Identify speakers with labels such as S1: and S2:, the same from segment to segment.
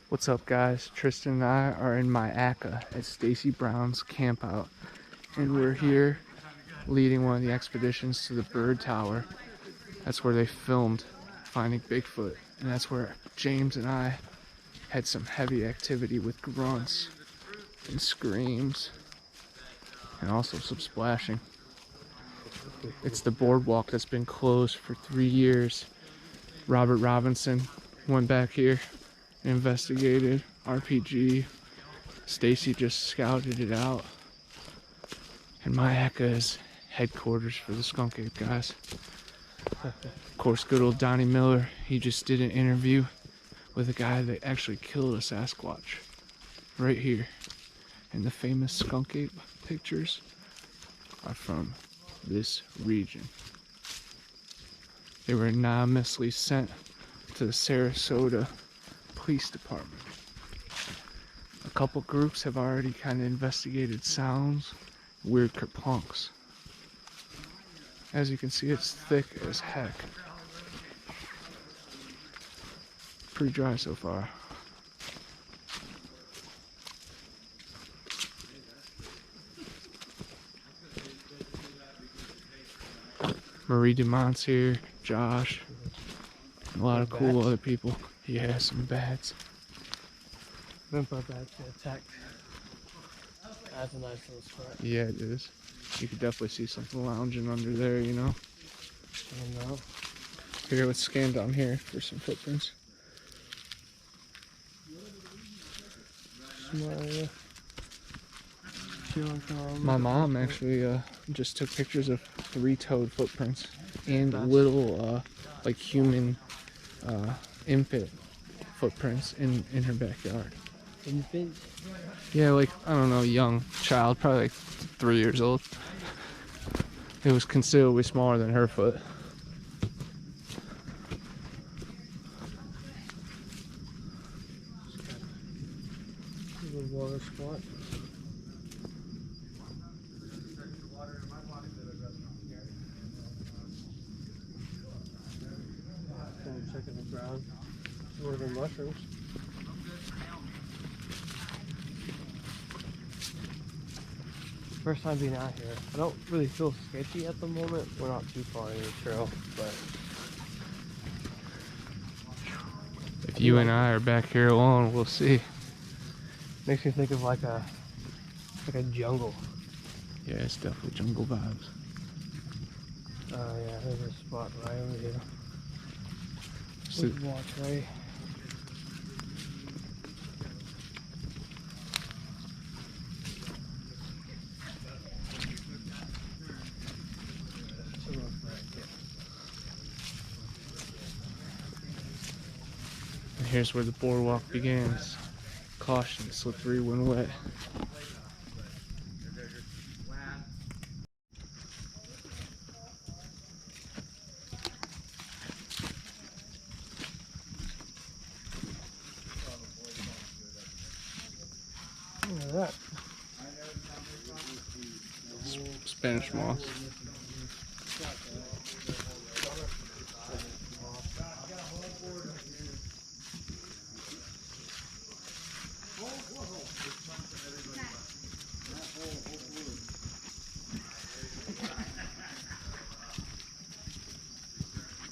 S1: What's up, guys? Tristan and I are in Myakka at Stacy Brown's campout, and we're here leading one of the expeditions to the bird tower. That's where they filmed finding Bigfoot, and that's where James and I had some heavy activity with grunts and screams and also some splashing. It's the boardwalk that's been closed for 3 years. Robert Robinson went back here, investigated, RPG. Stacy just scouted it out. And Myakka is headquarters for the skunk ape guys. Of course, good old Donnie Miller, he just did an interview with a guy that actually killed a Sasquatch right here. And the famous skunk ape pictures are from this region. They were anonymously sent to the Sarasota Police Department. A couple groups have already kind of investigated sounds, weird kerplunks. As you can see, it's thick as heck. Pretty dry so far. Marie Dumont's here, Josh, and a lot of cool other people. Yeah, some bats.
S2: Vampire bats get attacked. That's a nice little spot.
S1: Yeah, it is. You could definitely see something lounging under there, you know?
S2: I don't know.
S1: Here, let's scan down here for some footprints. My mom actually just took pictures of 3-toed footprints and little like human infant footprints in her backyard.
S2: Infant?
S1: Yeah, like, I don't know, young child, probably like 3 years old. It was considerably smaller than her foot.
S2: Little water squat. Checking the ground. What are the mushrooms? First time being out here. I don't really feel sketchy at the moment. We're not too far in the trail, but
S1: If you and I are back here alone, we'll see.
S2: makes me think of like a jungle.
S1: Yeah, it's definitely jungle vibes.
S2: Oh yeah, there's a spot right over here.
S1: So,
S2: Let's watch, right?
S1: and here's where the boardwalk begins. Caution, slippery when wet.
S2: Look at that.
S1: Spanish moss.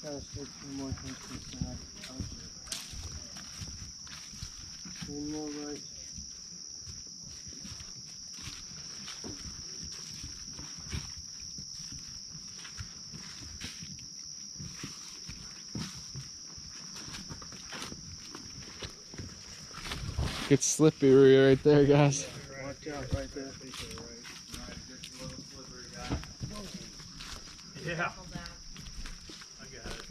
S2: Gotta stay 2 more things to the side. 1 more right.
S1: It's slippery right there, guys.
S2: Watch out right there.
S3: Yeah. I got it.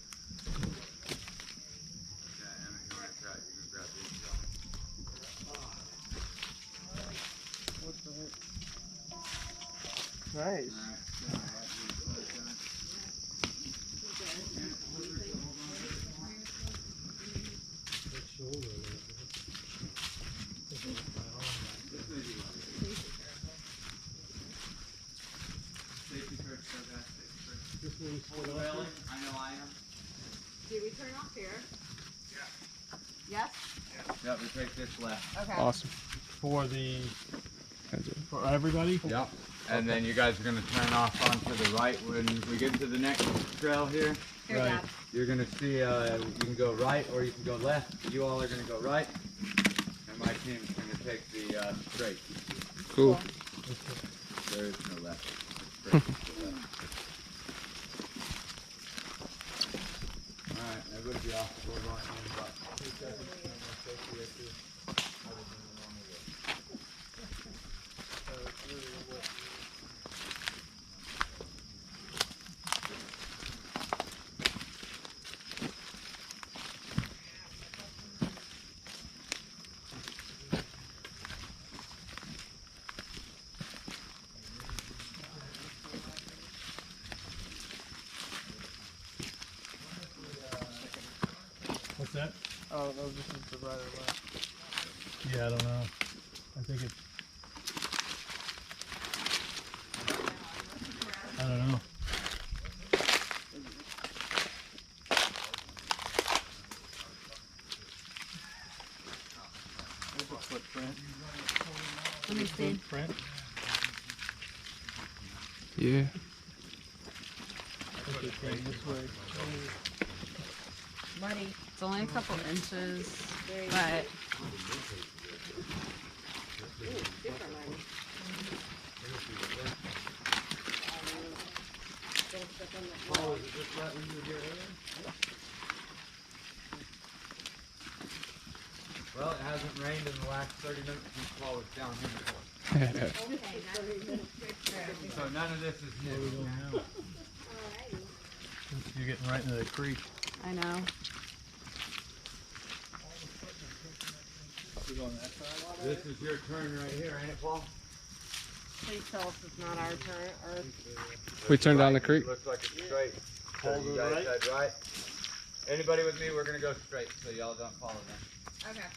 S2: What the heck? Nice.
S3: I know I am.
S4: Did we turn off here?
S3: Yeah.
S4: Yes?
S3: Yeah.
S4: Yep, we take this left.
S5: Okay.
S1: Awesome.
S3: For for everybody?
S4: Yep. And then you guys are gonna turn off onto the right when we get to the next trail here.
S5: Here,
S3: Right.
S5: Dad.
S4: You're gonna see, you can go right or you can go left. You all are gonna go right. And my team's gonna take the straight.
S1: Cool.
S4: There is no left. It's straight to the left. Alright, everybody be off the boardwalk and about 2 seconds.
S3: What's that?
S2: I don't know if this is the right or left.
S3: Yeah, I don't know. I think it's. I don't know.
S2: There's a footprint.
S5: Let me see.
S3: Print.
S1: Yeah.
S2: I think it came this way.
S5: Buddy. It's only a couple inches, but
S4: Well, it hasn't rained in the last 30 minutes since Paul was down here before. So none of this is new.
S3: You're getting right into the creek.
S5: I know.
S4: This is your turn right here, ain't it, Paul?
S5: Please tell us it's not our turn. Or
S1: We turned down the creek.
S4: Looks like it's straight. So
S3: Hold
S4: you
S3: it
S4: guys
S3: right.
S4: said right. Anybody with me, we're gonna go straight, so y'all don't follow them.
S5: okay.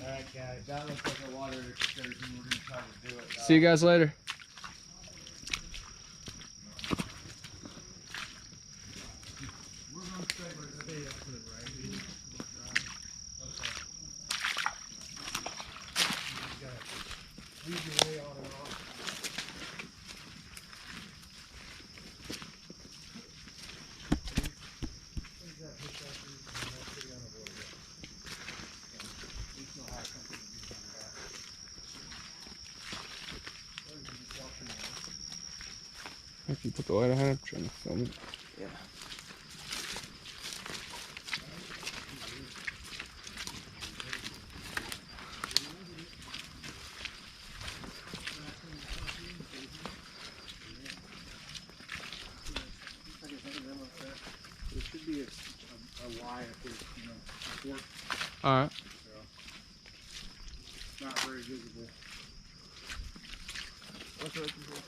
S4: Alright guys, that looks like a water excursion. We're gonna try to do it.
S1: See you guys later.
S4: We're going straight. We're gonna stay up to the right.
S2: Leave your way on and off.
S1: If you put the light on, I'm trying to film it.
S2: Yeah. There should be a Y up here, you know, a fork,
S1: Alright.
S2: so it's not very visible. What's right here?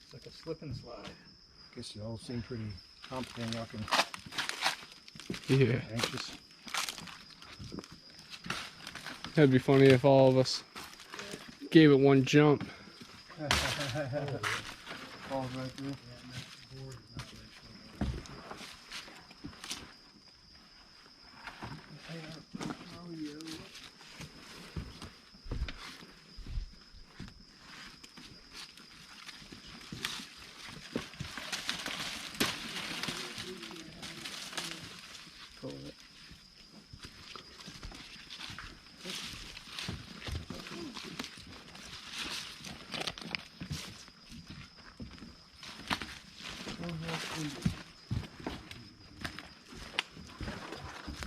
S3: It's like a slip and slide.
S2: Guess you all seem pretty confident, looking
S1: Yeah.
S2: anxious.
S1: That'd be funny if all of us gave it one jump.
S2: Falls right through. Pull it.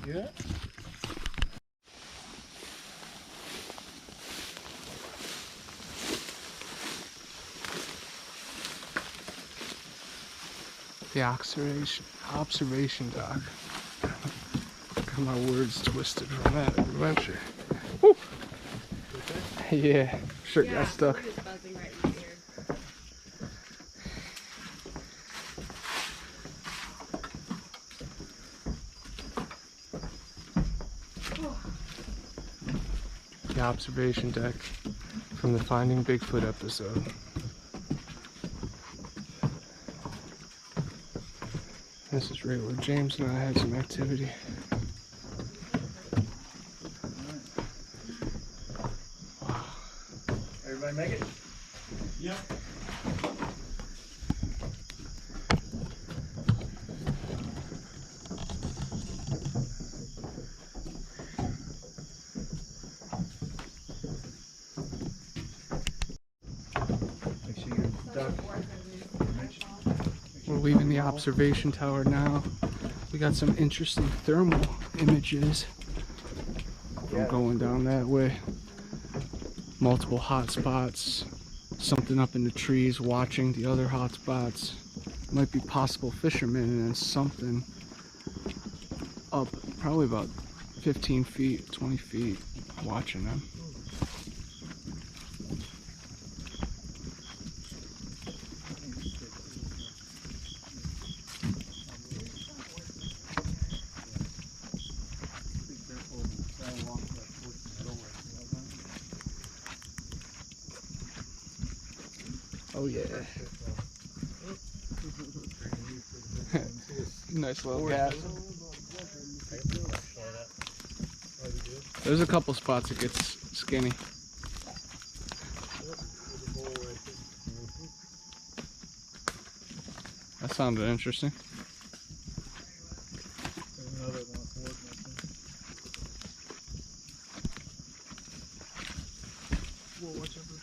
S2: Yeah.
S1: The observation dock. Got my words twisted from that adventure. Woo. Yeah, shirt got stuck.
S5: We're just buzzing right in the ear.
S1: The observation deck from the Finding Bigfoot episode. This is right where James and I had some activity. Wow.
S3: Everybody make it? Yep. Make sure you duck.
S1: We're leaving the observation tower now. We got some interesting thermal images from going down that way. Multiple hot spots, something up in the trees watching the other hot spots. Might be possible fishermen, and then something up probably about 15 feet, 20 feet watching them. Oh yeah. Nice little gap. There's a couple spots it gets skinny. That sounded interesting.
S3: There's another one forward missing. Whoa, watch out for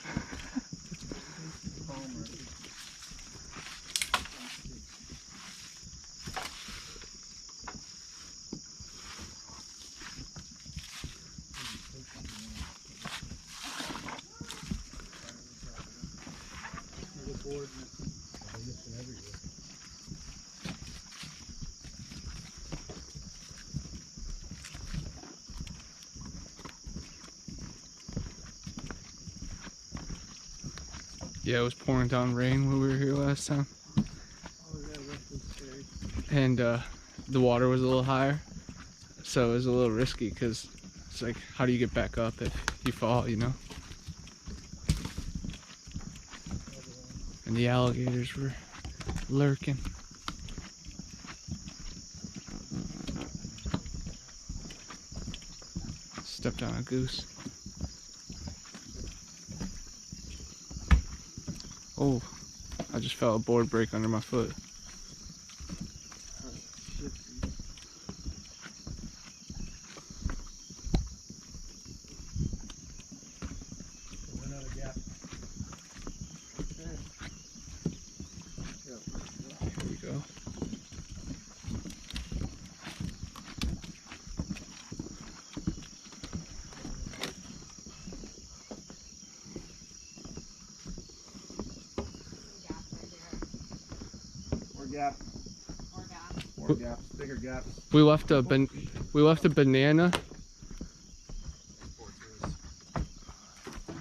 S1: Yeah, it was pouring down rain when we were here last time. And the water was a little higher, so it was a little risky because it's like, how do you get back up if you fall, you know? And the alligators were lurking. Stepped on a goose. Oh, I just felt a board break under my foot.
S3: another gap.
S1: Here we go.
S3: More gaps, bigger gaps.
S1: We left a banana.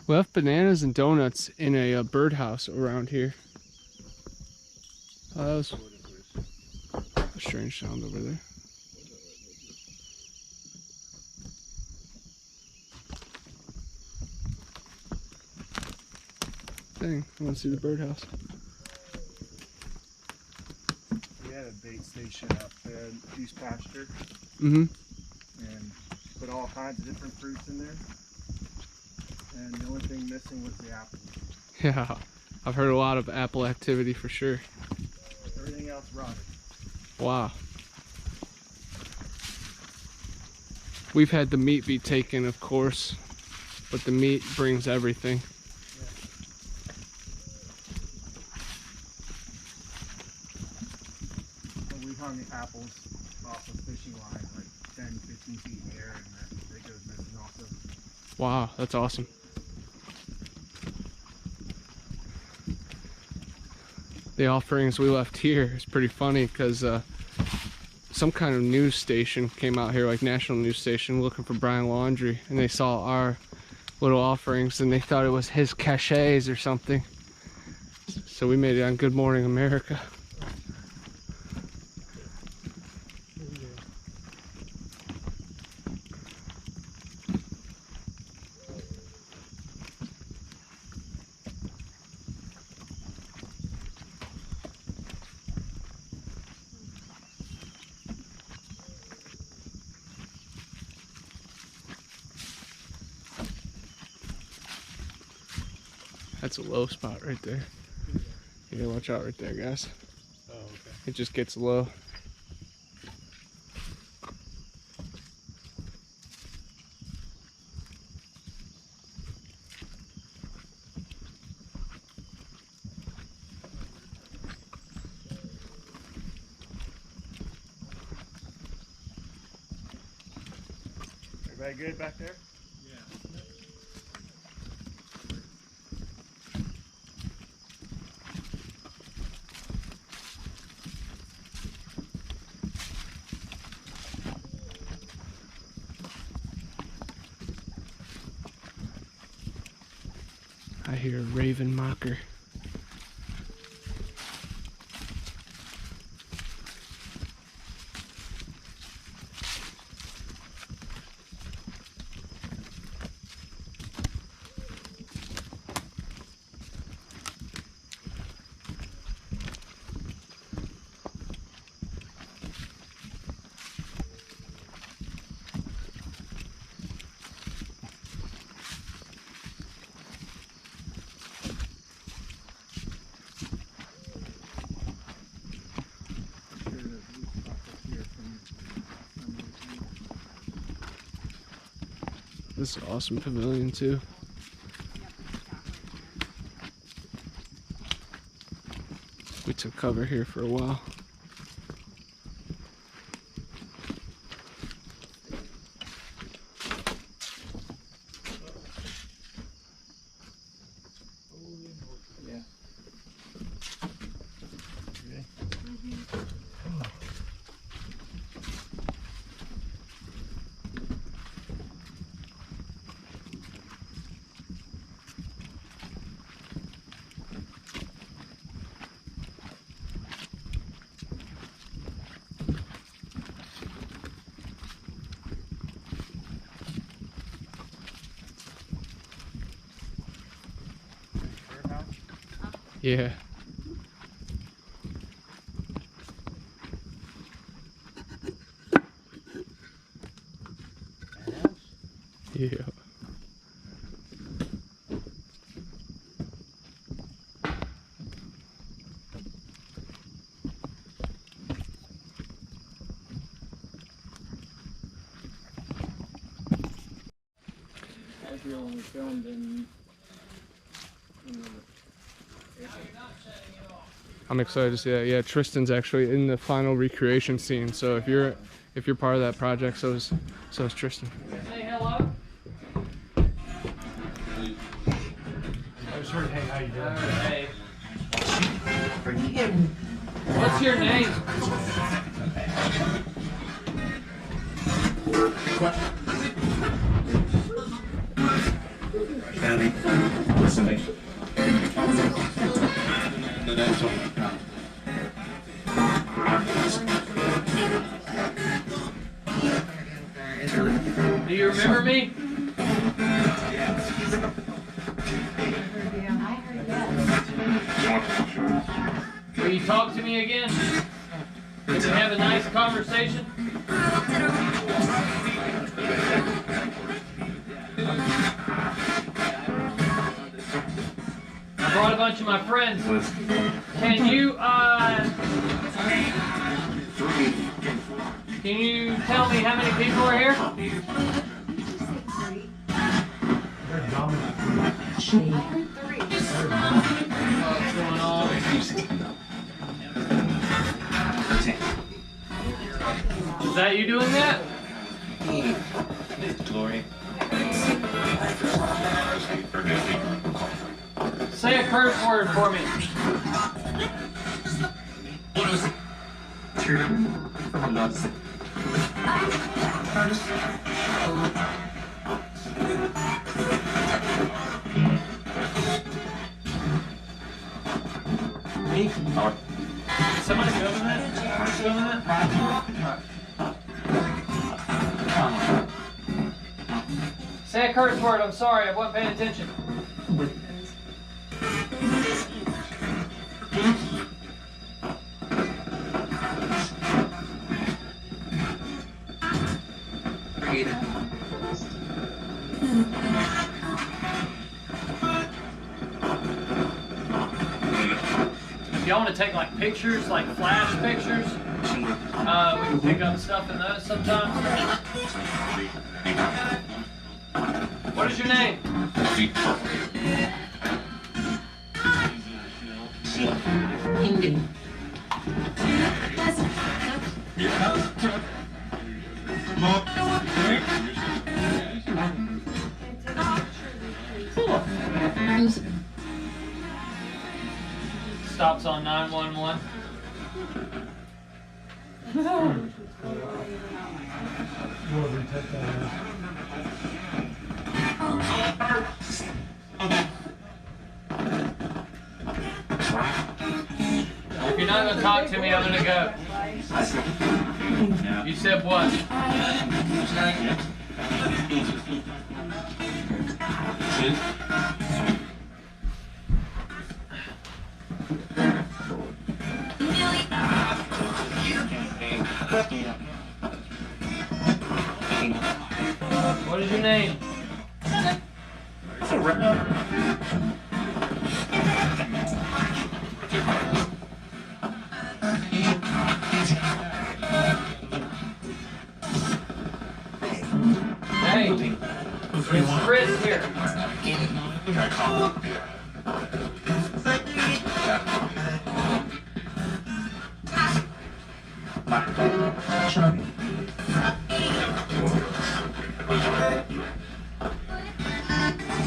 S1: We left bananas and donuts in a birdhouse around here. Oh, that was a strange sound over there. Dang, I want to see the birdhouse.
S3: We had a bait station up there in Goose Pasture
S1: Mm-hmm.
S3: and put all kinds of different fruits in there. And the only thing missing was the apples.
S1: Yeah, I've heard a lot of apple activity for sure.
S3: Everything else rotted.
S1: Wow. We've had the meat be taken, of course, but the meat brings everything.
S3: But we hung apples off a fishing line like 10, 15 feet in the air, and that goes missing also.
S1: Wow, that's awesome. the offerings we left here. It's pretty funny because some kind of news station came out here, like national news station, looking for Brian Laundrie, and they saw our little offerings and they thought it was his cachets or something. So we made it on Good Morning America. That's a low spot right there. You gotta watch out right there, guys.
S3: Oh, okay.
S1: It just gets low.
S3: Everybody good back there?
S1: I hear a raven mocker. This is an awesome pavilion too. We took cover here for a while.
S3: Yeah.
S1: Yeah. Yeah.
S3: I was here when we filmed in
S1: I'm excited to see that. Yeah, Tristan's actually in the final recreation scene. So if you're part of that project, so is Tristan.
S2: Say hello.
S3: I was sort of, hey, how you doing?
S2: Hey. What's your name?
S6: Listening.
S2: Do you remember me? Will you talk to me again? Can we have a nice conversation? I brought a bunch of my friends. Can you tell me how many people are here? What's going on? Is that you doing that?
S6: Glory.
S2: Say a curse word for me.
S7: Somebody filming that? Somebody filming that? Say a curse word, I'm sorry, I wasn't paying attention. If y'all want to take like pictures, like flash pictures, we can pick up stuff in those sometimes. What is your name? Stops on 911. If you're not going to talk to me, I'm going to go. You said what? What is your name? Hey, it's Chris here.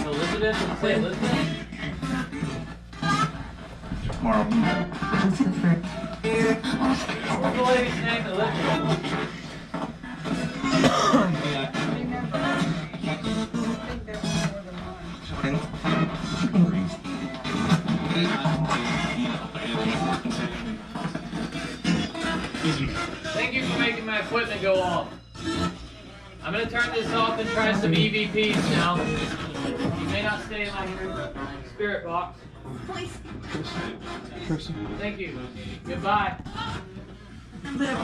S7: Elizabeth, say Elizabeth. What's the lady's name? Elizabeth. Thank you for making my equipment go off. I'm going to turn this off and try some EVPs now. You may not stay in my spirit box. Thank you. Goodbye. Alright,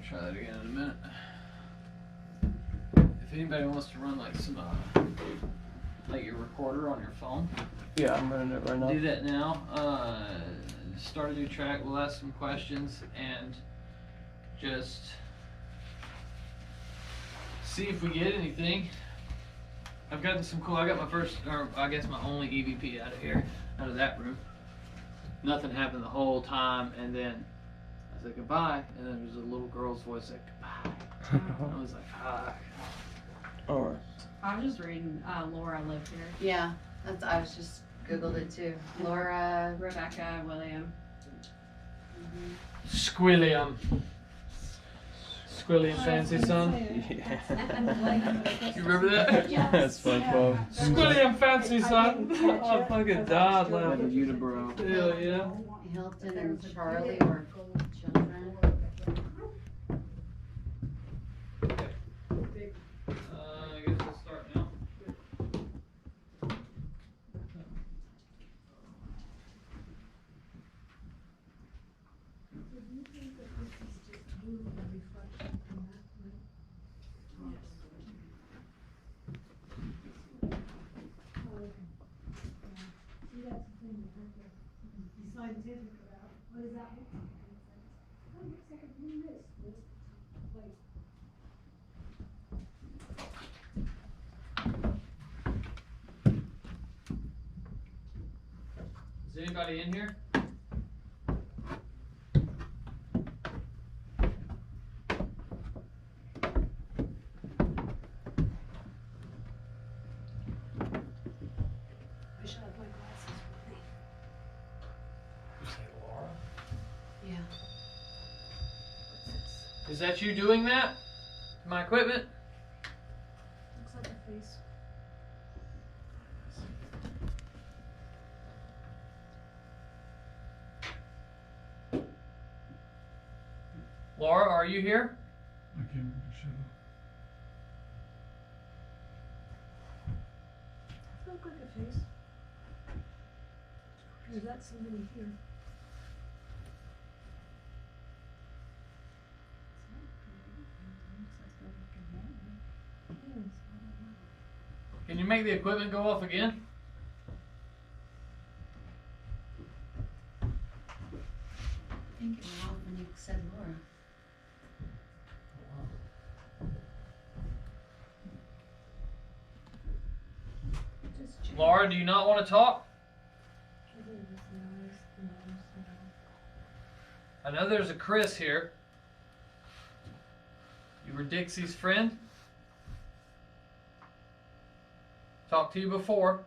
S7: try that again in a minute. If anybody wants to run like some like your recorder on your phone.
S2: Yeah, I'm running it right now.
S7: Do that now. Start a new track. We'll ask some questions and just see if we get anything. I've gotten some cool. I got my first, or I guess my only EVP out of here, out of that room. Nothing happened the whole time, and then I was like goodbye, and then there was a little girl's voice like goodbye. I was like hi.
S2: Alright.
S5: I was just reading, Laura lived here.
S8: Yeah, I was just Googled it too. Laura,
S5: Rebecca, William.
S7: Squilliam. Squilliam Fancy Son.
S2: Yeah.
S7: You remember that?
S2: That's SpongeBob.
S7: Squilliam Fancy Son. I fucking died laughing.
S2: Unibrow.
S7: Hell yeah.
S8: Hilton, and Charlie were children.
S7: I guess we'll start now. Is anybody in here? Is that you doing that? My equipment?
S5: Looks like a face.
S7: Laura, are you here?
S9: I can't make a shadow.
S5: Doesn't look like a face. Is that somebody here?
S7: Can you make the equipment go off again?
S8: I think it went off when you said Laura.
S7: Laura, do you not want to talk? I know there's a Chris here. You were Dixie's friend? Talked to you before.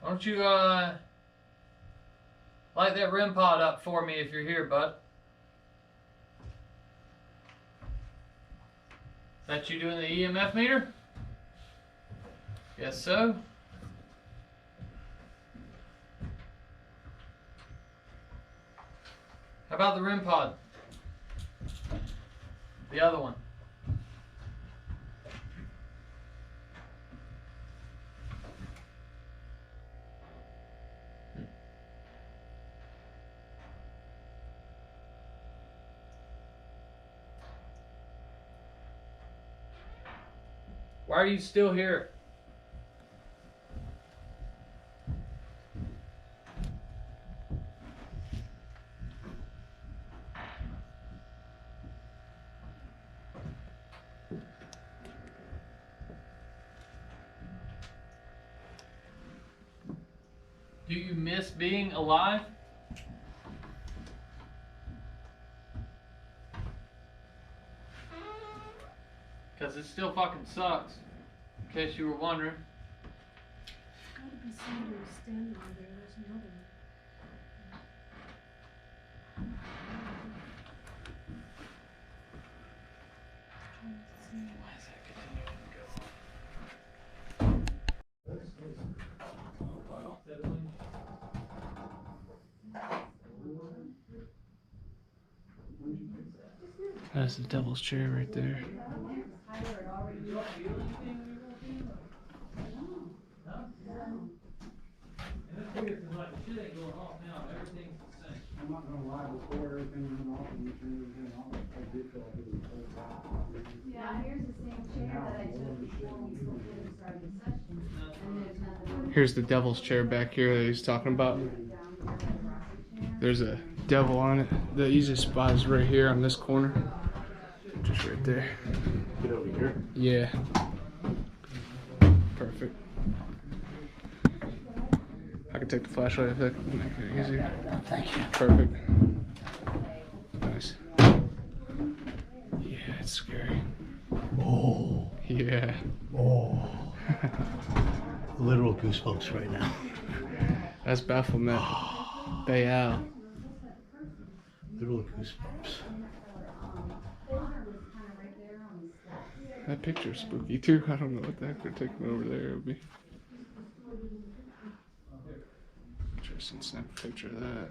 S7: Why don't you light that REM pod up for me if you're here, bud? Is that you doing the EMF meter? Guess so. How about the REM pod? The other one. Why are you still here? Do you miss being alive? Because it still fucking sucks, in case you were wondering.
S5: Gotta be somebody standing over there. There's another one.
S7: Why is that continuing to go on?
S1: That's the devil's chair right there.
S3: I'm not gonna lie, before everything went off and you turned everything off, I did feel like it was cold back.
S8: Yeah, here's the same chair that I took before we started the session. And there's nothing.
S1: Here's the devil's chair back here that he's talking about. There's a devil on it. The easiest spot is right here on this corner. Just right there.
S3: Get over here.
S1: Yeah. Perfect. I can take the flashlight if that can make it easier.
S3: Thank you.
S1: Perfect. Nice. Yeah, it's scary.
S10: Oh,
S1: Yeah.
S10: oh. Literal goosebumps right now.
S1: That's Baphomet. Baal.
S10: Literal goosebumps.
S1: That picture's spooky too. I don't know what the heck they're taking over there. It would be. Interesting. Snap a picture of that.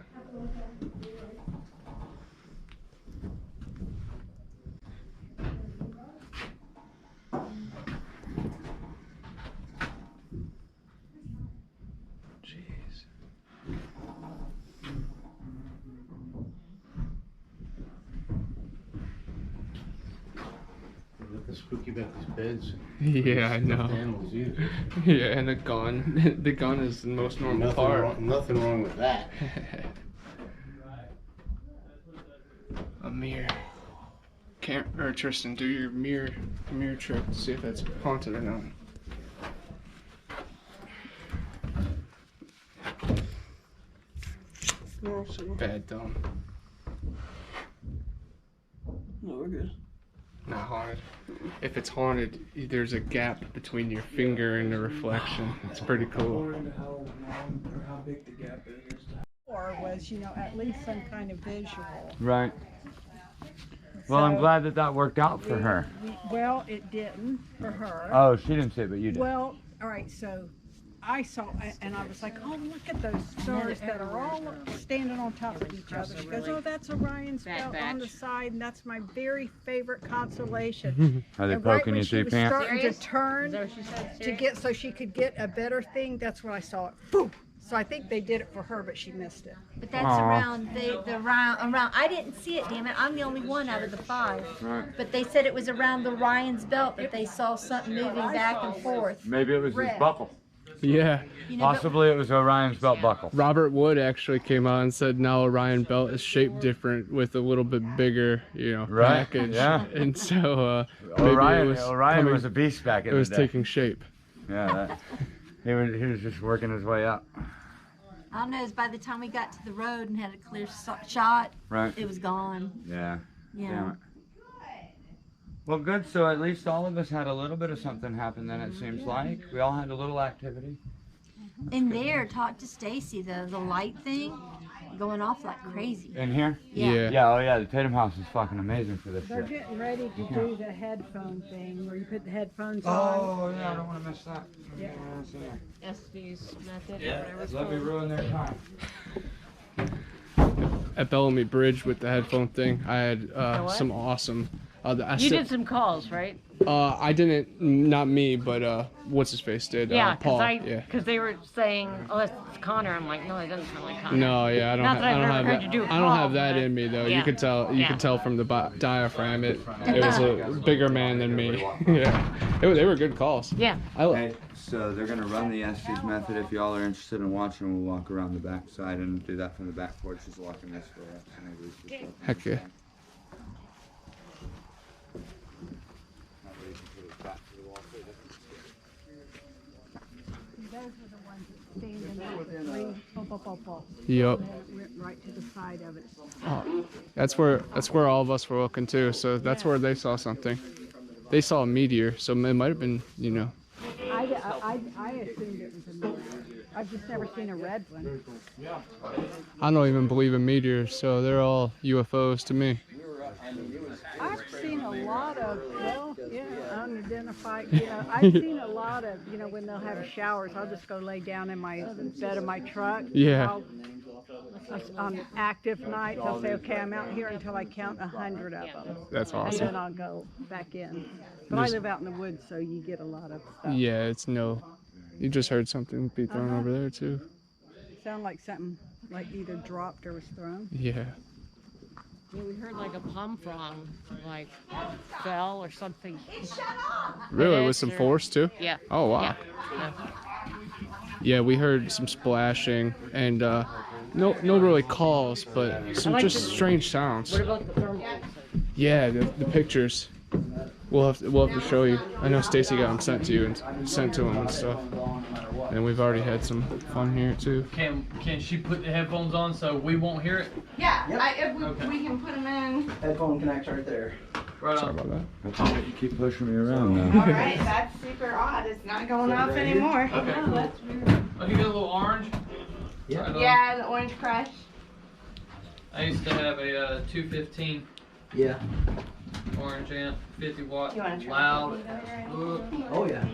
S1: Jeez.
S10: Nothing spooky about these beds.
S1: Yeah, I know.
S10: Stuffed animals either.
S1: Yeah, and the gun. The gun is the most normal part.
S10: Nothing wrong with that.
S1: A mirror. Or Tristan, do your mirror trick to see if that's haunted or not.
S2: No, see.
S1: Bad dumb.
S2: No, we're good.
S1: Not haunted. If it's haunted, there's a gap between your finger and the reflection. It's pretty cool.
S2: How long or how big the gap is.
S11: for was, at least some kind of visual.
S4: Right. Well, I'm
S11: So,
S4: glad that worked out for her.
S11: Well, it didn't for her.
S4: Oh, she didn't see it, but you did.
S11: Well, all right, so I saw, and I was like, oh, look at those stars that are all standing on top of each other. She goes, oh, that's Orion's belt on the side, and that's my very favorite constellation.
S4: Are they
S11: And
S4: poking
S11: when
S4: you
S11: she
S4: through your
S11: was
S4: pants?
S11: starting to turn to get, so she could get a better thing, that's when I saw it. Boom! So I think they did it for her, but she missed it.
S8: But that's around around. I didn't see it, damn it. I'm the only one out of the 5.
S4: Right.
S8: But they said it was around the Orion's belt that they saw something moving back and forth.
S4: Maybe it was his
S8: Red.
S4: buckle.
S1: Yeah.
S4: Possibly it was Orion's belt buckle.
S1: Robert Wood actually came out and said now Orion belt is shaped different with a little bit bigger,
S4: Right,
S1: package.
S4: yeah.
S1: And so maybe
S4: Orion was a beast back in the day.
S1: It was taking shape.
S4: Yeah, he was just working his way up.
S8: I don't know. By the time we got to the road and had a clear shot,
S4: Right.
S8: it was gone.
S4: Yeah.
S8: Yeah.
S4: Damn it. Well, good. So at least all of us had a little bit of something happen. Then it seems like we all had a little activity.
S8: In there, talk to Stacy. The light thing going off like crazy.
S4: In here?
S8: Yeah.
S4: Yeah. Oh yeah. The Tatum house is fucking amazing for this
S11: They're
S4: shit.
S11: getting ready to do the headphone thing where you put the headphones on.
S4: Oh yeah. I don't want to miss that.
S11: Yeah.
S12: Estes method,
S4: Yeah.
S12: or whatever it's
S4: Let me
S12: called.
S4: ruin their time.
S1: At Bellamy Bridge with the headphone thing, I had
S12: what?
S1: some awesome.
S12: You did some calls, right?
S1: I didn't, not me, but what's his face did.
S12: Yeah,
S1: Paul.
S12: because they were saying, oh, that's Connor. I'm like, no, it doesn't sound like Connor.
S1: No, yeah, I don't.
S12: Not that
S1: I don't
S12: I've
S1: have
S12: ever heard
S1: that.
S12: you do a
S1: I don't have
S12: call,
S1: that
S12: but-
S1: in me though.
S12: Yeah.
S1: You could tell. You
S12: Yeah.
S1: could tell from the diaphragm. It was a bigger man than me. Yeah, they were good calls.
S12: Yeah.
S4: Hey, so they're gonna run the Estes method. If y'all are interested in watching, we'll walk around the back side and do that from the back porch. Just walking this way up. So maybe we should-
S1: Heck yeah.
S4: That way you can put it back to the wall so it doesn't stick.
S11: Those were the ones that stand in that tree.
S1: Yep.
S11: And it went right to the side of it.
S1: Oh, that's where all of us were looking too. So that's where they saw something. They saw a meteor, so it might have been,
S11: I assumed it was a meteor. I've just never seen a red one.
S1: I don't even believe in meteors, so they're all UFOs to me.
S11: I've seen a lot of, unidentified, I've seen a lot of, when they'll have showers, I'll just go lay down in my bed of my truck.
S1: Yeah.
S11: On active nights, I'll say, okay, I'm out here until I count 100 of them.
S1: That's
S11: And
S1: awesome.
S11: then I'll go back in. But I live out in the woods, so you get a lot of stuff.
S1: Yeah, it's no. You just heard something be thrown over there too.
S11: Sound like something like either dropped or was thrown.
S1: Yeah.
S12: Yeah, we heard like a palm frond, like, fell or something.
S1: Really, with some force too?
S12: Yeah.
S1: Oh wow.
S12: Yeah.
S1: Yeah, we heard some splashing and no really calls, but some
S12: like
S1: just
S12: the-
S1: strange sounds.
S12: What about the thermal?
S1: Yeah, the pictures. We'll have to show you. I know Stacy got them sent to you and sent to him and stuff. And we've already had some fun here too.
S7: Can she put the headphones on so we won't hear it?
S13: Yeah,
S7: Yep.
S13: we can put them in.
S3: Headphone connects right there.
S7: Right
S1: Sorry
S7: on.
S1: about that.
S4: That's all right. You keep pushing me around now.
S13: All right, that's super odd. It's not going off anymore.
S7: Okay.
S13: Oh, that's weird.
S7: Oh, you got a little orange?
S3: Yeah.
S7: Right on.
S13: Yeah, the orange crush.
S7: I used to have a 215
S3: Yeah.
S7: orange amp, 50 watt,
S13: You wanna try
S7: loud.
S3: Oh yeah.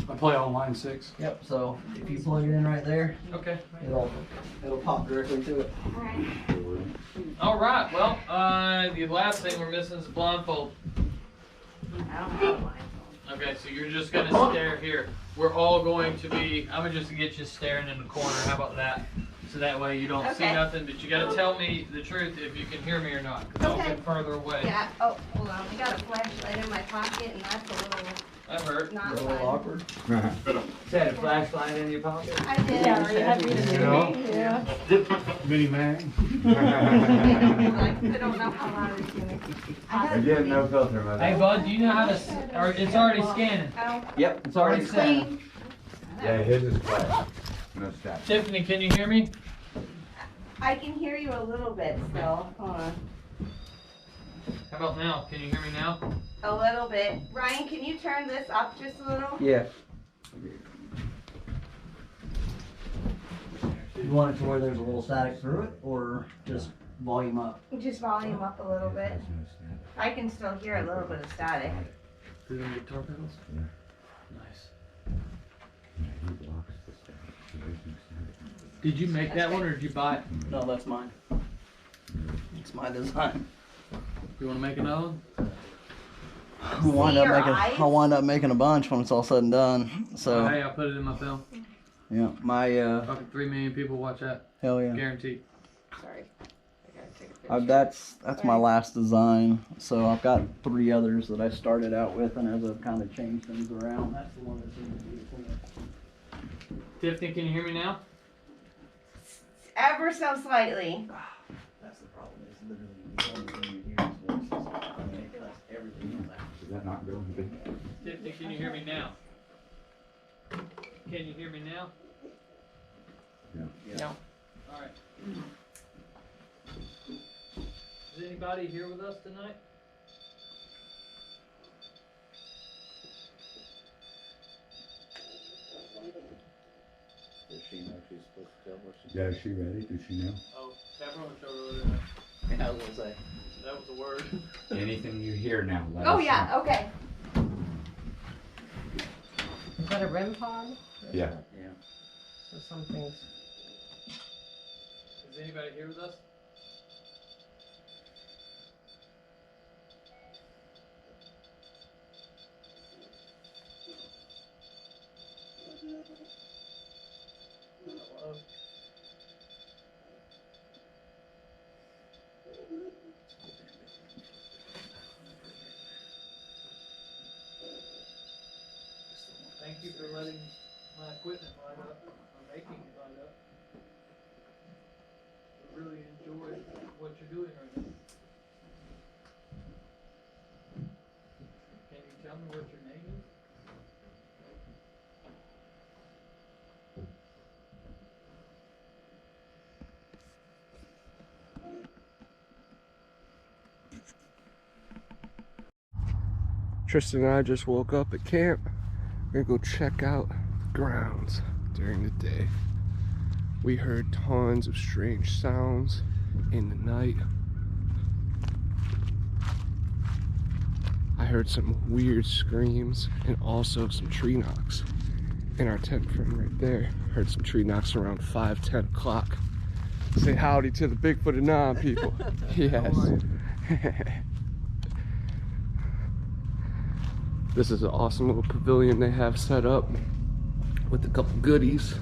S9: I play all line 6.
S3: Yep. So if you plug it in right there,
S7: Okay.
S3: it'll pop directly to it.
S7: All right. Well, the last thing we're missing is a blindfold.
S13: I don't have one.
S7: Okay, so you're just gonna stare here. We're all going to be. I'm gonna just get you staring in the corner. How about that? So that way you don't see
S13: Okay.
S7: nothing, but you gotta tell me the truth if you can hear me or not. 'Cause I'll
S13: Okay.
S7: get further away.
S13: Yeah. Oh, hold on. I got a flashlight in my pocket, and that's a little
S7: That hurt.
S13: not
S3: A little
S13: fun.
S3: awkward.
S4: Had a flashlight in your pocket?
S13: I did.
S12: Yeah.
S9: Mini Mag.
S13: Like, I don't know how loud it's gonna be.
S4: Again, no filter, my
S7: Hey, bud, do you know how to? Or it's already scanning.
S13: Oh,
S3: Yep. It's already set.
S13: clean.
S4: Yeah, his is flat. No stats.
S7: Tiffany, can you hear me?
S13: I can hear you a little bit still. Hold on.
S7: How about now? Can you hear me now?
S13: A little bit. Ryan, can you turn this up just a little?
S3: Yeah.
S14: You want it to where there's a little static through it, or just volume up?
S13: Just volume up a little bit. I can still hear a little bit of static.
S7: Do them guitar pedals?
S6: Yeah.
S7: Nice.
S6: Yeah, he blocks the stuff.
S7: Did you make that one or did you buy it?
S14: No, that's mine. It's my design.
S7: You want to make another one?
S14: I'll wind up making a bunch when it's all said and done. So.
S7: Oh, hey, I'll put it in my film.
S14: Yeah, my
S7: Fucking 3 million people watch that.
S14: Hell yeah.
S7: Guaranteed.
S13: Sorry. I gotta take a picture.
S14: That's my last design. So I've got 3 others that I started out with, and as I've kind of changed things around, that's the one that seems to be the cleanest.
S7: Tiffany, can you hear me now?
S13: Ever so slightly.
S14: That's the problem. It's literally the only thing you hear is voices. I mean, it cuts everything else out.
S6: Is that not going big?
S7: Tiffany, can you hear me now? Can you hear me now?
S6: Yeah.
S13: No.
S7: Alright. Is anybody here with us tonight?
S10: Does she know she's supposed to tell what she's
S6: Yeah, is she ready? Does she know?
S7: Oh, Pepperoni showed earlier.
S14: Yeah, I was gonna say.
S7: That was the word.
S6: Anything you hear now, let
S13: Oh
S6: us
S13: yeah,
S6: know.
S13: okay.
S12: Is that a REM pod?
S6: Yeah.
S14: Yeah.
S12: So some things.
S7: Is anybody here with us? Hello? Thank you for letting my equipment light up, or making it light up. I really enjoy what you're doing right now. Can you tell me what your name is?
S1: Tristan and I just woke up at camp. We're gonna go check out the grounds during the day. We heard tons of strange sounds in the night. I heard some weird screams and also some tree knocks. In our tent frame right there, heard some tree knocks around 5-10 o'clock. Say howdy to the Bigfoot and non people. Yes. This is an awesome little pavilion they have set up with a couple goodies.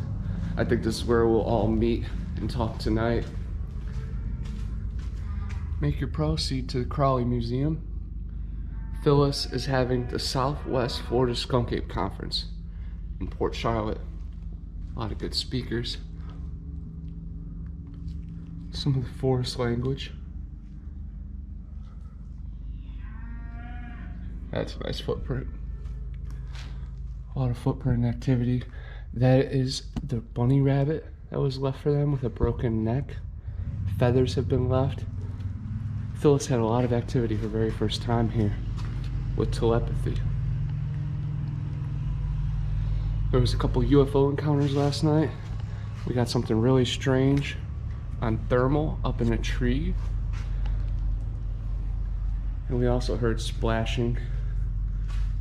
S1: I think this is where we'll all meet and talk tonight. Make your proceed to the Crowley Museum. Phyllis is having the Southwest Florida Skunk Ape Conference in Port Charlotte. A lot of good speakers. Some of the forest language. That's a nice footprint. A lot of footprint activity. That is the bunny rabbit that was left for them with a broken neck. Feathers have been left. Phyllis had a lot of activity her very first time here with telepathy. There was a couple UFO encounters last night. We got something really strange on thermal up in a tree. And we also heard splashing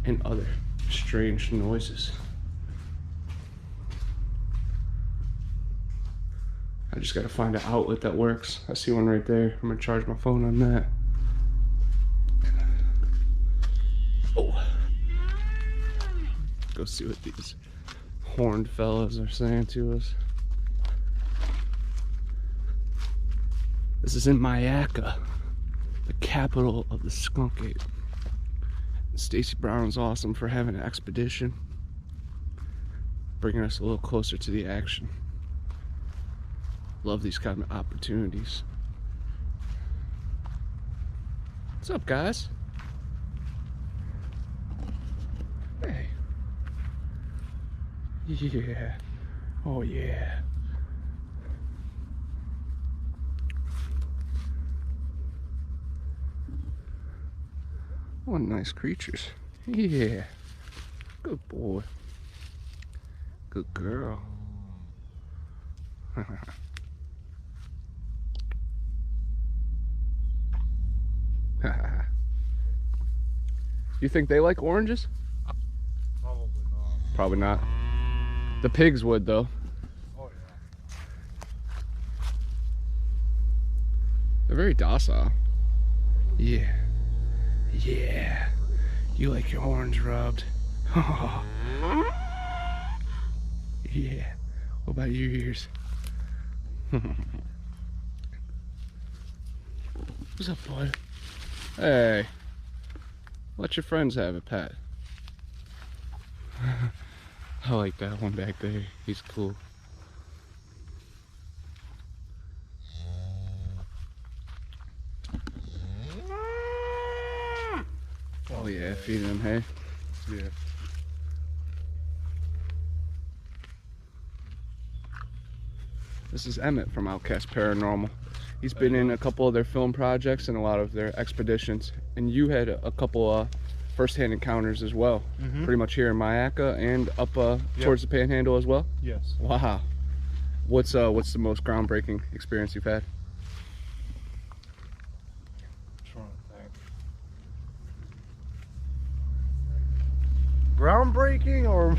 S1: and other strange noises. I just gotta find an outlet that works. I see one right there. I'm gonna charge my phone on that. Oh. Go see what these horned fellas are saying to us. This is in Myakka, the capital of the skunk ape. Stacy Brown's awesome for having an expedition, bringing us a little closer to the action. Love these kind of opportunities. What's up, guys? Hey. Yeah. Oh, yeah. What nice creatures. Yeah. Good boy. Good girl. You think they like oranges?
S3: Probably not.
S1: Probably not. The pigs would though.
S3: Oh yeah.
S1: They're very docile. Yeah. Yeah. You like your horns rubbed. Yeah. What about your ears? What's up, bud? Hey. Let your friends have it, Pat. I like that one back there. He's cool. Oh yeah, feeding him hay.
S3: Yeah.
S1: This is Emmett from Outcast Paranormal. He's been in a couple of their film projects and a lot of their expeditions. And you had a couple first-hand encounters as well. Pretty much here in Myakka and up towards the Panhandle as well?
S3: Yes.
S1: Wow. What's the most groundbreaking experience you've had?
S3: I'm trying to think. Groundbreaking or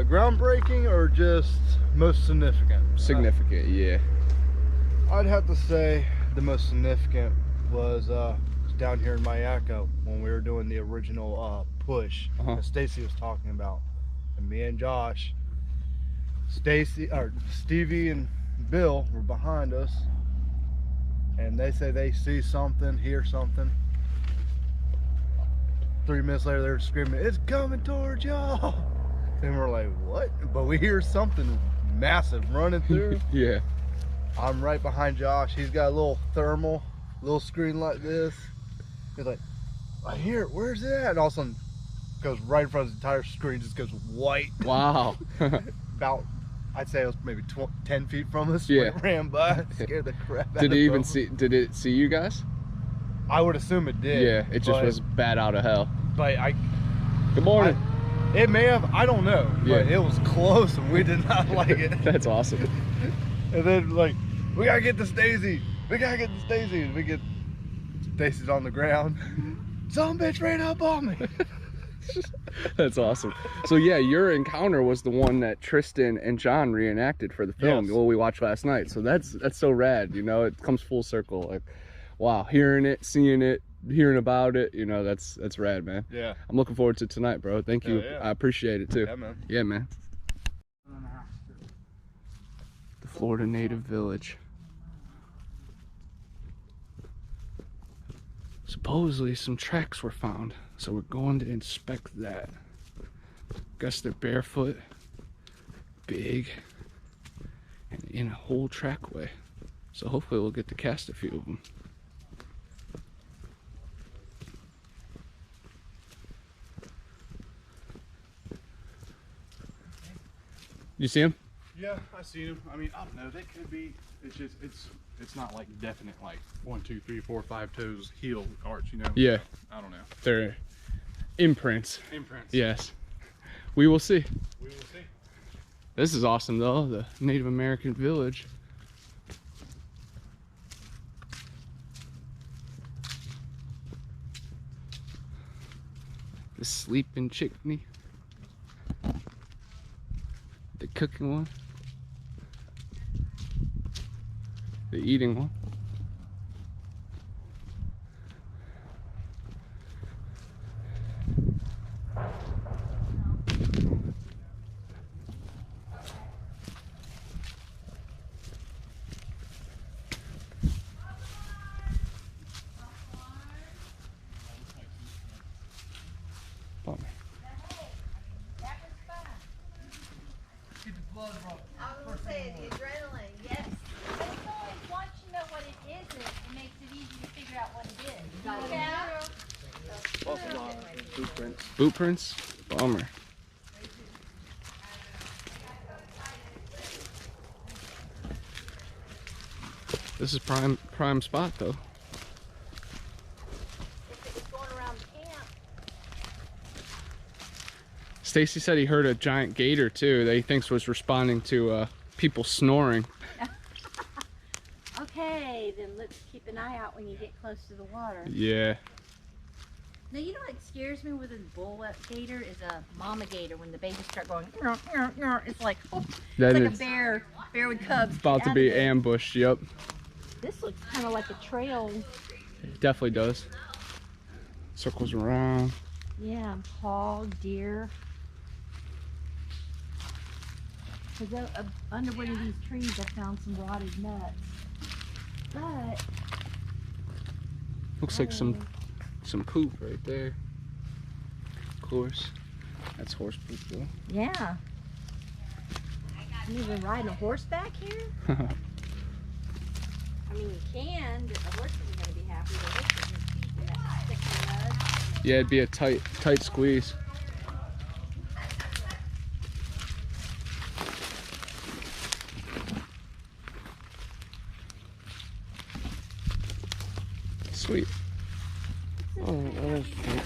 S3: groundbreaking or just most significant?
S1: Significant, yeah.
S3: I'd have to say the most significant was down here in Myakka when we were doing the original push that Stacy was talking about. And me and Josh, Stevie and Bill were behind us, and they say they see something, hear something. 3 minutes later they're screaming, "It's coming towards y'all!" And we're like, what? But we hear something massive running through.
S1: Yeah.
S3: I'm right behind Josh. He's got a little thermal, little screen like this. He's like, I hear it, where's it at? And all of a sudden, goes right in front of his entire screen, just goes white.
S1: Wow.
S3: About, I'd say it was maybe 10 feet from us.
S1: Yeah.
S3: When it ran by, scared the crap out of
S1: Did it even
S3: him.
S1: did it see you guys?
S3: I would assume it did.
S1: Yeah, it just was bad out of hell.
S3: But
S1: Good morning.
S3: It may have, I don't know, but
S1: Yeah.
S3: it was close and we did not like it.
S1: That's awesome.
S3: And then like, we gotta get to Stacy. We gotta get to Stacy. And we get Stacy's on the ground. Some bitch ran up on me.
S1: That's awesome. So yeah, your encounter was the one that Tristan and John reenacted for the film.
S3: Yes.
S1: What we watched last night. So that's so rad. You know, it comes full circle. Like, wow, hearing it, seeing it, hearing about it. You know, that's rad, man.
S3: Yeah.
S1: I'm looking forward to tonight, bro. Thank you.
S3: Yeah.
S1: I appreciate it too.
S3: Yeah, man.
S1: Yeah, man. The Florida Native Village. Supposedly some tracks were found, so we're going to inspect that. Guess they're barefoot, big, and in a whole trackway. So hopefully we'll get to cast a few of them. You see him?
S9: Yeah, I seen him. I mean, I don't know. They could be. It's just it's not like definite like 1, 2, 3, 4, 5 toes heel arch. You know.
S1: Yeah.
S9: I don't know.
S1: They're imprints.
S9: Imprints.
S1: Yes. We will see.
S9: We will see.
S1: This is awesome though. The Native American village. The sleeping chickney. The cooking one. The eating one. Bummer.
S8: I was gonna say the adrenaline, yes. But it's always once you know what it isn't, it makes it easy to figure out what it is. Yeah.
S1: Boot prints. Boot prints? Bummer. This is prime spot though. Stacy said he heard a giant gator too that he thinks was responding to people snoring.
S8: Okay, then let's keep an eye out when you get close to the water.
S1: Yeah.
S8: Now, you know what scares me with a bull gator is a mama gator. When the babies start going, it's like, oh,
S1: That
S8: it's like
S1: is
S8: a bear with cubs.
S1: about to be ambushed. Yep.
S8: This looks kind of like a trail.
S1: It definitely does. Circles around.
S8: Yeah, hog, deer. Because under one of these trees, I found some rotted nuts. But
S1: looks like some poop right there. Of course, that's horse poop though.
S8: yeah. You even riding a horse back here? I mean, you can. The horse isn't going to be happy. The horse isn't deep in that thick mud.
S1: Yeah, it'd be a tight squeeze. Sweet.
S2: Oh, that is sweet.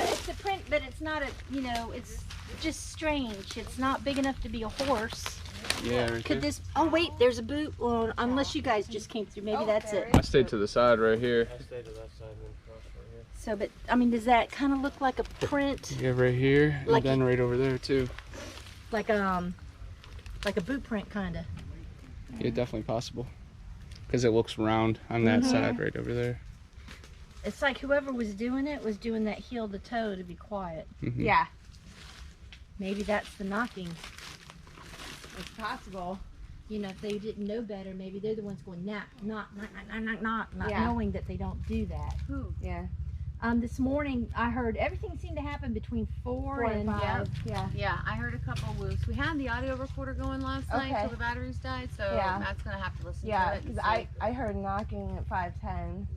S8: It's a print, but it's not a, you know, it's just strange. It's not big enough to be a horse.
S1: Yeah, right
S8: Could
S1: there.
S8: this, oh wait, there's a boot. Well, unless you guys just came through, maybe that's it.
S1: I stayed to the side right here.
S2: I stayed to that side and then crossed right here.
S8: So, but, I mean, does that kind of look like a print?
S1: Yeah, right here,
S8: Like
S1: and then right over there too.
S8: Like a boot print, kind of.
S1: Yeah, definitely possible. Because it looks round on that side right over there.
S8: It's like whoever was doing it was doing that heel to toe to be quiet.
S13: Yeah,
S8: Maybe that's the knocking. It's possible. You know, if they didn't know better, maybe they're the ones going knock, not
S13: Yeah.
S8: knowing that they don't do that.
S13: yeah.
S8: This morning I heard everything seemed to happen between 4 and 5.
S13: Yeah.
S15: Yeah, I heard a couple whoops. We had the audio recorder going last night
S13: Okay.
S15: till the batteries died, so
S13: Yeah.
S15: Matt's gonna have to listen
S13: Yeah,
S15: to it.
S13: because
S15: and see.
S13: I heard knocking at 5:10.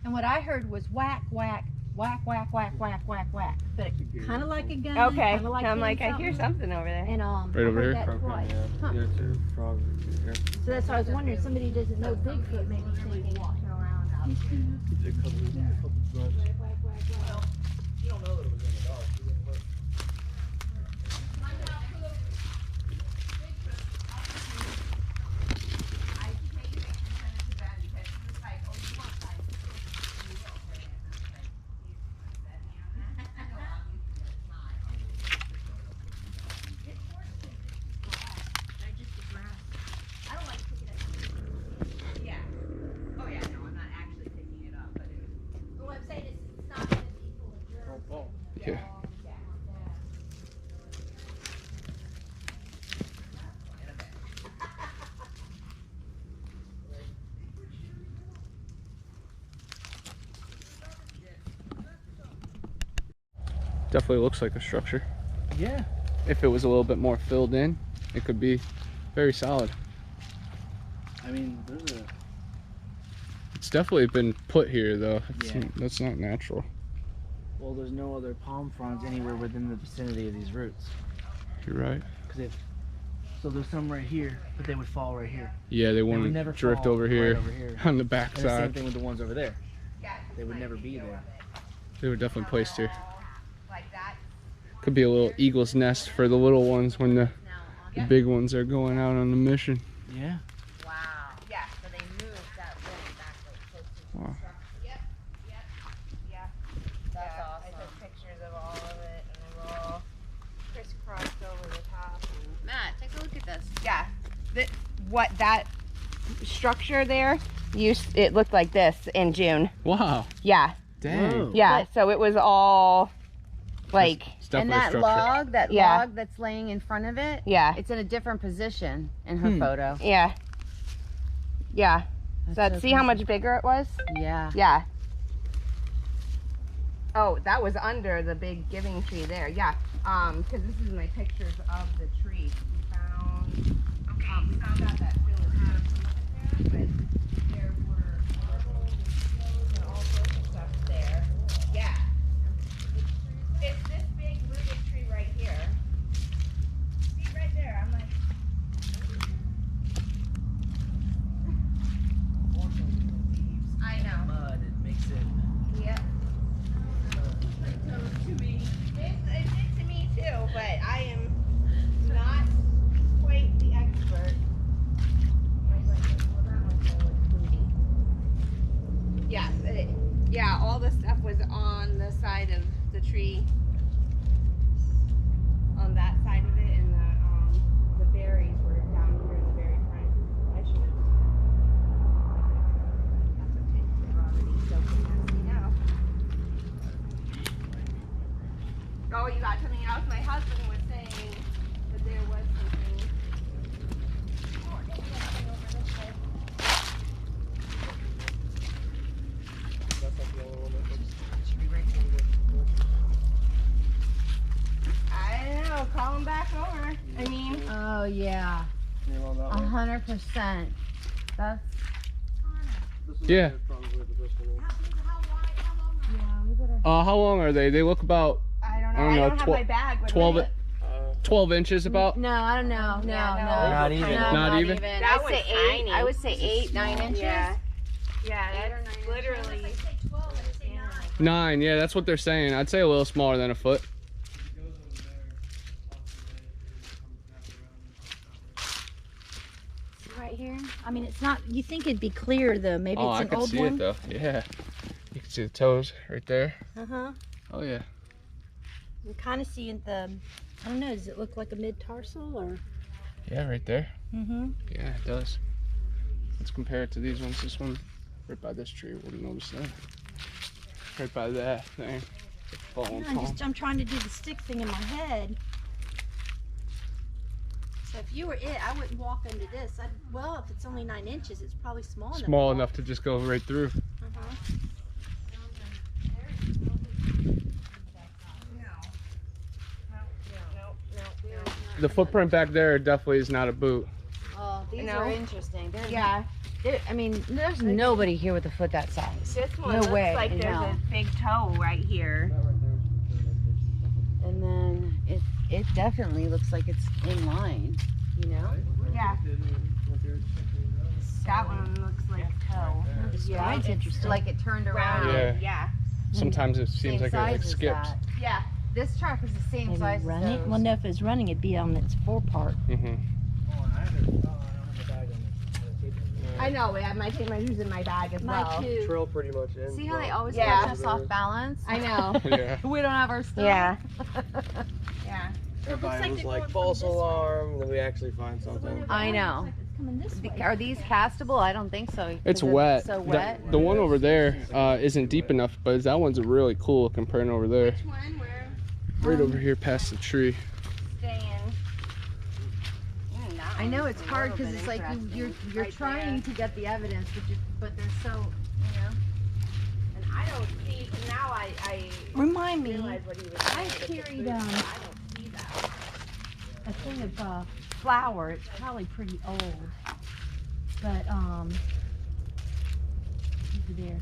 S8: And what I heard was whack, whack, whack, whack, whack, whack, whack, whack. But kind of like a gun.
S13: Okay,
S8: Kinda like
S13: I'm
S8: hitting
S13: like, I hear something over there.
S8: And
S1: Right
S8: I
S1: over
S8: heard
S1: here?
S8: that twice.
S2: Yeah, there's a frog here.
S8: So that's why I was wondering, if somebody doesn't know Bigfoot, maybe thinking walking around out there.
S2: A couple bugs.
S3: You don't know that it was in the dark. You didn't look.
S1: Yeah. Definitely looks like a structure.
S2: Yeah.
S1: If it was a little bit more filled in, it could be very solid.
S2: I mean, there's a...
S1: It's definitely been put here though.
S2: Yeah.
S1: That's not natural.
S2: Well, there's no other palm fronds anywhere within the vicinity of these roots.
S1: You're right.
S2: So there's some right here, but they would fall right here.
S1: Yeah, they
S2: would
S1: wouldn't
S2: never
S1: drift
S2: fall
S1: over
S2: right
S1: here,
S2: over here.
S1: on the back
S2: And the same
S1: side.
S2: thing with the ones over there. They would never be there.
S1: They were definitely placed here. Could be a little eagle's nest for the little ones when the big ones are going out on the mission.
S2: Yeah.
S8: Wow. Yeah, so they moved that way back like close to
S1: Wow.
S8: Yep, yeah. That's awesome. I took pictures of all of it, and they were all crisscrossed over the top.
S15: Matt, take a look at this.
S13: Yeah. That structure there, it looked like this in June.
S1: Wow.
S13: Yeah.
S1: Dang.
S13: Yeah, so it was all like...
S1: It's
S15: And
S1: definitely a
S15: that
S1: structure.
S15: that
S13: Yeah.
S15: log that's laying in front of it,
S13: Yeah.
S15: it's in a different position in her photo.
S13: Yeah. Yeah.
S15: That's
S13: See how much bigger it was?
S15: Yeah.
S13: Yeah. Oh, that was under the big giving tree there. Yeah. Because this is my pictures of the tree. We found out that phyllis had some up there, but there were marbles and stones and all sorts of stuff there. Yeah. It's this big rooted tree right here. See right there? I'm like, I know.
S2: Mud, it makes
S13: tree on that side of it, and the berries were down here in the very front. I should have. That's okay. They're already soaking nasty now. Oh, you got something else? My husband was saying that there was something. Oh, there's something over this way.
S2: That's like the only one that
S13: should be right here. I don't know. Call him back over. I mean.
S12: Oh yeah. 100%. That's.
S1: Yeah. How long are they? They look about.
S13: I don't know. I don't have my bag with
S1: 12,
S13: me.
S1: 12 inches about.
S12: No, I don't know. No.
S1: Not even.
S12: No,
S1: Not even.
S13: That was tiny.
S12: I would say 8, 9 inches.
S13: Yeah. Yeah, that's literally.
S1: 9. Yeah, that's what they're saying. I'd say a little smaller than a foot.
S8: Right here. I mean, it's not. You think it'd be clear though? Maybe it's an old one.
S1: I can see it though. Yeah, you can see the toes right there. Oh yeah.
S8: I'm kind of seeing the. I don't know. Does it look like a mid-tarsal or?
S1: Yeah, right there.
S8: Yeah,
S1: it does. Let's compare it to these ones. This one, right by this tree, wouldn't notice that. Right by that thing.
S8: I'm trying to do the stick thing in my head. So if you were it, I wouldn't walk under this. Well, if it's only 9 inches, it's probably small enough.
S1: Small enough to just go right through. The footprint back there definitely is not a boot.
S12: Oh, these are interesting.
S13: Yeah.
S12: I mean, there's nobody here with a foot that size.
S13: This one
S12: no
S13: looks
S12: way.
S13: like there's a big toe right here.
S12: And then it definitely looks like it's in line, you know?
S13: Yeah. That one looks like a toe.
S12: Yeah, it's interesting. Like it turned around.
S1: Yeah. Sometimes it seems like it like skips.
S13: Yeah.
S12: This truck is the same size
S8: Run
S12: as
S8: it?
S12: those.
S8: Well, no, if it's running, it'd be on its forepart.
S13: I know, yeah, my shoes in my bag as well.
S8: too.
S2: Trail pretty much in.
S12: See how they always catch us off balance?
S13: I know.
S12: We don't have our stuff.
S13: Yeah. Yeah.
S2: Everybody was like false alarm, and then we actually find something.
S12: I know. Are these castable? I don't think so.
S1: It's wet.
S12: So wet.
S1: The one over there isn't deep enough, but that one's really cool comparing over there.
S13: Which one? Where?
S1: Right over here past the tree.
S12: I know it's hard because it's like you're trying to get the evidence, but they're so, you know.
S13: And I don't see. Now I
S8: Remind me.
S13: realize what he was
S8: I
S13: saying.
S8: carried
S13: I don't see that.
S8: a thing of flour. It's probably pretty old, but over there.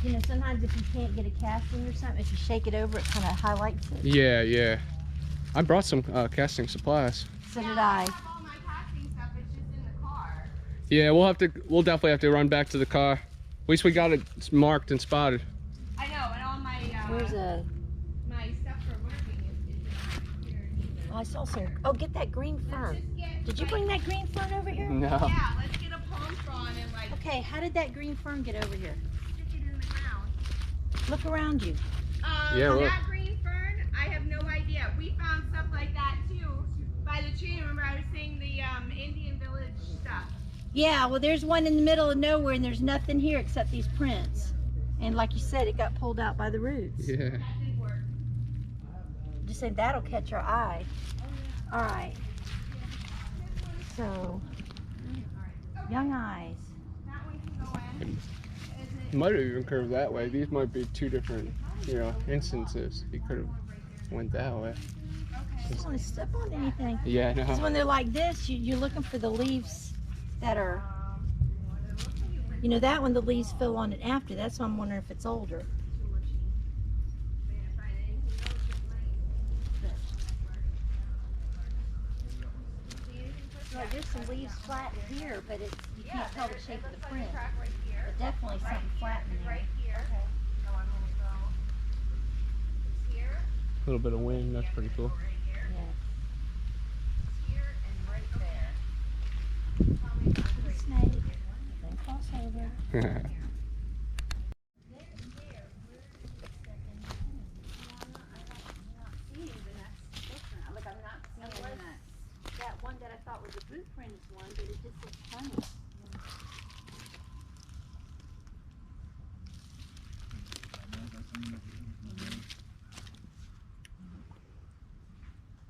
S8: You know, sometimes if you can't get a casting or something, if you shake it over, it kind of highlights it.
S1: Yeah. I brought some casting supplies.
S8: So did I.
S13: All my casting stuff is just in the car.
S1: Yeah, we'll definitely have to run back to the car. At least we got it marked and spotted.
S13: I know, and all my
S8: Where's
S13: my stuff for working is here.
S8: Oh, I saw some. Oh, get that green fern. Did you bring that green fern over here?
S1: No.
S13: Yeah, let's get a palm frond and like
S8: Okay, how did that green fern get over here?
S13: stick it in the ground.
S8: Look around you.
S1: Yeah, look.
S13: That green fern, I have no idea. We found stuff like that too by the tree. Remember I was saying the Indian village stuff.
S8: Yeah, well, there's one in the middle of nowhere, and there's nothing here except these prints. And like you said, it got pulled out by the roots.
S1: Yeah.
S13: That didn't work.
S8: Just saying that'll catch our eye. All right. So, young eyes.
S13: That one can go in.
S1: Might have even curved that way. These might be two different, instances. He could have went that way.
S8: I don't want to step on anything.
S1: Yeah,
S8: Because
S1: no.
S8: when they're like this, you're looking for the leaves that are, that one, the leaves fell on it after. That's why I'm wondering if it's older. Like there's some leaves flat here, but you can't tell the shape of the print. But definitely something flat in there.
S1: A little bit of wind, that's pretty cool.
S8: Snake, then cross over. just looks funny.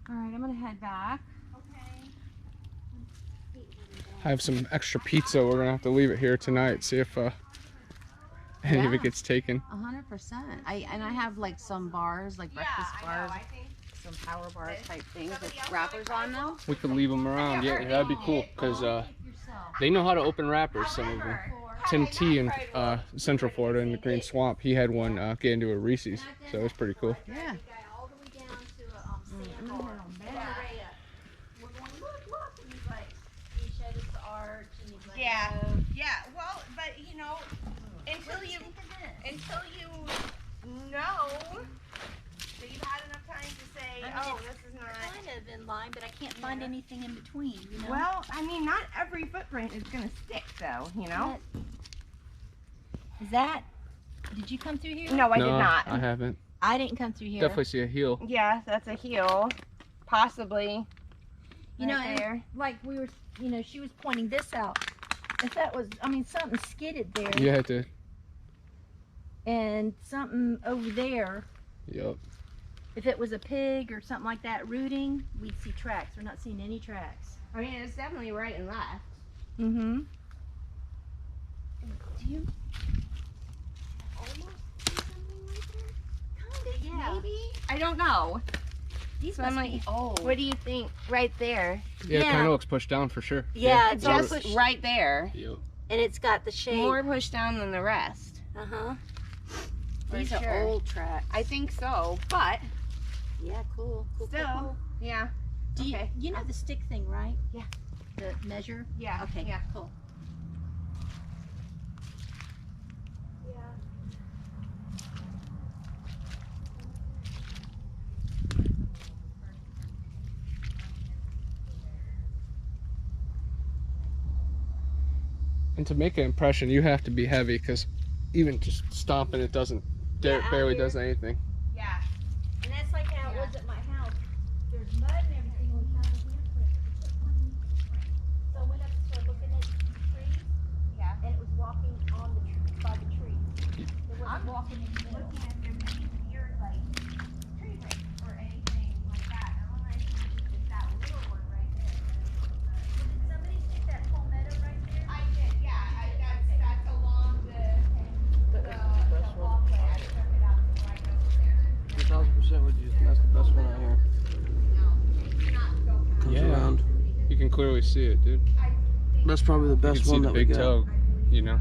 S15: All right, I'm gonna head back.
S1: I have some extra pizza. We're gonna have to leave it here tonight. See if any of it gets taken.
S15: 100%. I have like some bars, like breakfast bars, some power bar type things with wrappers on them.
S1: We could leave them around. Yeah, that'd be cool because they know how to open wrappers. Some of them. Tim T in Central Florida in the Green Swamp, he had one get into a Reese's, so it was pretty cool.
S15: Yeah.
S13: Yeah, yeah. Well, but you know, until you know that you've had enough time to say, oh, this is not
S8: kind of in line, but I can't find anything in between. You know.
S13: Well, I mean, not every footprint is gonna stick, though. You know.
S8: Is that? Did you come through here?
S13: No, I did not.
S1: I haven't.
S8: I didn't come through here.
S1: Definitely see a heel.
S13: Yeah, that's a heel, possibly.
S8: You know,
S13: right there.
S8: and like we were, you know, she was pointing this out. If that was, I mean, something skidded there.
S1: Yeah, it did.
S8: And something over there.
S1: Yep.
S8: If it was a pig or something like that rooting, we'd see tracks. We're not seeing any tracks.
S13: I mean, it's definitely right and left.
S8: Mm-hmm. Do you almost see something right there? Kinda, yeah.
S13: Maybe? I don't know.
S8: These
S13: So
S8: must
S13: I'm like,
S8: be old.
S13: What do you think? Right there.
S1: Yeah, it kind of looks pushed down for sure.
S8: Yeah,
S13: it's just right there.
S1: Yep.
S8: And it's got the shape.
S13: More pushed down than the rest.
S8: Uh-huh.
S13: For
S8: These
S13: sure.
S8: are old tracks.
S13: I think so, but
S8: Yeah, cool.
S13: still,
S8: Cool.
S13: yeah.
S8: Do
S13: Okay.
S8: you know the stick thing, right?
S13: Yeah.
S8: The measure?
S13: Yeah.
S8: Okay,
S13: Yeah.
S8: cool.
S1: And to make an impression, you have to be heavy because even just stomping it doesn't, barely does anything.
S13: Yeah.
S8: And that's like how it was at my house. There's mud and everything on the handprint. So I went up and started looking at trees.
S13: Yeah.
S8: And it was walking on the tree, by the tree. It wasn't walking in the middle.
S13: Looking at there's any weird, like, tree breaks or anything like that. I don't know if it's that little one right there.
S8: Did somebody stick that palmetto right there?
S13: I did, yeah. That's along the walkway. I took it out right over there.
S2: 1000% would use. That's the best one out here. Comes
S1: Yeah.
S2: around.
S1: You can clearly see it, dude.
S2: That's probably the
S1: You
S2: best
S1: can see
S2: one
S1: the
S2: that we
S1: big
S2: got.
S1: toe, you know.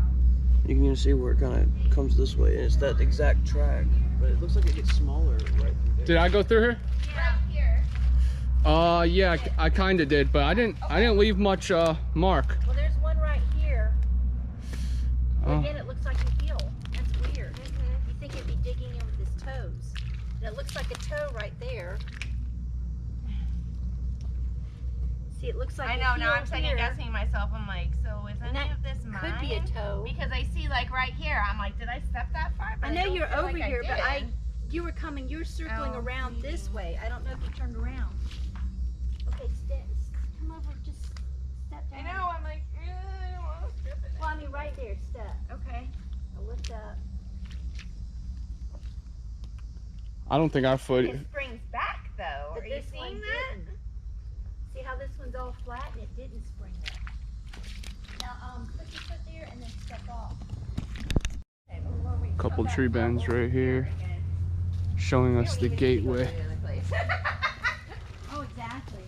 S2: You can even see where it kind of comes this way, and it's that exact track. But it looks like it gets smaller right through there.
S1: Did I go through here?
S13: Yeah, here.
S1: Yeah, I kind of did, but I didn't leave much mark.
S8: Well, there's one right here.
S1: Oh.
S8: Again, it looks like a heel. That's weird. You think it'd be digging in with his toes. And it looks like a toe right there. See, it looks like
S13: I
S8: a
S13: know,
S8: heel
S13: now I'm second
S8: here.
S13: guessing myself. I'm like, so is
S8: And
S13: any
S8: that
S13: of this mine?
S8: could be a toe.
S13: Because I see, like, right here, I'm like, did I step that far? But
S8: I know
S13: don't
S8: you're
S13: feel
S8: over
S13: like
S8: here, but
S13: did.
S8: you were circling
S13: Oh,
S8: around this way. I don't know if you turned around. Okay, come over, just step down.
S13: I know, I'm like, I don't want to strip it.
S8: Well, I mean, right there, step.
S13: Okay.
S8: Now lift up.
S1: I don't think our foot.
S13: It springs back, though.
S8: But
S13: Are you
S8: this
S13: seeing
S8: one
S13: that?
S8: didn't. See how this one's all flat and it didn't spring back. Now, put your foot there and then step off.
S13: Okay, before we
S1: Couple
S13: come
S1: tree
S13: back
S1: bends
S13: over
S1: right here,
S13: again.
S1: showing
S13: We
S1: us
S13: don't
S1: the
S13: even need to go to
S1: gateway.
S13: the other place.
S8: Oh, exactly.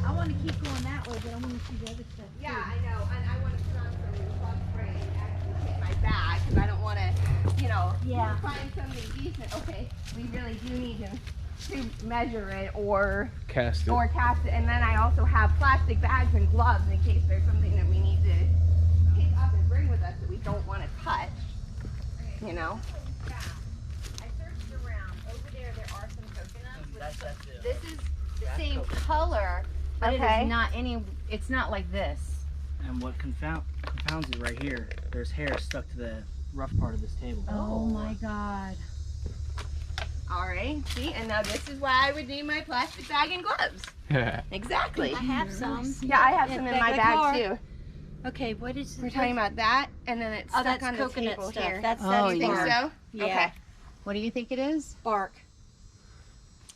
S8: I want to keep going that way, but I want to see the other stuff too.
S13: Yeah, I know, and I want to put on some bug spray and actually hit my back because I don't want to, you know,
S8: Yeah.
S13: find something decent. Okay, we really do need to measure it or
S1: Cast it.
S13: cast it, and then I also have plastic bags and gloves in case there's something that we need to pick up and bring with us that we don't want to touch. You know.
S8: I searched around. Over there are some coconuts.
S15: This is the same color, but it
S13: Okay.
S15: is not it's not like this.
S16: And what confounds it right here, there's hair stuck to the rough part of this table.
S8: Oh my God.
S13: All right, see, and now this is why I would need my plastic bag and gloves. Exactly.
S8: I have some.
S13: Yeah, I have some in my bag too.
S8: Okay, what is this?
S13: We're talking about that, and then it's stuck
S8: that's
S13: on the
S8: coconut
S13: table
S8: stuff.
S13: here.
S8: That's
S13: oh, you think
S8: bark.
S13: so?
S8: Yeah.
S13: Okay.
S15: What do you think it is?
S8: Bark.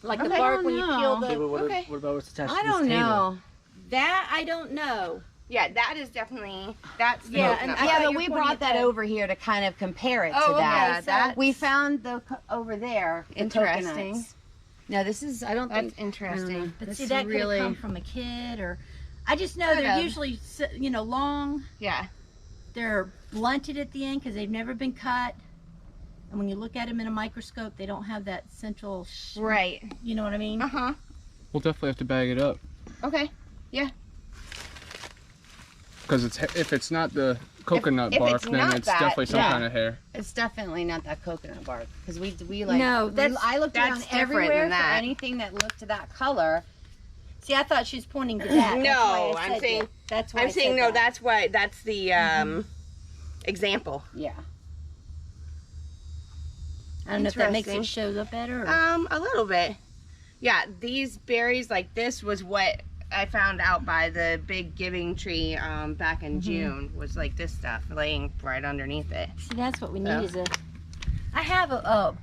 S8: Like the
S15: Okay.
S8: bark
S15: I
S8: when you
S15: don't
S8: peel
S15: know.
S8: the.
S2: But
S13: Okay.
S2: what about what's attached
S15: I
S2: to this
S15: don't
S2: table?
S15: know.
S8: That I don't know.
S13: Yeah, that is definitely, that's the
S8: Yeah,
S13: coconut
S8: and
S13: bark.
S15: Yeah, but we brought that over here to kind of compare it to that.
S13: Yeah,
S15: We found the over there. The
S13: Interesting.
S15: coconuts. No, this is. I don't
S13: That's
S15: think.
S13: interesting.
S8: But
S15: That's
S8: see, that
S15: really-
S8: could have come from a kid, or I just know they're
S13: Could've.
S8: usually, you know, long.
S13: Yeah.
S8: They're blunted at the end because they've never been cut. And when you look at them in a microscope, they don't have that central.
S13: Right.
S8: You know what I mean?
S13: Uh-huh.
S1: We'll definitely have to bag it up.
S13: Okay. Yeah.
S1: Because if it's not the coconut
S13: if
S1: bark,
S13: it's
S1: then
S13: not
S1: it's
S13: that,
S1: definitely some
S15: yeah.
S1: kind of hair.
S15: It's definitely not that coconut bark because we like.
S8: No,
S15: I looked
S13: that's
S15: around
S13: different
S15: everywhere
S13: than that.
S15: for anything that looked to that color.
S8: See, I thought she was pointing to that.
S13: No,
S8: That's why I
S13: I'm
S8: said
S13: saying-
S8: that. That's why
S13: I'm
S8: I
S13: saying
S8: said
S13: no,
S8: that.
S13: that's why, that's the example.
S15: Yeah.
S8: I don't know if that makes it
S13: Interesting.
S8: show up better. Or...
S13: A little bit. Yeah, these berries like this was what I found out by the big giving tree back in June, was like this stuff laying right underneath it.
S8: See, that's what we need
S13: So.
S8: is a. I have a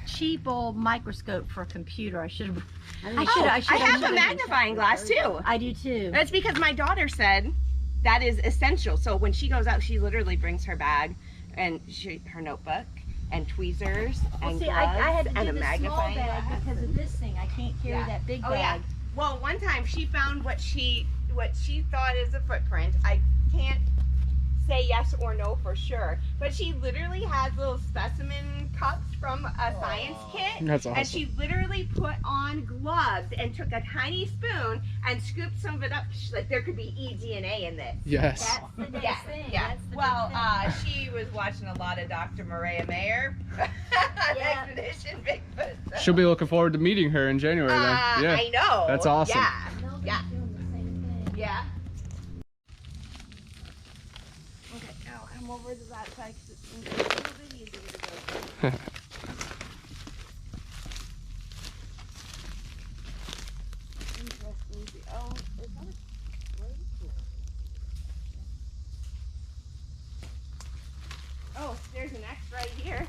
S8: cheap old microscope for a computer. I should have.
S13: I have a magnifying glass too.
S8: I do too.
S13: That's because my daughter said that is essential. So when she goes out, she literally brings her bag and her notebook and tweezers and
S8: See,
S13: gloves
S8: I had to
S13: and
S8: do
S13: a
S8: the small
S13: magnifying
S8: bag
S13: glass.
S8: because of this thing. I can't carry
S13: Yeah.
S8: that big
S13: Oh
S8: bag.
S13: yeah. Well, one time she found what she thought is a footprint. I can't say yes or no for sure, but she literally has little specimen cups from a science kit.
S1: That's awesome.
S13: And she literally put on gloves and took a tiny spoon and scooped some of it up. She's like, there could be eDNA in this.
S1: Yes.
S8: That's the
S13: Yeah,
S8: thing.
S13: yeah.
S8: That's the
S13: Well,
S8: big thing.
S13: she was watching a lot of Dr. Maria Mayer.
S8: Yeah.
S13: Expedition Bigfoot. So.
S1: She'll be looking forward to meeting her in January then. Yeah.
S13: I know.
S1: That's awesome.
S13: Yeah.
S8: Nobody's
S13: Yeah.
S8: doing the same thing.
S13: Yeah. Okay, now I'm over to that side because it's a little bit easier to go. Interesting. Oh, is that a plate? Oh, there's an X right here.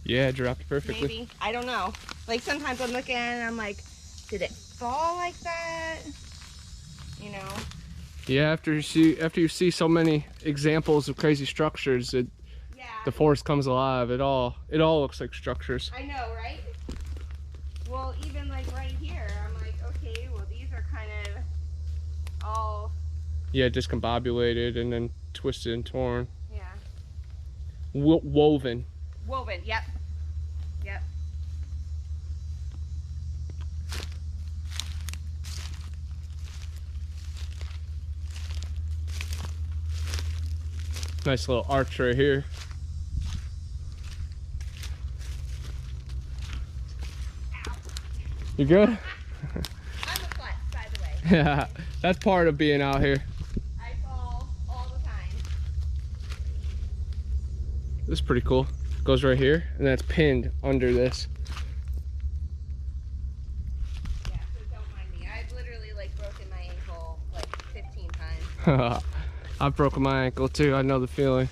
S1: Yeah, dropped perfectly.
S13: Maybe. I don't know. Like sometimes I'm looking and I'm like, did it fall like that? You know?
S1: Yeah, after you see so many examples of crazy structures,
S13: Yeah.
S1: the forest comes alive. It all looks like structures.
S13: I know, right? Well, even like right here, I'm like, okay, well these are kind of all,
S1: Yeah, discombobulated and then twisted and torn.
S13: yeah,
S1: Woven.
S13: woven. Yep. Yep.
S1: Nice little arch right here. You good?
S13: I'm a klutz, by the way.
S1: Yeah, that's part of being out here.
S13: I fall all the time.
S1: This is pretty cool. Goes right here, and that's pinned under this.
S13: Yeah, so don't mind me. I've literally like broken my ankle like 15 times.
S1: I've broken my ankle too. I know the feeling.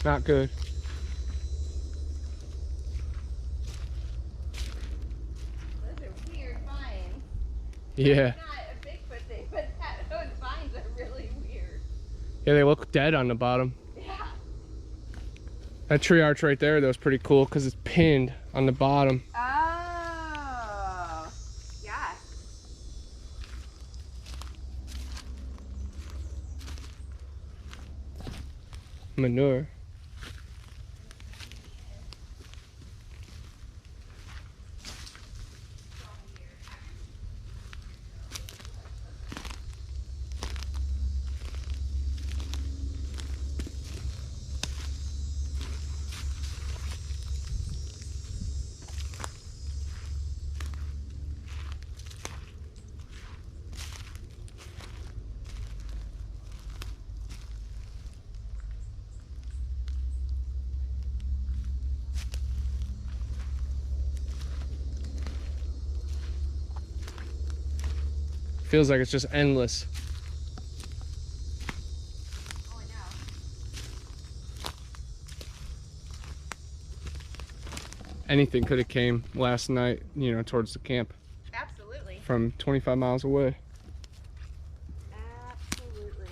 S1: Not good.
S13: Those are weird vines.
S1: Yeah.
S13: It's not a Bigfoot thing, but those vines are really weird.
S1: Yeah, they look dead on the bottom.
S13: Yeah.
S1: That tree arch right there, though, is pretty cool because it's pinned on the bottom.
S13: Oh. Yeah.
S1: Manure. Feels like it's just endless. Anything could have came last night, you know, towards the camp.
S13: Absolutely.
S1: From 25 miles away.
S13: Absolutely.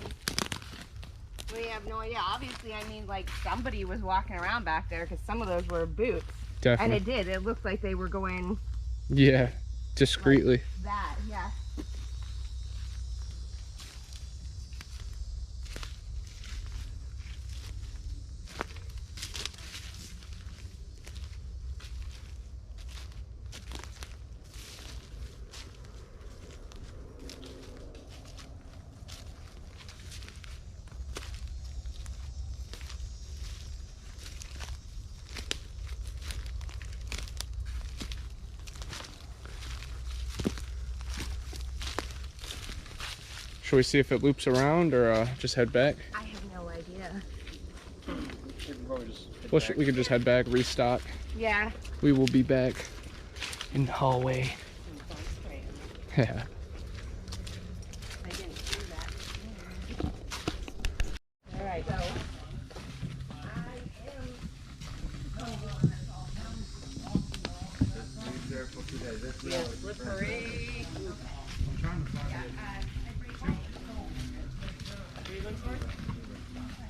S13: We have no idea. Obviously, I mean, like, somebody was walking around back there because some of those were boots.
S1: Definitely.
S13: And it did. It looked like they were going...
S1: Yeah, discreetly.
S13: Like that, yeah.
S1: Should we see if it loops around or just head back?
S13: I have no idea.
S1: We could just head back, restock.
S13: Yeah.
S1: We will be back in the hallway. Yeah.
S13: All right, so slippery.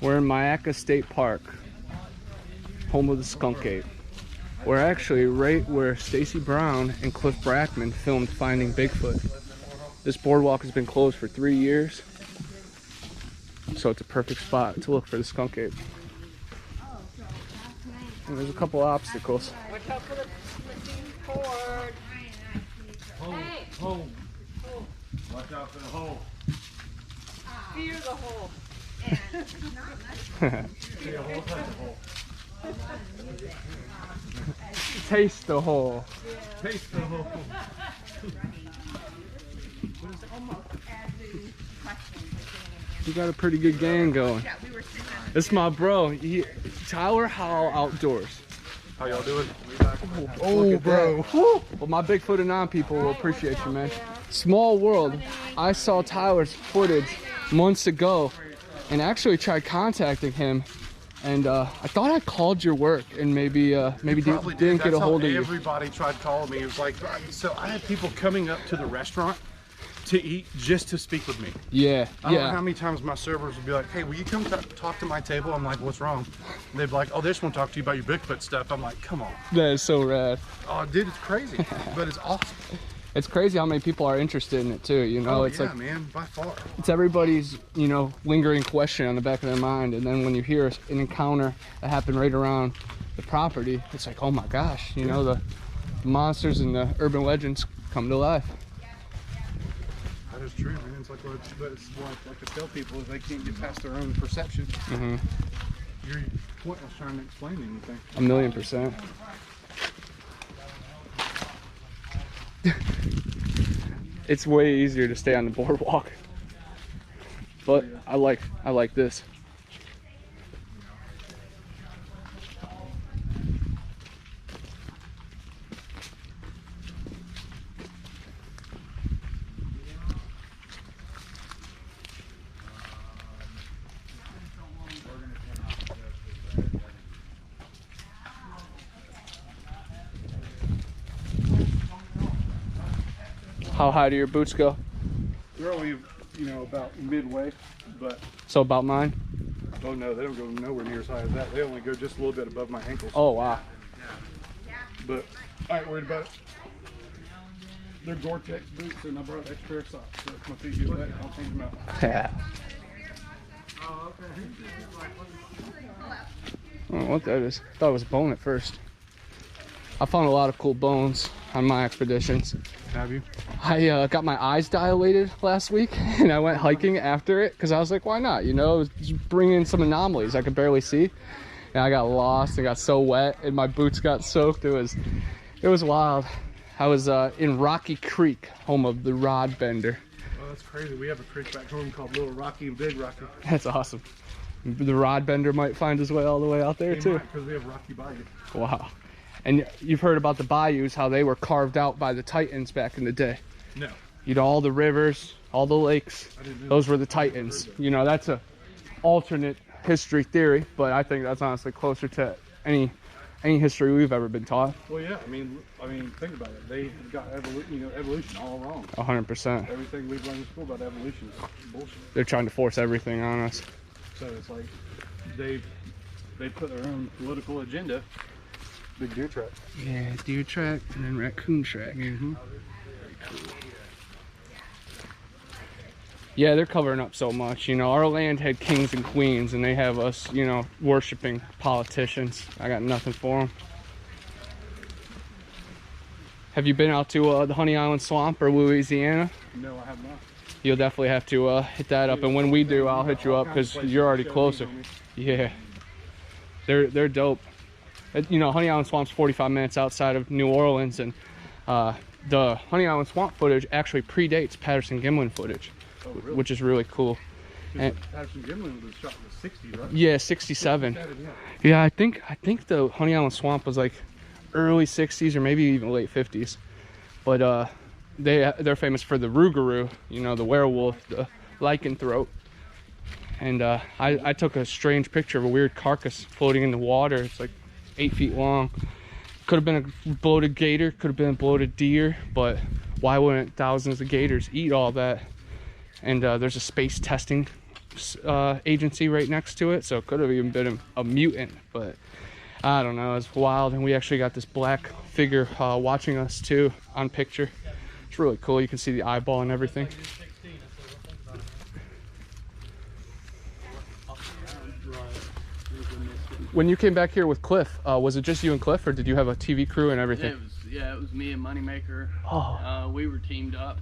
S1: We're in Myakka State Park, home of the Skunk Ape. We're actually right where Stacy Brown and Cliff Brackman filmed Finding Bigfoot. This boardwalk has been closed for 3 years, so it's a perfect spot to look for the Skunk Ape. And there's a couple obstacles.
S13: Watch out for the cord. Hey!
S9: Hole. Watch out for the hole.
S13: Fear the hole.
S9: See a hole, touch a hole.
S1: Taste the hole.
S9: Taste the hole.
S1: You got a pretty good gang going. This is my bro, Tyler Howell Outdoors.
S9: How y'all doing?
S1: Oh, bro. Well, my Bigfoot and 9 people will appreciate you, man. Small world. I saw Tyler's footage months ago and actually tried contacting him. And I thought I called your work and maybe didn't get a hold of you.
S9: Everybody tried calling me. It was like, so I had people coming up to the restaurant to eat just to speak with me.
S1: Yeah,
S9: I don't know how many times my servers would be like, hey, will you come talk to my table? I'm like, what's wrong? And they'd be like, oh, they just want to talk to you about your Bigfoot stuff. I'm like, come on.
S1: That is so rad.
S9: Oh, dude, it's crazy, but it's awesome.
S1: It's crazy how many people are interested in it too, you know?
S9: Oh,
S1: it's
S9: yeah,
S1: like,
S9: man, by far.
S1: It's everybody's, you know, lingering question on the back of their mind, and then when you hear an encounter that happened right around the property, it's like, oh my gosh, you know, the monsters and the urban legends come to life.
S9: That is true, man. It's like I tell people, they can't get past their own perception.
S1: Mm-hmm.
S9: Your point was trying to explain anything.
S1: 1,000,000%. It's way easier to stay on the boardwalk, but I like this. How high do your boots go?
S9: They're only, you know, about midway, but...
S1: So about mine?
S9: Oh no, they don't go nowhere near as high as that. They only go just a little bit above my ankles.
S1: Oh, wow.
S9: But I ain't worried about it. They're Gore-Tex boots, and I brought an extra pair of socks. So if my feet get wet, I'll change them out.
S1: Yeah.
S9: Oh, okay.
S1: I don't know what that is. I thought it was a bone at first. I found a lot of cool bones on my expeditions.
S9: Have you?
S1: I got my eyes dilated last week, and I went hiking after it because I was like, why not? You know, just bring in some anomalies I could barely see. And I got lost and got so wet, and my boots got soaked. It was wild. I was in Rocky Creek, home of the Rod Bender.
S9: Oh, that's crazy. We have a creek back home called Little Rocky and Big Rocky.
S1: That's awesome. The Rod Bender might find his way all the way out there too.
S9: Because we have Rocky Bayou.
S1: Wow. And you've heard about the bayous, how they were carved out by the Titans back in the day.
S9: No.
S1: You know, all the rivers all the lakes, those were the Titans. You know, that's a alternate history theory, but I think that's honestly closer to any history we've ever been taught.
S9: Well, yeah. I mean, think about it. They got evolution all wrong.
S1: 100%.
S9: Everything we've learned in school about evolution is bullshit.
S1: They're trying to force everything on us.
S9: So it's like they put their own political agenda. Big deer track.
S1: Yeah, deer track and then raccoon track.
S9: Mm-hmm.
S1: Very cool. Yeah, they're covering up so much. You know, our land had kings and queens, and they have us, you know, worshiping politicians. I got nothing for them. Have you been out to the Honey Island Swamp or Louisiana?
S9: No, I have not.
S1: You'll definitely have to hit that up, and when we do, I'll hit you up because you're already closer. Yeah, they're dope. You know, Honey Island Swamp's 45 minutes outside of New Orleans, and the Honey Island Swamp footage actually predates Patterson-Gimlin footage.
S9: Oh, really?
S1: Which is really cool. And
S9: Patterson-Gimlin was shot in the 60s, right?
S1: yeah, 67. Yeah, I think the Honey Island Swamp was like early 60s or maybe even late 50s. But they're famous for the rougarou, you know, the werewolf, the lycanthrope. And I took a strange picture of a weird carcass floating in the water. It's like 8 feet long. Could have been a bloated gator, could have been a bloated deer, but why wouldn't thousands of gators eat all that? And there's a space testing agency right next to it, so it could have even been a mutant, but I don't know. It's wild. And we actually got this black figure watching us too on picture. It's really cool. You can see the eyeball and everything. When you came back here with Cliff, was it just you and Cliff, or did you have a TV crew and everything?
S2: Yeah, it was me and Moneymaker.
S1: Oh.
S2: We were teamed up.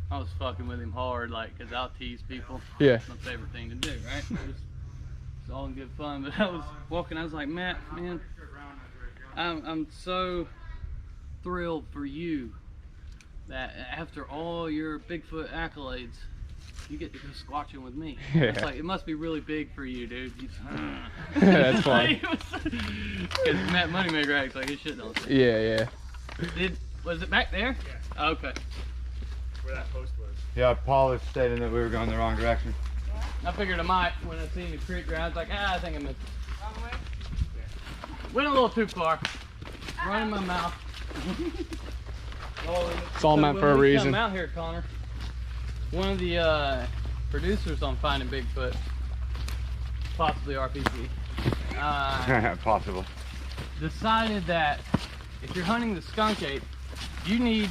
S2: I was fucking with him hard, like, cause I'll tease people.
S1: Yeah.
S2: It's my favorite thing to do, right? It's all in good fun. But I was walking, I was like, Matt, man, I'm so thrilled for you that after all your Bigfoot accolades, you get to go squatching with me.
S1: Yeah.
S2: It's like, it must be really big for you, dude.
S1: That's funny.
S2: Because Matt Moneymaker acts like his shit don't say.
S1: Yeah.
S2: Was it back there? Yeah. Okay.
S4: Where that post was.
S3: Yeah, Paul was stating that we were going the wrong direction.
S2: I figured I might when I seen the creek ground. I was like, I think I missed it. Went a little too far. Running my mouth.
S1: It's all meant for a reason.
S2: Come out here, Connor. One of the producers on Finding Bigfoot, possibly RPP,
S3: possible,
S2: decided that if you're hunting the skunk ape, you need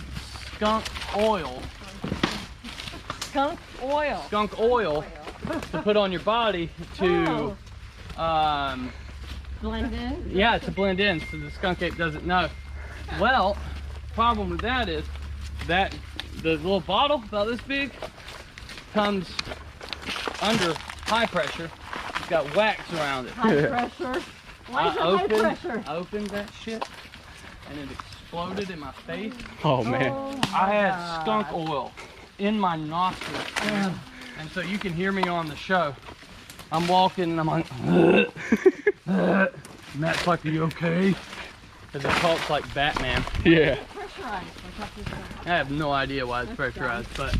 S2: skunk oil.
S12: Skunk oil.
S2: Skunk oil to put on your body to
S12: blend in?
S2: Yeah, to blend in so the skunk ape doesn't know. Well, problem with that is that the little bottle about this big comes under high pressure. It's got wax around it.
S12: High pressure? Why is it high pressure?
S2: I opened that shit and it exploded in my face.
S1: Oh man.
S2: I had skunk oil in my nostrils. And so you can hear me on the show. I'm walking and I'm like, Matt's like, are you okay? Because it talks like Batman.
S1: Yeah.
S12: Pressurized.
S2: I have no idea why it's pressurized, but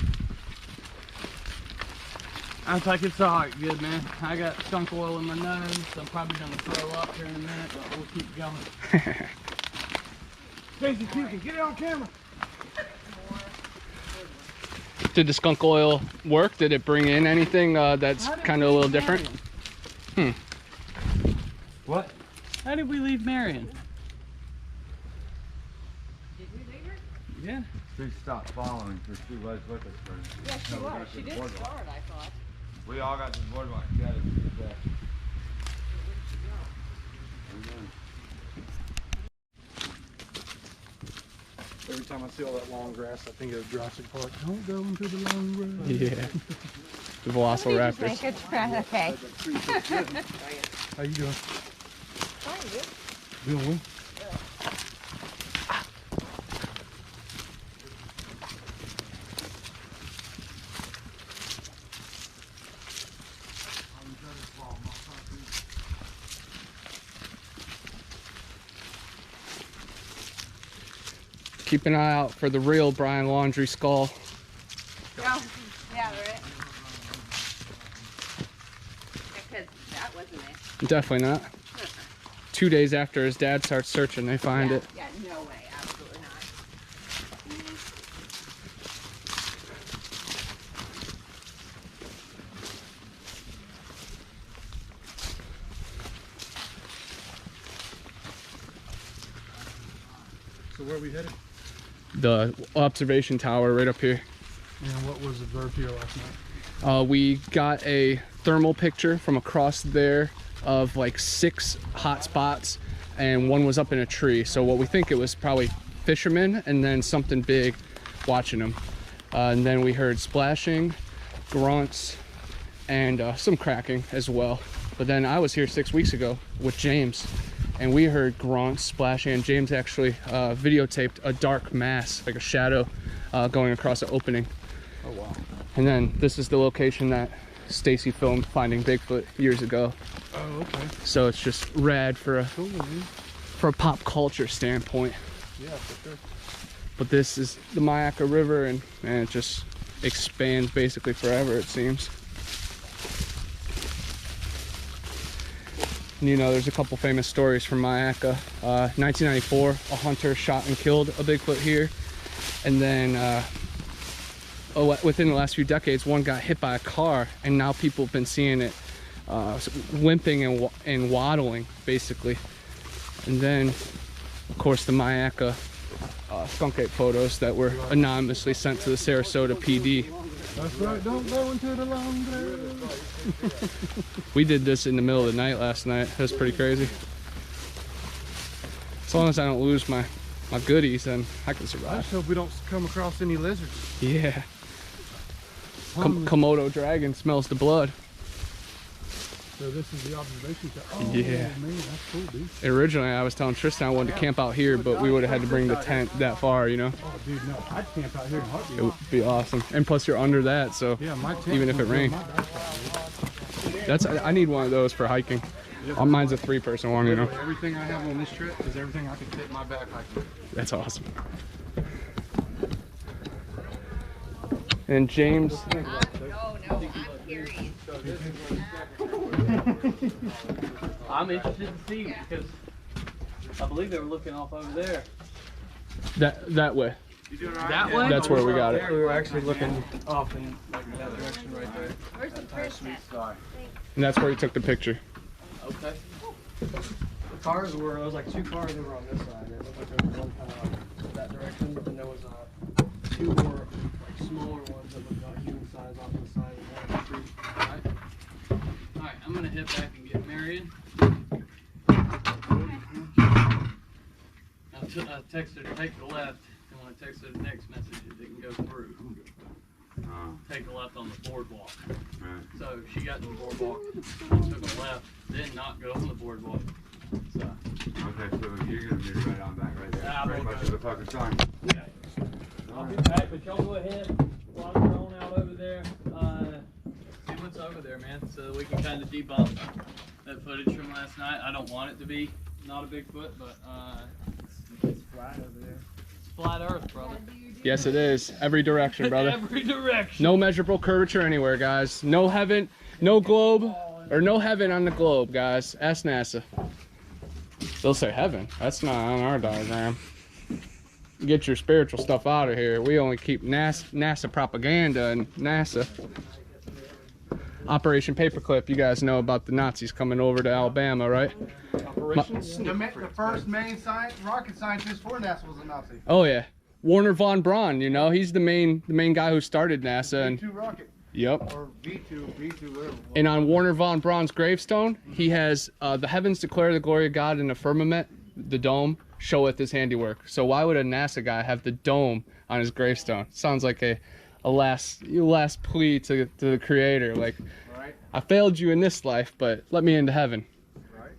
S2: I was like, it's alright, good man. I got skunk oil in my nose, so I'm probably gonna throw up here in a minute, but we'll keep going.
S9: Stacy, puking, get it on camera.
S1: Did the skunk oil work? Did it bring in anything that's kind of a little different?
S2: What? How did we leave Marion?
S13: Did we leave her?
S2: Yeah.
S3: She stopped following because she was with us for.
S13: Yeah, she was. She did start, I thought.
S3: We all got to the boardwalk together.
S9: Every time I see all that long grass, I think of Jurassic Park. Don't go into the long grass.
S1: Yeah. The velociraptors.
S13: Okay.
S9: How you doing?
S13: Fine,
S9: Doing well.
S1: Keep an eye out for the real Brian Laundrie skull.
S13: Yeah. Because that wasn't it.
S1: Definitely not. 2 days after his dad starts searching, they find it.
S13: Yeah, no way. Absolutely not.
S9: So where are we headed?
S1: The observation tower right up here.
S9: And what was observed here last night?
S1: We got a thermal picture from across there of like 6 hot spots, and one was up in a tree. So what we think it was probably fishermen and then something big watching them. And then we heard splashing, grunts, and some cracking as well. But then I was here 6 weeks ago with James, and we heard grunts, splashing, and James actually videotaped a dark mass, like a shadow, going across the opening.
S9: Oh wow.
S1: And then this is the location that Stacy filmed finding Bigfoot years ago.
S9: Oh, okay.
S1: So it's just rad for a pop culture standpoint.
S9: Yeah, for sure.
S1: But this is the Myakka River, and it just expands basically forever, it seems. And, you know, there's a couple famous stories from Myakka. 1994, a hunter shot and killed a Bigfoot here. And then within the last few decades, one got hit by a car, and now people have been seeing it limping and waddling, basically. And then, of course, the Myakka skunk ape photos that were anonymously sent to the Sarasota PD.
S9: That's right, don't go into the long grass.
S1: We did this in the middle of the night last night. It was pretty crazy. As long as I don't lose my goodies, then I can
S9: I
S1: survive.
S9: just hope we don't come across any lizards.
S1: Yeah. Komodo dragon smells the blood.
S9: So this is the observation tower. Oh,
S1: Yeah.
S9: man, that's cool, dude.
S1: Originally, I was telling Tristan I wanted to camp out here, but we would have had to bring the tent that far, you know?
S9: Oh, dude, no. I'd camp out here in a heartbeat.
S1: It would be awesome. And plus, you're under that, so
S9: Yeah, my tent
S1: even if it rained. I need one of those for hiking. Mine's a 3-person one, you know?
S9: Everything I have on this trip is everything I can fit in my backpack.
S1: That's awesome. And James.
S13: No, I'm curious.
S2: I'm interested to see because I believe they were looking off over there.
S1: That way.
S2: That way?
S1: That's where we got it.
S16: We were actually looking off in like that direction right there.
S13: Where's the person?
S1: And that's where he took the picture.
S2: Okay.
S16: The cars were, there was like 2 cars that were on this side. It looked like there was one kind of like that direction, and there was 2 more like smaller ones that looked like human size off to the side of the street.
S2: Alright, I'm gonna head back and get Marion. I texted her to take the left, and when I texted her the next message, it didn't go through. Take the left on the boardwalk. So she got to the boardwalk, took a left, did not go on the boardwalk. So.
S6: Okay, so you're gonna be right on back right there.
S2: Yeah,
S6: Right much of the fucking sign.
S2: Yeah. I'll be back, but y'all go ahead, while we're on out over there, see what's over there, man, so we can kind of debunk that footage from last night. I don't want it to be not a Bigfoot, but it's flat over there. It's flat Earth, brother.
S1: Yes, it is. Every direction, brother.
S2: Every direction.
S1: No measurable curvature anywhere, guys. No heaven, no globe, or no heaven on the globe, guys. Ask NASA. They'll say heaven. That's not on our diagram. Get your spiritual stuff out of here. We only keep NASA propaganda and NASA. Operation Paperclip. You guys know about the Nazis coming over to Alabama, right?
S3: The first main rocket scientist for NASA was a Nazi.
S1: Oh yeah, Werner von Braun. You know, he's the main guy who started NASA. And
S3: V2 rocket.
S1: Yep.
S3: Or V2, whatever.
S1: And on Werner von Braun's gravestone, he has the heavens declare the glory of God, and the firmament, the dome, showeth his handiwork. So why would a NASA guy have the dome on his gravestone? Sounds like a last plea to the Creator. Like,
S3: right.
S1: I failed you in this life, but let me into heaven.
S3: Right.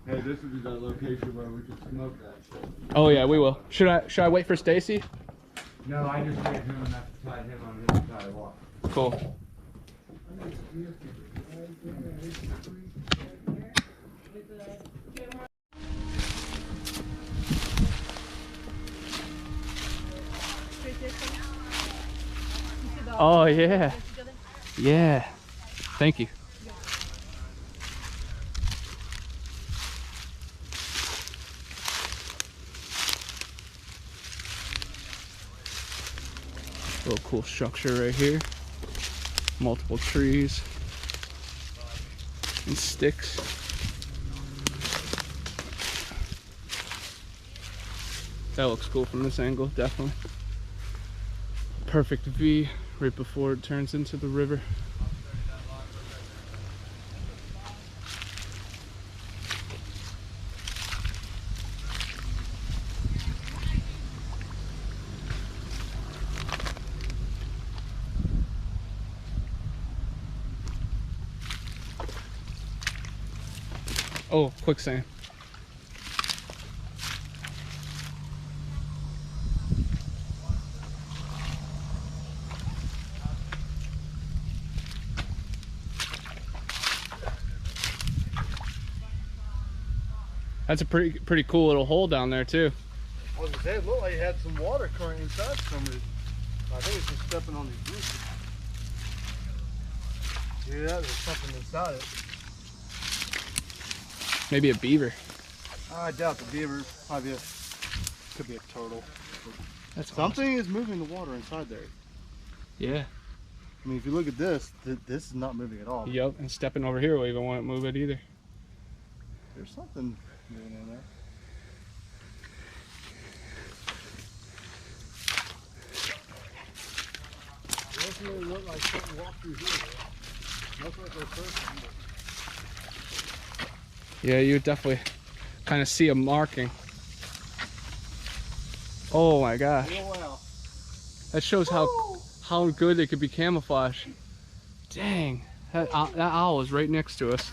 S6: Hey, this would be the location where we could smoke that shit.
S1: Oh yeah, we will. Should I wait for Stacy?
S6: No, I just gave him enough to tie him on his side of the wall.
S1: Cool. Oh yeah. Yeah. Thank you. cool structure right here. Multiple trees and sticks. That looks cool from this angle, definitely. Perfect V right before it turns into the river. Oh, quicksand. That's a pretty cool little hole down there too.
S3: I was gonna say, it looked like it had some water current inside for some reason. I think it's just stepping on these roots. Yeah, there's something inside it.
S1: Maybe a beaver.
S3: I doubt the beaver. Probably could be a turtle.
S1: That's
S3: something is moving the water inside there.
S1: Yeah.
S3: I mean, if you look at this, this is not moving at all.
S1: Yep, and stepping over here will even won't move it either.
S3: There's something moving in there. It doesn't really look like something walked through here. Looks like a person.
S1: Yeah, you would definitely kind of see a marking. Oh my gosh.
S3: Oh, wow.
S1: That shows how good they could be camouflaged. Dang, that owl is right next to us.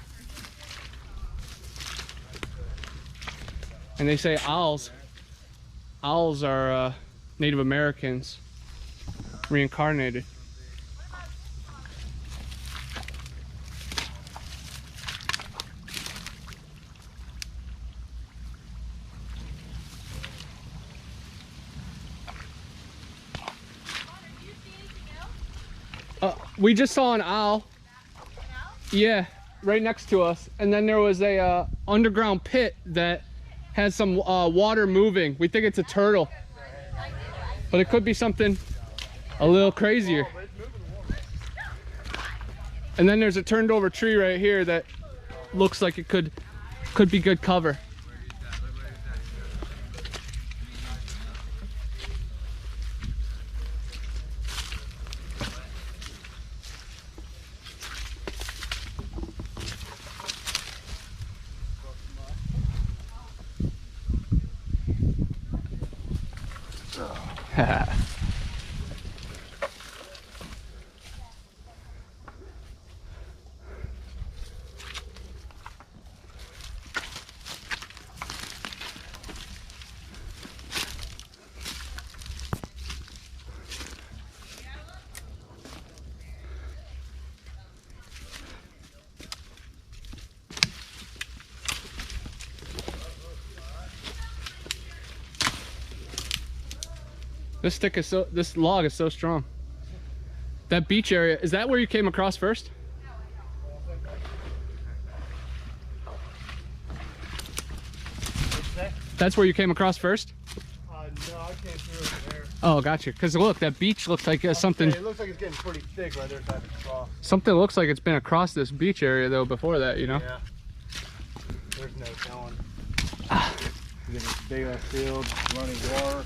S1: And they say owls are Native Americans reincarnated. We just saw an owl. Yeah, right next to us. And then there was a underground pit that has some water moving. We think it's a turtle, but it could be something a little crazier. And then there's a turned over tree right here that looks like it could be good cover. This log is so strong. That beach area, is that where you came across first? That's where you came across first?
S3: No, I came through over there.
S1: Oh, gotcha. Because look, that beach looks like something.
S3: It looks like it's getting pretty thick right there side of the cross.
S1: Something looks like it's been across this beach area though before that, you know?
S3: Yeah. There's no telling. You get this big ass field, running water.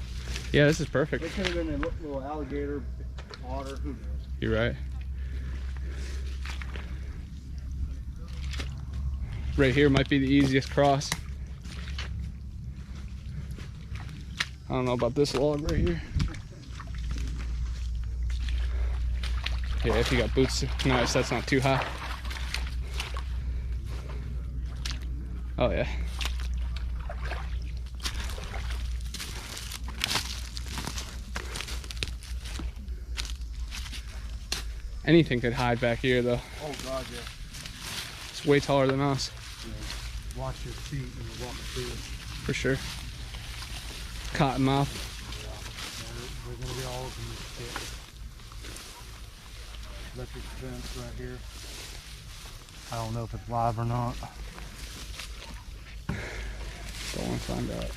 S1: Yeah, this is perfect.
S3: It could have been a little alligator, otter, who knows?
S1: You're right. Right here might be the easiest cross. I don't know about this log right here. Yeah, if you got boots, nice, that's not too high. Oh yeah. Anything could hide back here though.
S3: Oh god, yeah.
S1: It's way taller than us.
S3: Yeah. Watch your feet when you're walking through it.
S1: For sure. Cottonmouth.
S3: Yeah, they're gonna be all over this shit. Electric fence right here. I don't know if it's live or not.
S1: Don't want to find out.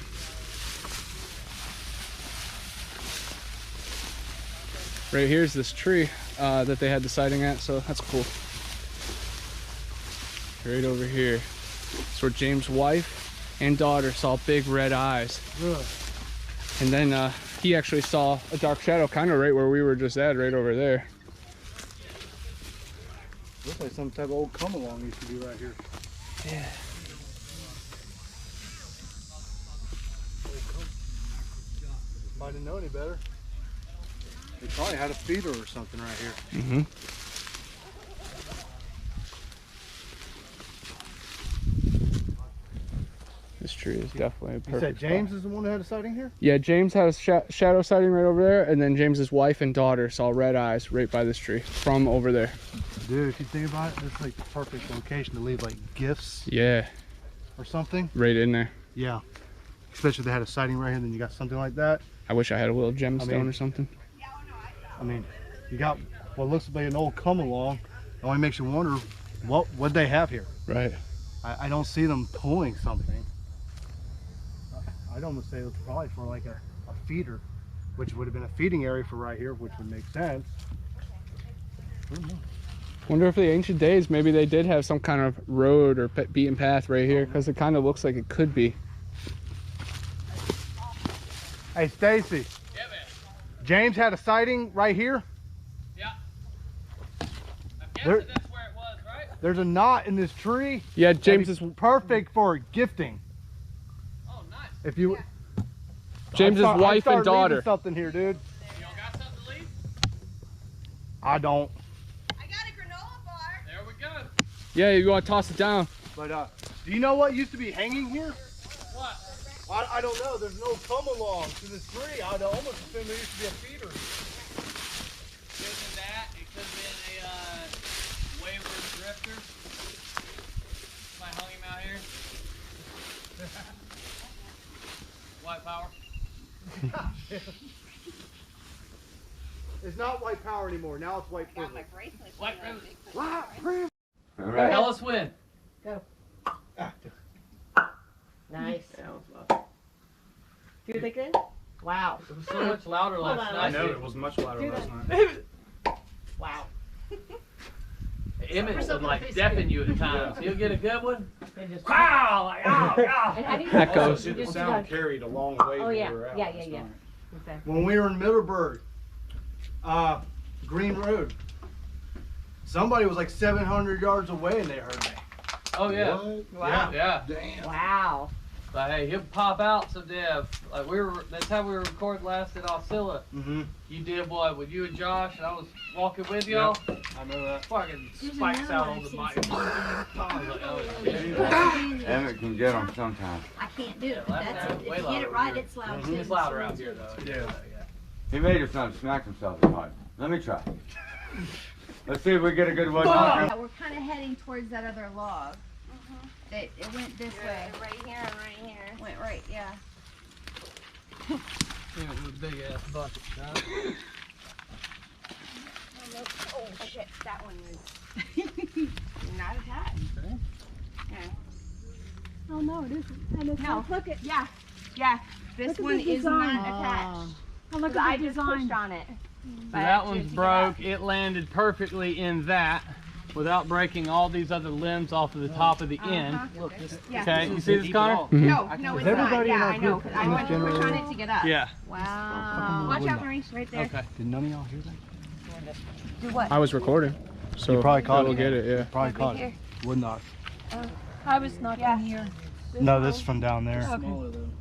S1: right here's this tree that they had the sighting at, so that's cool. Right over here. It's where James' wife and daughter saw big red eyes.
S3: Really?
S1: And then he actually saw a dark shadow kind of right where we were just at, right over there.
S3: Looks like some type of old come along used to be right here.
S1: Yeah.
S3: If I didn't know any better, they probably had a feeder or something right here.
S1: Mm-hmm. This tree is definitely a perfect
S3: You said James
S1: spot.
S3: is the one that had a sighting here?
S1: Yeah, James had a shadow sighting right over there, and then James's wife and daughter saw red eyes right by this tree from over there.
S3: Dude, if you think about it, it's like the perfect location to leave like gifts.
S1: Yeah.
S3: Or something.
S1: Right in there.
S3: Yeah. Especially if they had a sighting right here, then you got something like that.
S1: I wish I had a little gemstone or something.
S3: I mean, you got what looks like an old come along. It only makes you wonder what they have here.
S1: Right.
S3: I don't see them pulling something. I'd almost say it was probably for like a feeder, which would have been a feeding area for right here, which would make sense.
S1: Wonder if the ancient days, maybe they did have some kind of road or beaten path right here, because it kind of looks like it could be.
S3: Hey, Stacy.
S2: Yeah, man.
S3: James had a sighting right here.
S2: Yeah. I'm guessing that's where it was, right?
S3: There's a knot in this tree.
S1: Yeah, James is
S3: perfect for gifting.
S2: Oh, nice.
S3: If you,
S1: James's wife and daughter.
S3: Leaving something here, dude.
S2: You all got something to leave?
S3: I don't.
S2: There we go.
S1: Yeah, you want to toss it down.
S3: But do you know what used to be hanging here?
S2: What?
S3: I don't know. There's no come along to this tree. I'd almost assume there used to be a feeder.
S2: Isn't that? It could have been a wayward drifter. Somebody hung him out here. White power.
S3: It's not white power anymore. Now it's white privilege.
S2: White privilege.
S3: White privilege.
S4: All right.
S2: Tell us when.
S12: Go. Nice.
S15: Do it again?
S12: Wow.
S2: It was so much louder last night.
S9: I know it was much louder last night.
S12: Wow.
S2: Emmett would like deafen you at times. You'll get a good one.
S9: Wow! Like, oh,
S1: Echoes.
S9: The sound carried a long way when we were out.
S12: Yeah. Exactly.
S3: When we were in Middleburg, Green Road, somebody was like 700 yards away and they heard me.
S2: Oh yeah.
S12: Wow.
S2: Yeah.
S3: Damn.
S12: Wow.
S2: But hey, he'll pop out some Dev. Like that's how we were recording last at Osceola.
S3: Mm-hmm.
S2: You did what with you and Josh, and I was walking with y'all.
S9: I know that.
S2: Fucking spikes out on the mic. I was like, oh shit.
S4: Emmett can get them sometimes.
S12: I can't do it.
S2: That's
S12: That's
S2: way
S12: if you get
S2: louder
S12: it right,
S2: here.
S12: it's loud too.
S2: It's louder out here though.
S3: Yeah.
S4: He made us not smack himself as hard. Let me try. Let's see if we get a good one.
S12: Yeah, we're kind of heading towards that other log. It went this way.
S13: Right here and right here.
S12: Went right, yeah.
S2: Yeah, it was a big ass bucket. Huh?
S13: Oh, okay, that one was not attached.
S2: Okay.
S13: Yeah.
S11: Oh no, it isn't. And it's
S13: No.
S11: look at
S13: Yeah. This
S11: Look at
S13: one
S11: the
S13: is not
S11: design.
S13: attached.
S11: Oh, look
S13: I
S11: at the
S13: just
S11: design.
S13: pushed on it.
S2: So that one's broke. It landed perfectly in that without breaking all these other limbs off of the top of the end.
S13: Look, yeah.
S2: Okay, you see this, Connor?
S13: No, it's not.
S3: everybody in
S13: Yeah,
S3: our
S13: I know.
S3: group
S13: I
S3: in
S13: went to
S3: this
S13: push on
S3: general
S13: it to get up.
S2: Yeah.
S12: Wow.
S13: Watch out, Maurice, right there.
S2: Okay.
S3: Did none of y'all hear that?
S13: Do what?
S1: I was recording, so
S3: You probably caught
S1: we'll
S3: it.
S1: get it. Yeah.
S3: Probably caught it. Would not.
S11: I was not in here.
S3: No, this is from down there.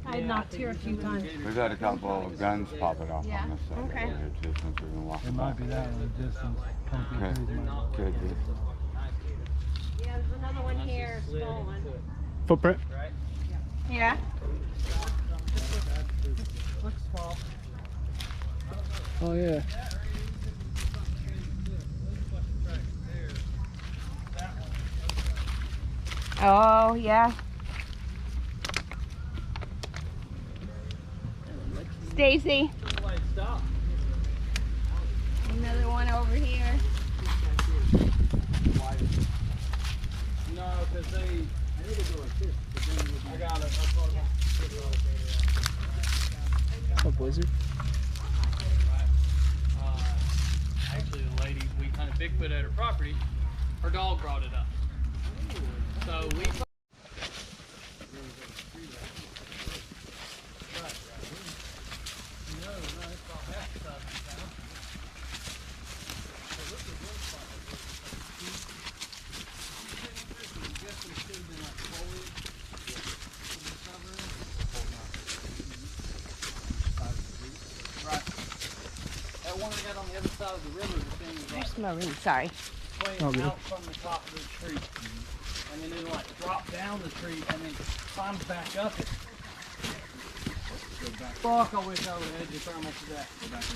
S11: I knocked here a few times.
S4: We've had a couple of guns popping off
S13: Yeah.
S4: on this side.
S13: Okay.
S4: Over here too, since we've been walking.
S3: It might be that in the distance.
S4: Could be.
S13: Yeah, there's another one here, small one.
S1: Footprint.
S13: Yeah.
S11: Looks small.
S1: Oh yeah.
S13: Oh, yeah. Stacy. Another one over here.
S2: No, because they. I need to go like this. I got it.
S1: A blizzard.
S2: Actually, the lady we hunted Bigfoot at her property, her dog brought it up. So we. On the other side of the river, the thing is
S13: There's Marie, sorry.
S2: Playing out from the top of the tree. And then it'll like drop down the tree and then climb back up it. Fuck, I wish I would have had geothermal for that.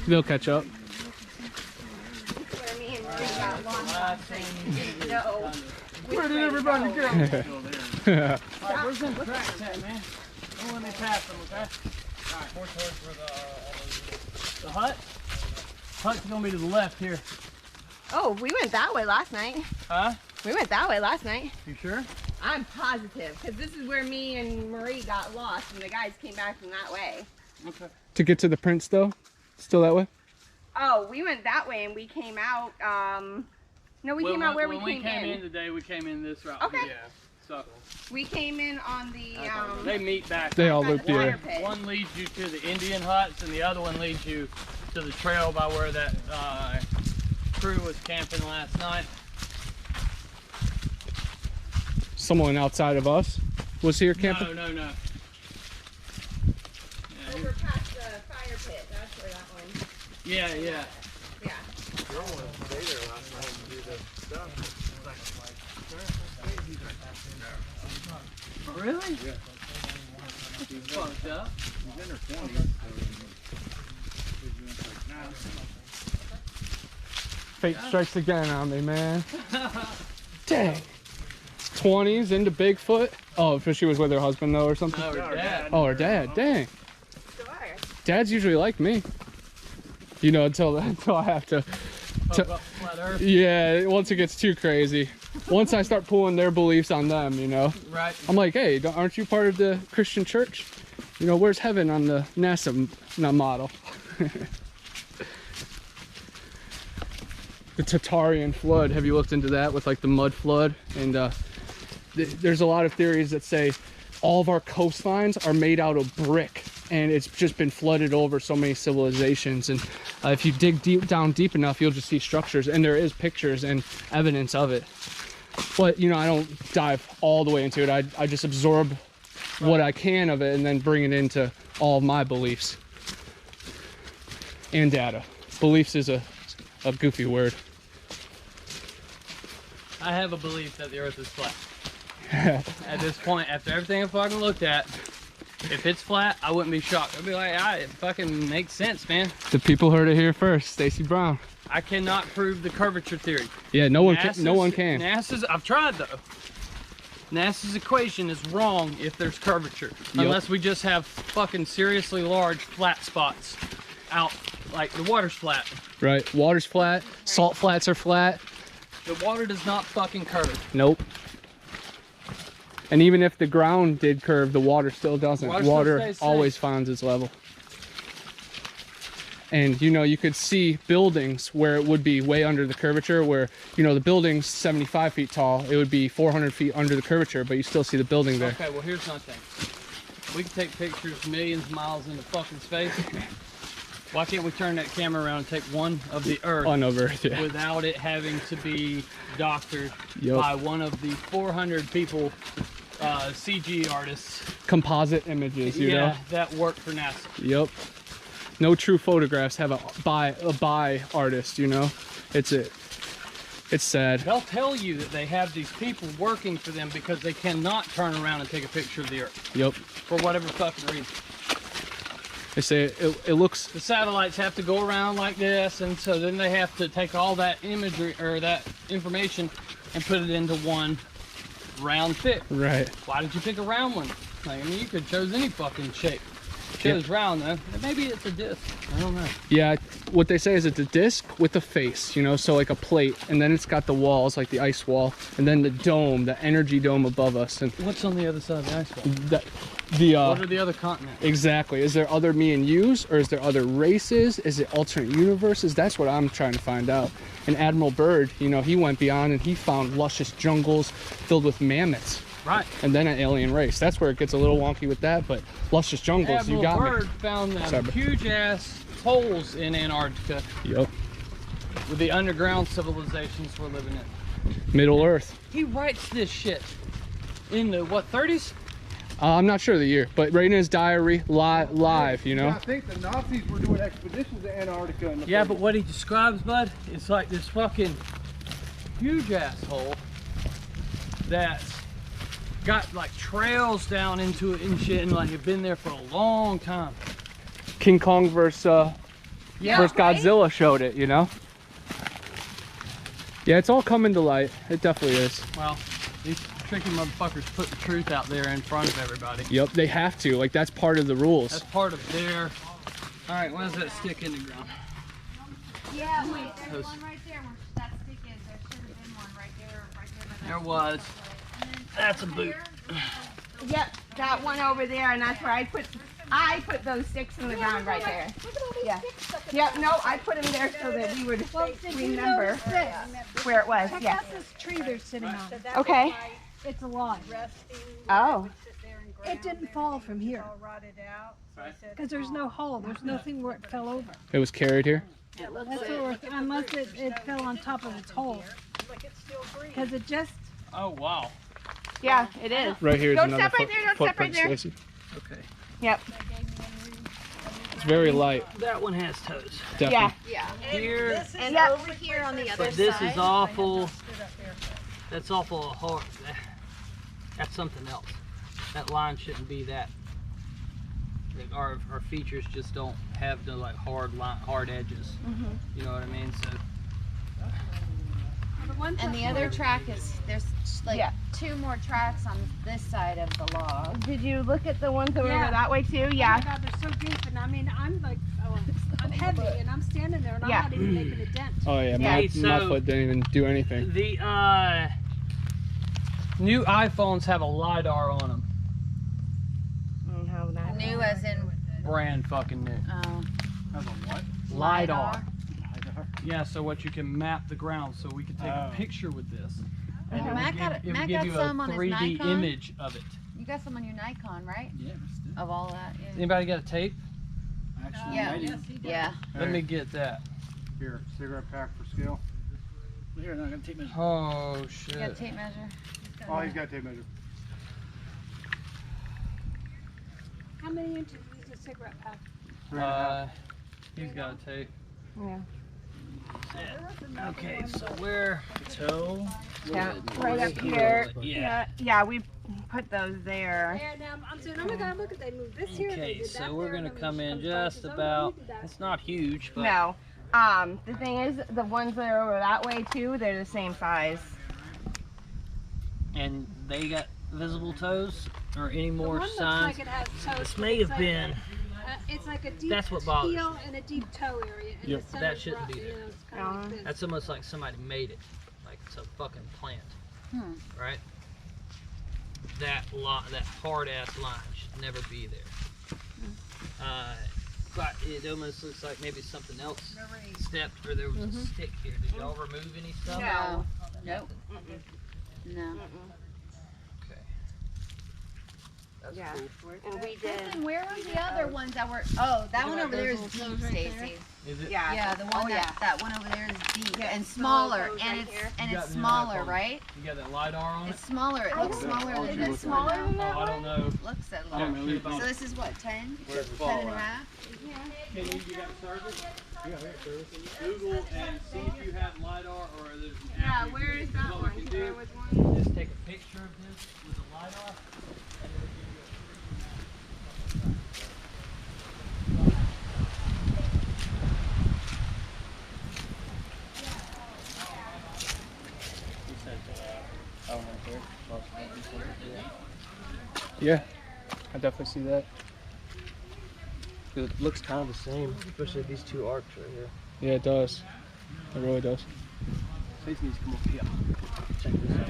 S1: They'll catch up.
S13: Where me and Marie got lost. No.
S2: Where did everybody go? Alright, where's them tracks at, man? Don't let me pass them, okay? Alright, more towards where the hut? Hut's gonna be to the left here.
S13: Oh, we went that way last night.
S2: Huh?
S13: We went that way last night.
S2: You sure?
S13: I'm positive, because this is where me and Marie got lost, and the guys came back from that way.
S2: Okay.
S1: To get to the prints though? Still that way?
S13: Oh, we went that way, and we came out, no, we came out where we came in.
S2: When we came in today, we came in this route.
S13: Okay.
S2: Yeah. So
S13: we came in on the,
S2: they meet back.
S1: They all loop here.
S2: One leads you to the Indian huts, and the other one leads you to the trail by where that crew was camping last night.
S1: Someone outside of us was here camping?
S2: No. Yeah,
S13: over past the fire pit, that's where that one.
S2: Yeah.
S13: Yeah.
S3: Your one stayed there last night and do the stuff.
S2: Really?
S3: Yeah.
S2: He's fucked up.
S3: He's in her 20s.
S1: Fate strikes again on me, man. Dang. 20s into Bigfoot. Oh, because she was with her husband though or something?
S2: Oh, her dad.
S1: Oh, her dad. Dang. Dad's usually like me. You know, until I have to. Yeah, once it gets too crazy. Once I start pulling their beliefs on them, you know.
S2: Right.
S1: I'm like, hey, aren't you part of the Christian church? You know, where's heaven on the NASA model? The Tartarian flood. Have you looked into that with like the mud flood? And there's a lot of theories that say all of our coastlines are made out of brick, and it's just been flooded over so many civilizations. And if you dig down deep enough, you'll just see structures, and there is pictures and evidence of it. But you know, I don't dive all the way into it. I just absorb what I can of it and then bring it into all of my beliefs and data. Beliefs is a goofy word.
S2: I have a belief that the earth is flat. At this point, after everything I fucking looked at, if it's flat, I wouldn't be shocked. I'd be like, it fucking makes sense, man.
S1: The people heard it here first. Stacy Brown.
S2: I cannot prove the curvature theory.
S1: Yeah, no one can. No one can.
S2: I've tried though. NASA's equation is wrong if there's curvature. Yep. Unless we just have fucking seriously large flat spots out, like the water's flat.
S1: Right, water's flat, salt flats are flat.
S2: The water does not fucking curve.
S1: Nope. And even if the ground did curve, the water still doesn't. Water always finds its level. And you know, you could see buildings where it would be way under the curvature, where, you know, the building's 75 feet tall, it would be 400 feet under the curvature, but you still see the building there.
S2: Okay, well here's my thing. We can take pictures millions of miles into fucking space. Why can't we turn that camera around and take one of the Earth
S1: on over Earth, yeah,
S2: without it having to be doctored by one of the 400 people, CG artists,
S1: composite images, you know,
S2: that work for NASA.
S1: Yep. No true photographs have a by artist, you know. It's sad.
S2: They'll tell you that they have these people working for them because they cannot turn around and take a picture of the Earth.
S1: Yep.
S2: For whatever fucking reason.
S1: They say it looks...
S2: The satellites have to go around like this, and so then they have to take all that imagery, or that information, and put it into one round pic.
S1: Right.
S2: Why did you pick a round one? Like, I mean, you could have chose any fucking shape. Chose round though. Maybe it's a disc. I don't know.
S1: Yeah, what they say is it's a disc with a face, you know, so like a plate, and then it's got the walls, like the ice wall, and then the dome, the energy dome above us. And
S2: what's on the other side of the ice wall? What are the other continents?
S1: Exactly. Is there other me and yous, or is there other races? Is it alternate universes? That's what I'm trying to find out. And Admiral Byrd, you know, he went beyond and he found luscious jungles filled with mammoths.
S2: Right.
S1: And then an alien race. That's where it gets a little wonky with that, but luscious jungles,
S2: Admiral
S1: you got
S2: Byrd
S1: me.
S2: found them huge ass holes in Antarctica.
S1: Yep.
S2: With the underground civilizations we're living in.
S1: Middle Earth.
S2: He writes this shit in the, what, 30s?
S1: I'm not sure of the year, but right in his diary, live, you know?
S3: Yeah, I think the Nazis were doing expeditions to Antarctica. In the
S2: Yeah, but what he describes, bud, it's like this fucking huge asshole that's got like trails down into it and shit, and like have been there for a long time.
S1: King Kong versus Godzilla showed it, you know? Yeah, it's all coming to light. It definitely is.
S2: Well, these tricky motherfuckers put the truth out there in front of everybody.
S1: Yep, they have to. Like, that's part of the rules.
S2: That's part of their... All right, when does that stick in the ground?
S12: Yeah, wait, there's one right there where that stick is. There should have been one right there.
S2: There was. That's a boot.
S13: Yep, that one over there, and that's where I put those sticks in the ground right there. Yeah. Yep, no, I put them there so that we would remember where it was.
S11: Check
S13: Yeah.
S11: out this tree they're sitting on.
S13: Okay.
S11: It's alive.
S13: Oh.
S11: It didn't fall from here. Because there's no hole. There's nothing where it fell over.
S1: It was carried here?
S11: That's what we're, unless it fell on top of its hole. Because it just...
S2: Oh, wow.
S13: Yeah, it is.
S1: Right here is
S13: Don't
S1: another
S13: step right there, don't step right
S1: footprint,
S13: there.
S1: Stacy.
S2: Okay.
S13: Yep.
S1: It's very light.
S2: That one has toes.
S1: Definitely.
S12: Yeah.
S2: Here.
S12: And over here on the other
S2: But this
S12: side.
S2: is awful. That's awful hard. That's something else. That line shouldn't be that. Our features just don't have the like hard edges. You know what I mean? So.
S15: And the other track is, there's like 2 more tracks on this side of the log.
S13: Did you look at the ones that were over that way too? Yeah.
S11: Oh my God, they're so deep. And I mean, I'm like, I'm heavy and I'm standing there and I'm not even making a dent.
S1: Oh yeah, my foot didn't even do anything.
S2: The new iPhones have a LiDAR on them.
S15: New as in...
S2: Brand fucking new.
S15: Oh.
S2: Has a what? LiDAR. Yeah, so what you can map the ground, so we can take a picture with this. And
S15: Matt got
S2: you
S15: some
S2: a
S15: on his
S2: 3D
S15: Nikon.
S2: image of it.
S15: You got some on your Nikon, right?
S2: Yeah,
S15: of all that. Yeah.
S2: Anybody got a tape?
S15: Actually, yeah. Yeah.
S2: Let me get that.
S3: Here, cigarette pack for scale.
S16: Here, no, I got a tape measure.
S2: Oh shit.
S15: You got a tape measure?
S3: Oh, he's got a tape measure.
S11: How many inches is a cigarette pack?
S2: He's got a tape.
S13: Yeah.
S2: Okay, so where? Toe.
S13: Yeah, right up here.
S2: Yeah.
S13: Yeah, we put those there.
S11: And I'm saying, oh my God, look at they moved this here.
S2: Okay, so we're gonna come in just about. It's not huge, but
S13: No. The thing is, the ones that are over that way too, they're the same size.
S2: and they got visible toes or any more
S11: one looks
S2: signs.
S11: like it has toes,
S2: This
S11: but
S2: may
S11: it's
S2: have
S11: like
S2: been.
S11: It's like a deep
S2: That's what bothers
S11: heel
S2: me.
S11: and a deep toe area. And
S2: Yep.
S11: the center's
S2: That shouldn't
S11: rough,
S2: be
S11: you
S2: there.
S11: know, it's kinda like this.
S2: That's almost like somebody made it, like it's a fucking plant, right? That hard ass line should never be there. But it almost looks like maybe something else stepped, or there was a stick here. Did y'all remove any stuff?
S15: No. Nope. No.
S2: Okay. That's
S13: Yeah.
S2: cool.
S13: And we did.
S15: Listen, where are the other ones that were? Oh, that one over there is deep, Stacy.
S2: Is it?
S13: Yeah.
S15: Yeah, the one that one over there is deep and smaller, and it's smaller, right?
S2: You got that LiDAR on it?
S15: It's smaller. It looks smaller than this one.
S2: Oh, I don't know.
S15: Looks a
S2: I don't
S15: little.
S2: really know.
S15: So this is what, 10?
S2: Where's the
S15: 10 and
S2: ball
S15: a
S2: at?
S15: half?
S2: Can you got service? Yeah, service. Google and see if you have LiDAR or there's an app.
S13: Yeah, where is that
S2: What
S13: one?
S2: we can do
S13: There was one.
S2: is take a picture of this with a LiDAR and it'll give you a 3D map.
S1: Yeah, I definitely see that.
S16: It looks kind of the same, especially these two arcs right here.
S1: Yeah, it does. It really does.
S16: Stacy needs to come up here. Check this out.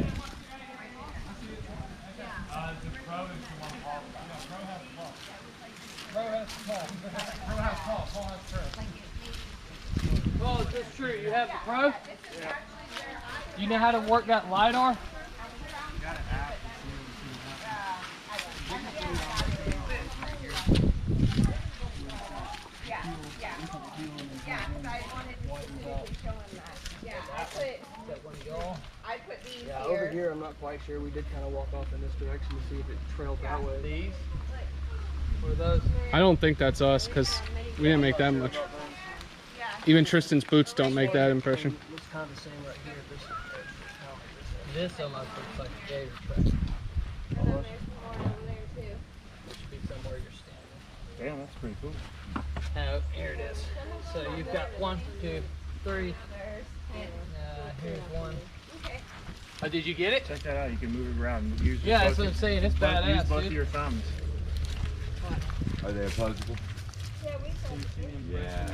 S7: You have the Pro? You know how to work that LiDAR?
S13: I put these
S16: Yeah,
S13: here.
S16: over here I'm not quite sure. We did kind of walk off in this direction to see if it trailed that way.
S7: These? What are those?
S1: I don't think that's us because we didn't make that much. Even Tristan's boots don't make that impression.
S16: Looks kind of the same right here. This almost looks like a gator track. Almost. There should be somewhere you're standing.
S6: Damn, that's pretty cool.
S7: Oh, here it is. So you've got 1, 2, 3. Here's one. Oh, did you get it?
S6: Check that out. You can move it around. Use
S7: Yeah, that's
S6: both
S7: what I'm saying. It's badass,
S6: Use both
S7: dude.
S6: of your thumbs. Are they opposable? Yeah.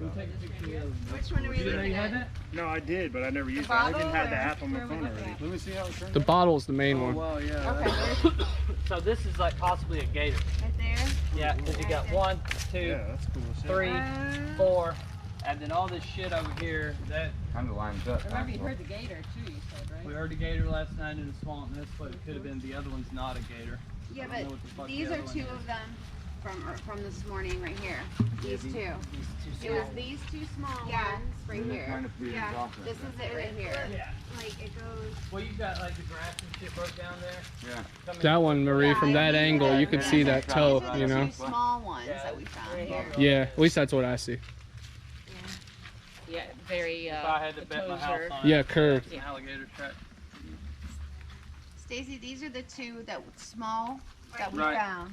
S13: Which one are we looking at?
S6: No, I did, but I never used it. I didn't have the app on my phone already. Let me see how it turns.
S1: The bottle's the main one.
S6: Well, yeah.
S13: Okay.
S7: So this is like possibly a gator.
S13: Right there?
S7: Yeah, because you got 1, 2,
S6: Yeah, that's cool. as shit.
S7: 3, 4, and then all this shit over here. That
S6: Kind of lines up.
S15: Remember, you heard the gator too, you said, right?
S7: we heard a gator last night in the swamp, and that's what it could have been. The other one's not a gator.
S15: Yeah,
S7: I don't know what the
S15: but
S7: fuck
S15: these
S7: the
S15: are
S7: other one
S15: two
S7: is.
S15: of them from this morning right here. These two.
S7: These two
S15: It was these two small ones right here.
S13: Yeah.
S15: This is it right here.
S7: Yeah.
S13: Like it goes.
S7: Well, you got like the grass and shit broke down there.
S6: Yeah.
S1: That one, Marie, from that angle, you could see that toe,
S15: These are
S1: you
S15: the
S1: know?
S15: two small ones that we found here.
S1: Yeah, at least that's what I see.
S15: Yeah, very
S7: If I had to bet my house on
S1: Yeah,
S7: it,
S1: curved.
S7: it's an alligator track.
S15: Stacy, these are the two that small that we
S7: Right.
S15: found.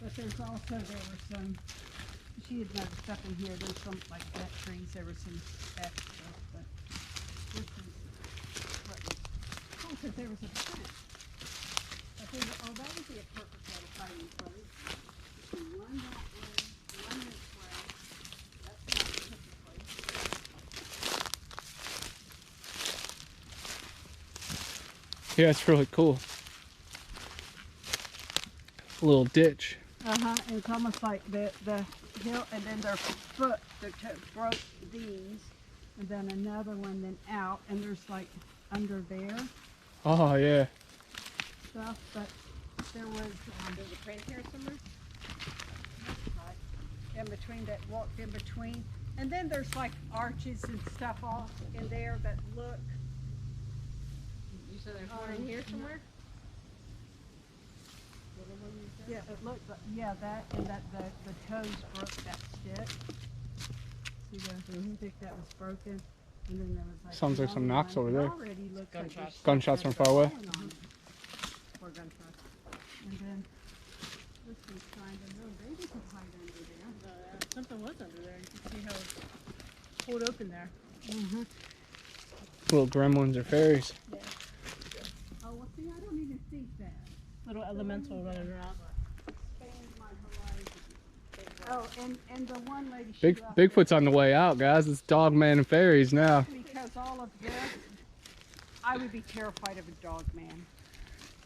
S11: But there's also, there were some, she had noticed stuff in here, there's some, like nut trees, there was some extra, but this is, oh, because there was a print. But there, oh, that would be a perfect way to hiding place. One that way, one this way. That's not a perfect place.
S1: Yeah, it's really cool. A little ditch.
S11: Uh-huh, and it's almost like the hill, and then their foot, their toe broke these, and then another one then out, and there's like under there
S1: Oh, yeah.
S11: stuff, but there was, there's a print here somewhere? In between, that walked in between, and then there's like arches and stuff off in there that look.
S15: You said there's one in here somewhere?
S11: Yeah, it looked like, yeah, that, and that, the toes broke that stick. See that, I think that was broken, and then there was like.
S1: Sounds like some
S11: another
S1: knocks
S11: one.
S1: over
S11: It
S1: there.
S11: already looks like there's
S1: Gunshots from
S11: something
S1: far away.
S11: going on. Or gunshots. And then, this one's kind of, little baby could hide under there.
S5: Something was under there. You can see how it's pulled open there.
S11: Mm-hmm.
S1: Little gremlins or fairies.
S11: Oh, well, see, I don't even think that.
S5: Little elemental running around.
S11: Oh, and the one lady. she left
S1: Bigfoot's on the way out, guys. It's dog man and fairies now.
S11: Because all of this, I would be terrified of a dog man.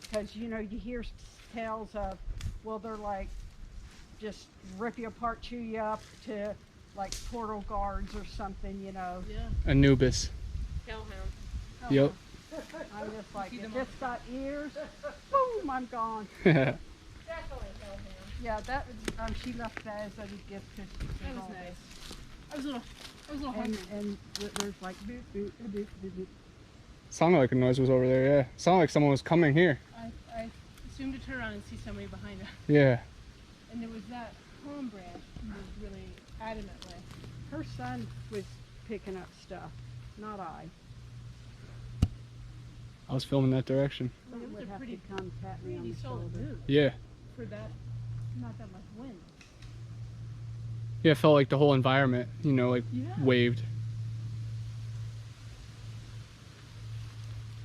S11: Because, you know, you hear tales of, well, they're like, just rip you apart, chew you up, to like portal guards or something, you know.
S5: Yeah.
S1: Anubis.
S5: Hellhound.
S1: Yep.
S11: I'm just like, if it's got ears, boom, I'm gone.
S5: Definitely hellhound.
S11: Yeah, that was, she left that as a gift.
S5: That was nice. I was a little hungry.
S11: And there's like, boop, boop, boop, boop, boop.
S1: Sounded like a noise was over there, yeah. Sounded like someone was coming here.
S5: I assumed to turn around and see somebody behind us.
S1: Yeah.
S5: And there was that hombre who was really adamantly.
S11: Her son was picking up stuff, not I.
S1: I was filming that direction.
S5: It was
S11: Would
S5: a
S11: have
S5: pretty,
S11: to come tap me on
S5: pretty
S11: the
S5: solid
S11: shoulder.
S5: move
S1: Yeah.
S5: for that, not that much wind.
S1: Yeah, it felt like the whole environment, you know, like
S5: Yeah.
S1: waved.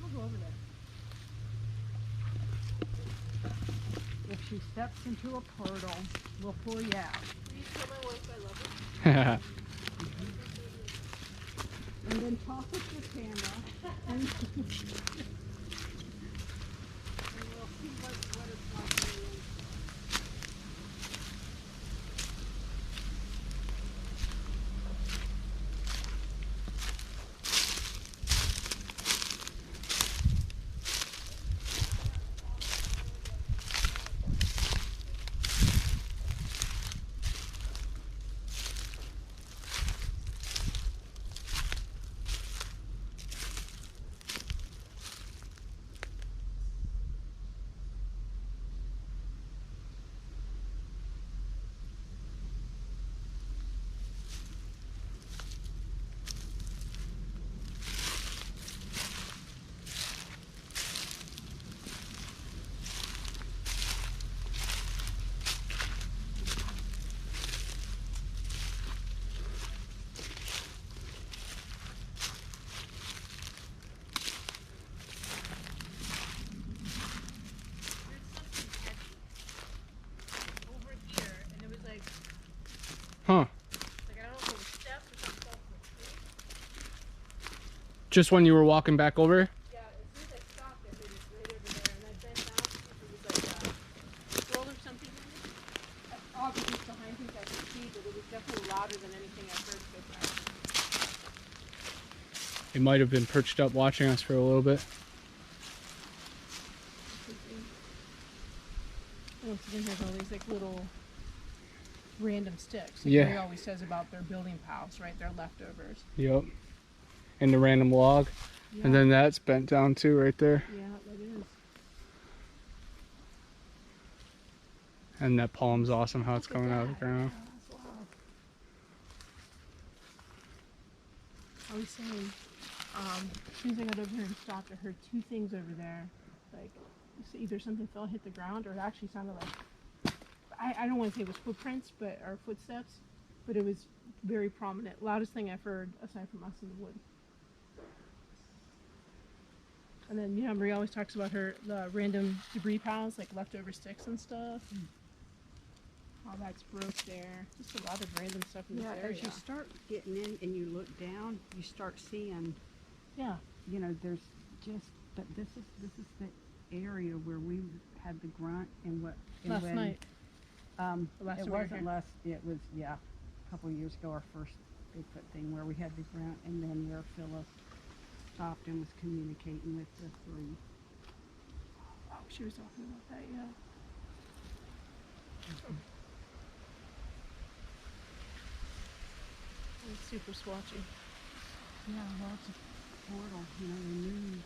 S5: I'll go over there.
S11: If she steps into a portal, we'll pull you out.
S5: Will you tell my wife I love her?
S11: and then talk with your camera. And we'll see what it's like.
S1: Huh. Just when you were walking back over?
S11: Yeah, as soon as I stopped, I heard it right over there, and I bent down to see if it was like a squirrel or something. Obviously behind things I could see, but it was definitely louder than anything I've heard so far.
S1: It might have been perched up watching us for a little bit.
S11: Oh, so then there's all these like little random sticks.
S1: Yeah.
S11: Ray always says about their building piles, right? Their leftovers.
S1: Yep. And the random log.
S11: Yeah.
S1: And then that's bent down too right there.
S11: Yeah, it is.
S1: And that palm's awesome how it's coming out of the ground.
S11: I was saying, as soon as I got over here and stopped, I heard two things over there. Like, either something fell, hit the ground, or it actually sounded like, I don't want to say it was footprints, or footsteps, but it was very prominent. Loudest thing I've heard aside from us in the woods. And then, you know, Marie always talks about the random debris piles, like leftover sticks and stuff. All that's broke there. Just a lot of random stuff in this area.
S17: As you start getting in and you look down, you start seeing.
S11: Yeah.
S17: You know, there's just, but this is the area where we had the grunt and what. And
S11: last
S17: when,
S11: night.
S17: It wasn't last. It was a couple of years ago, our first Bigfoot thing where we had the grunt, and then where Phyllis stopped and was communicating with the three.
S11: Oh, she was talking about that, yeah. It's super swatchy.
S17: Yeah, well, it's a portal, you know, they moved.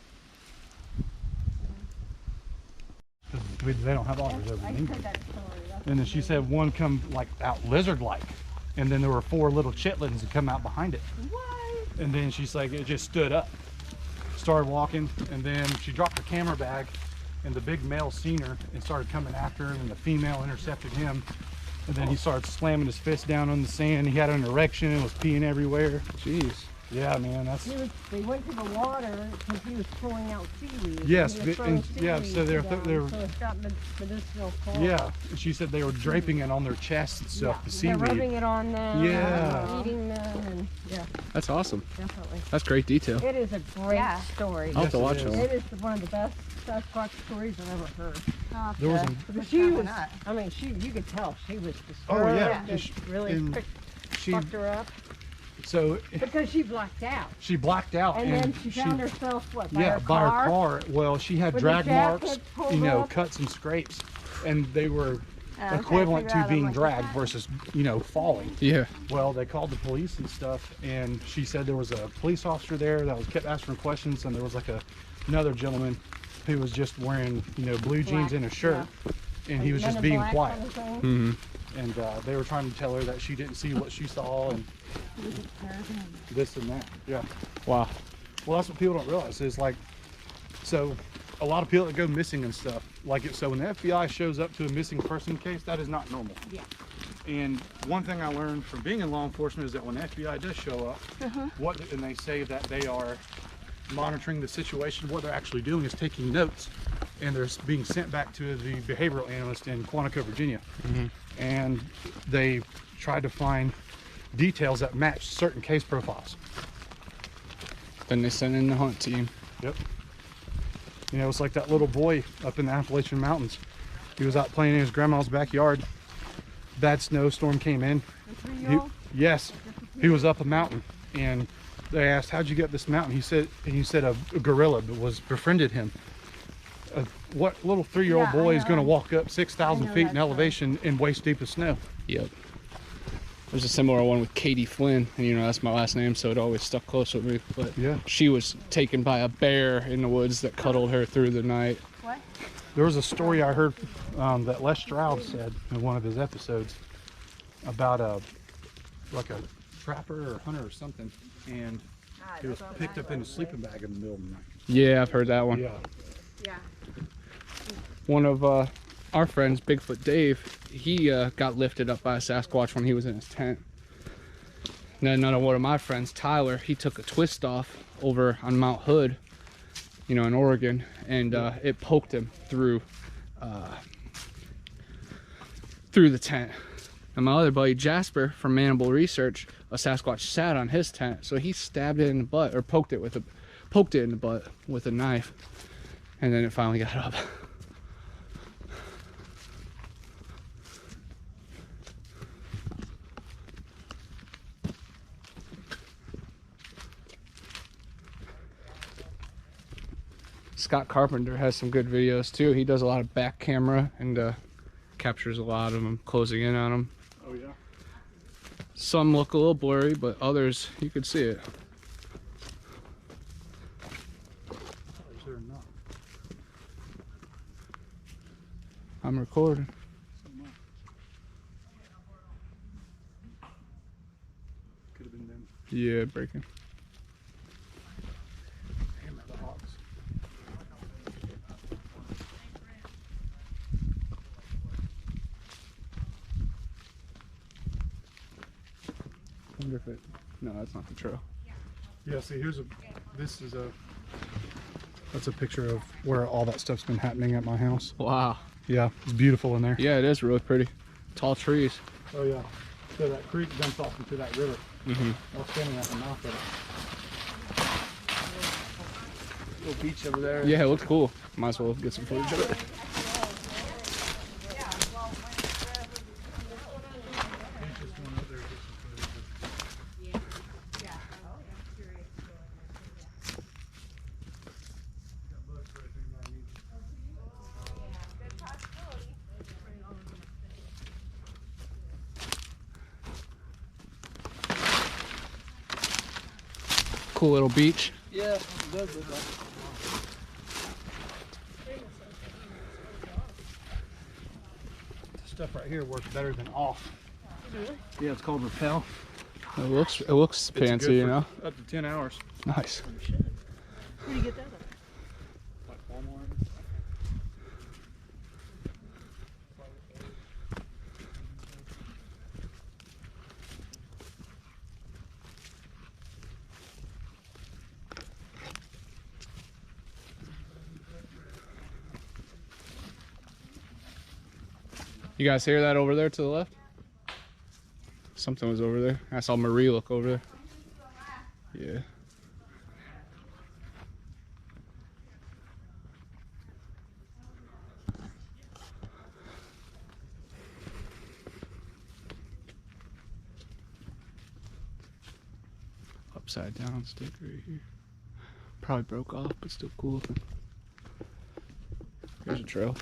S9: They don't have otters over
S17: I
S9: there.
S17: heard that story.
S9: And then she said one come like out lizard-like, and then there were 4 little chitlins that come out behind it.
S11: What?
S9: And then she's like, it just stood up, started walking, and then she dropped her camera bag, and the big male seen her and started coming after him, and the female intercepted him. And then he started slamming his fist down on the sand. He had an erection and was peeing everywhere.
S1: Jeez.
S9: Yeah, man, that's.
S12: They went to the water because he was throwing out seaweed.
S9: Yes,
S12: and
S9: yeah. So they're
S12: so it's got medicinal quality.
S9: Yeah, she said they were draping it on their chests and stuff.
S12: Yeah,
S9: The seaweed.
S12: they're rubbing it on them.
S9: Yeah.
S12: Eating them, and yeah.
S1: That's awesome.
S12: Definitely.
S1: That's great detail.
S12: It is a great story.
S1: I'll have to watch it.
S12: It is one of the best Sasquatch stories I've ever heard.
S9: There was
S12: But she was, I mean, you could tell she was disturbed.
S9: Oh yeah,
S12: It really fucked her up.
S9: So
S12: because she blacked out.
S9: She blacked out,
S12: and then she found herself what? By her
S9: by
S12: car?
S9: her car. Well, she had
S12: With
S9: drag
S12: the
S9: marks,
S12: jacket pulled
S9: you know,
S12: up?
S9: cuts and scrapes, and they were
S12: Okay,
S9: equivalent to
S12: figure out,
S9: being
S12: I'm like,
S9: dragged versus, you know, falling.
S1: Yeah.
S9: Well, they called the police and stuff, and she said there was a police officer there that was kept asking questions, and there was like another gentleman who was just wearing, you know, blue jeans and a shirt, and he was just being quiet. And they were trying to tell her that she didn't see what she saw and this and that. Yeah.
S1: Wow.
S9: Well, that's what people don't realize is like, so a lot of people that go missing and stuff, like it. So when the FBI shows up to a missing person case, that is not normal.
S11: Yeah.
S9: And one thing I learned from being in law enforcement is that when the FBI does show up, and they say that they are monitoring the situation, what they're actually doing is taking notes, and they're being sent back to the behavioral analyst in Quantico, Virginia. And they tried to find details that match certain case profiles.
S1: Then they sent in the hunt team.
S9: Yep. You know, it's like that little boy up in the Appalachian Mountains. He was out playing in his grandma's backyard. Bad snowstorm came in. Yes, he was up a mountain, and they asked, "How'd you get up this mountain?" He said a gorilla was befriended him. What little 3-year-old boy is going to walk up 6,000 feet in elevation in waist deep of snow?
S1: Yep. There's a similar one with Katie Flynn, and you know that's my last name, so it always stuck close with me. But
S9: yeah,
S1: she was taken by a bear in the woods that cuddled her through the night.
S8: What?
S9: There was a story I heard that Les Stroud said in one of his episodes about like a trapper or hunter or something, and he was picked up in a sleeping bag in the middle of the night.
S1: Yeah, I've heard that one.
S9: Yeah.
S8: Yeah.
S1: One of our friends, Bigfoot Dave, he got lifted up by a Sasquatch when he was in his tent. And then another one of my friends, Tyler, he took a twist off over on Mount Hood, you know, in Oregon, and it poked him through the tent. And my other buddy Jasper from Mandible Research, a Sasquatch sat on his tent, so he stabbed it in the butt, or poked it in the butt with a knife, and then it finally got up. Scott Carpenter has some good videos too. He does a lot of back camera and captures a lot of them closing in on them.
S9: Oh yeah.
S1: Some look a little blurry, but others you could see it. I'm recording.
S9: Could have been them.
S1: Yeah, breaking.
S9: Damn it, the hawks.
S1: Wonder if it. No, that's not the trail.
S9: Yeah, see, that's a picture of where all that stuff's been happening at my house.
S1: Wow.
S9: Yeah, it's beautiful in there.
S1: Yeah, it is really pretty. Tall trees.
S9: Oh yeah. So that creek dumps off into that river.
S1: Mm-hmm.
S9: I was standing at the mouth of it. Little beach over there.
S1: Yeah, it looks cool. Might as well get some footage of it. Cool little beach.
S16: Yeah, it does look like.
S9: This stuff right here works better than off.
S16: Really?
S9: Yeah, it's called Rappel.
S1: It looks fancy, you know.
S9: Up to 10 hours.
S1: Nice.
S16: Where do you get that at?
S9: Like Walmart.
S1: You guys hear that over there to the left? Something was over there. I saw Marie look over there. Yeah. Upside down stick right here. Probably broke off, but still cool looking. Here's a trail.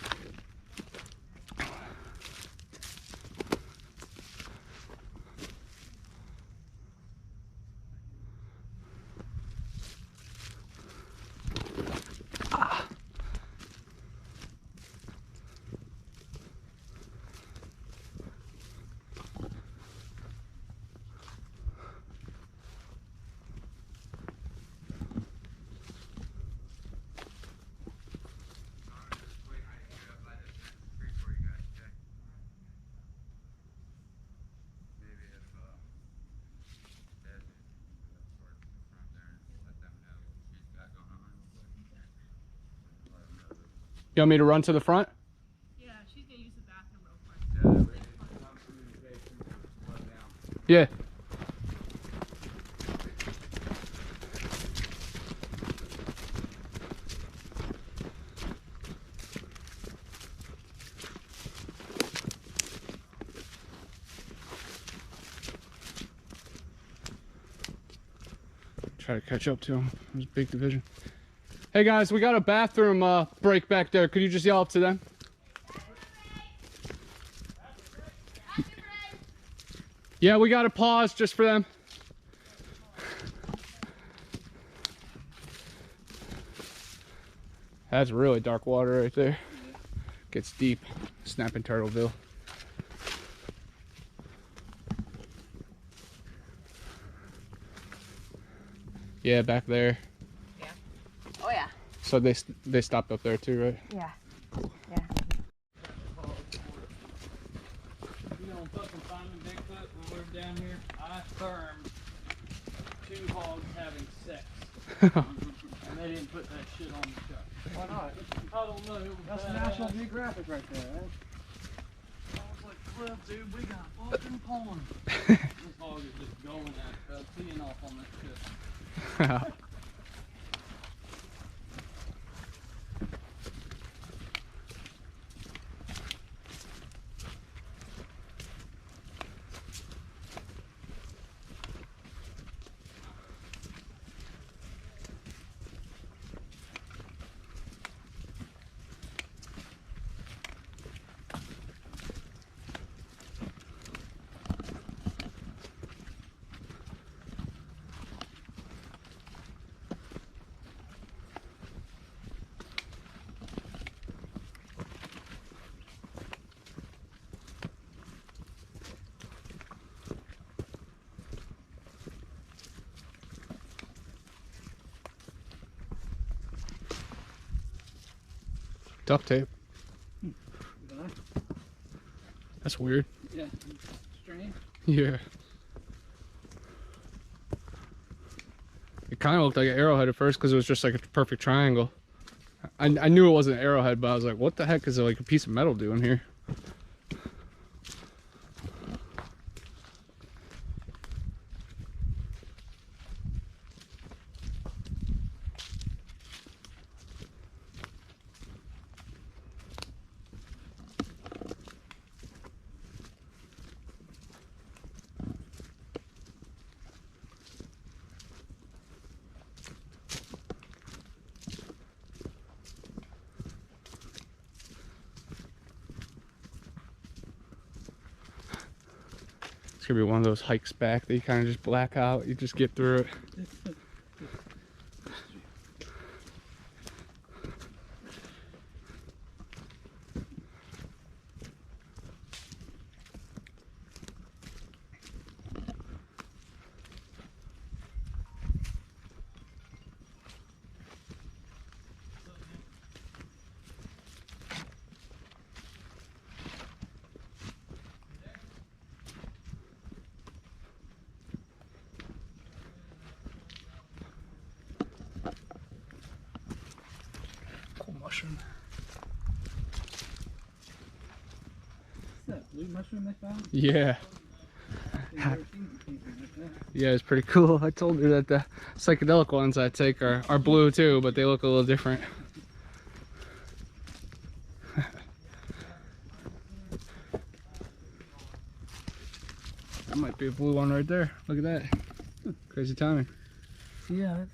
S1: You want me to run to the front?
S11: Yeah, she's gonna use the bathroom real quick.
S1: Yeah. Try to catch up to him. There's a big division. Hey guys, we got a bathroom break back there. Could you just yell up to them? Yeah, we got to pause just for them. That's really dark water right there. Gets deep. Snapping Turtleville. Yeah, back there.
S13: Yeah. Oh yeah.
S1: So they stopped up there too, right?
S13: Yeah. Yeah.
S2: You know, fucking finding Bigfoot when we were down here, I affirmed 2 hogs having sex. And they didn't put that shit on the show.
S16: Why not?
S2: I don't know. It was
S16: That's
S2: badass.
S16: National Geographic right there, man.
S2: I was like, Cliff, dude, we got a fucking pond. This hog is just going at it, teeing off on that shit. Duct tape. That's weird. Yeah, strange.
S1: Yeah. It kind of looked like an arrowhead at first because it was just like a perfect triangle. I knew it wasn't an arrowhead, but I was like, what the heck is like a piece of metal doing here? It's gonna be one of those hikes back that you kind of just black out. You just get through it. Mushroom.
S2: Is that blue mushroom they found?
S1: Yeah. Yeah, it's pretty cool. I told her that the psychedelic ones I take are blue too, but they look a little different. That might be a blue one right there. Look at that. Crazy timing.
S2: Yeah.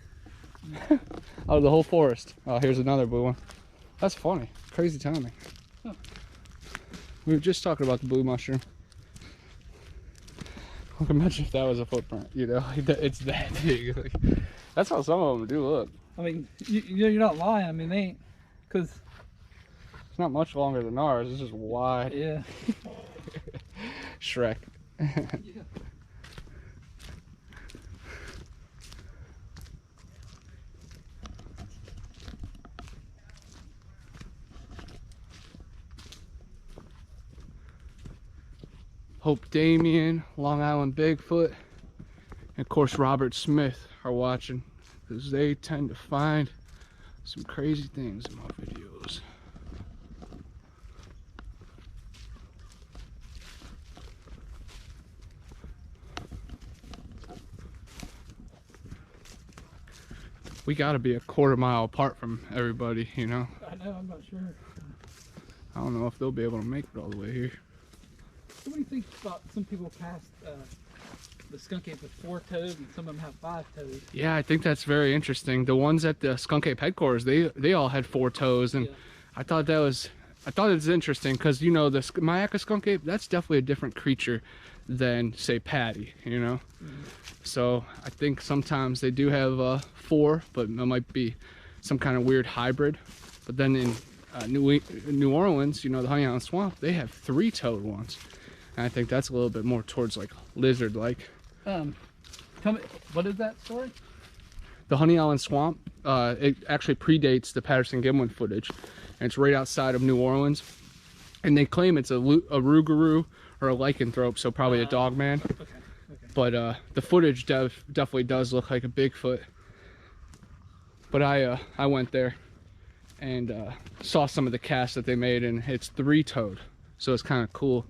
S1: Out of the whole forest. Oh, here's another blue one. That's funny. Crazy timing.
S2: Huh.
S1: We were just talking about the blue mushroom. Look, imagine if that was a footprint, you know? It's that big. Like, that's how some of them do look.
S2: I mean, you're not lying. I mean, they ain't, because
S1: it's not much longer than ours. It's just wide.
S2: Yeah.
S1: Shrek.
S2: Yeah.
S1: Hope Damien, Long Island Bigfoot, and of course Robert Smith are watching, because they tend to find some crazy things in my videos. We gotta be a quarter-mile apart from everybody, you know?
S2: I know, I'm not sure.
S1: I don't know if they'll be able to make it all the way here.
S2: So what do you think about some people past the skunk ape with 4 toes, and some of them have 5 toes.
S1: Yeah, I think that's very interesting. The ones at the skunk ape headquarters, they all had 4 toes, and I thought it was interesting because, you know, the Myakka skunk ape, that's definitely a different creature than, say, Patty, you know. So I think sometimes they do have 4, but it might be some kind of weird hybrid. But then in New Orleans, you know, the Honey Island Swamp, they have 3-toed ones, and I think that's a little bit more towards like lizard-like.
S2: Tell me, what is that story?
S1: The Honey Island Swamp, it actually predates the Patterson-Gimlin footage, and it's right outside of New Orleans, and they claim it's a rougarou or a lycanthrope, so probably a dog man.
S2: Okay.
S1: But the footage definitely does look like a Bigfoot. But I went there and saw some of the casts that they made, and it's 3-toed, so it's kind of cool.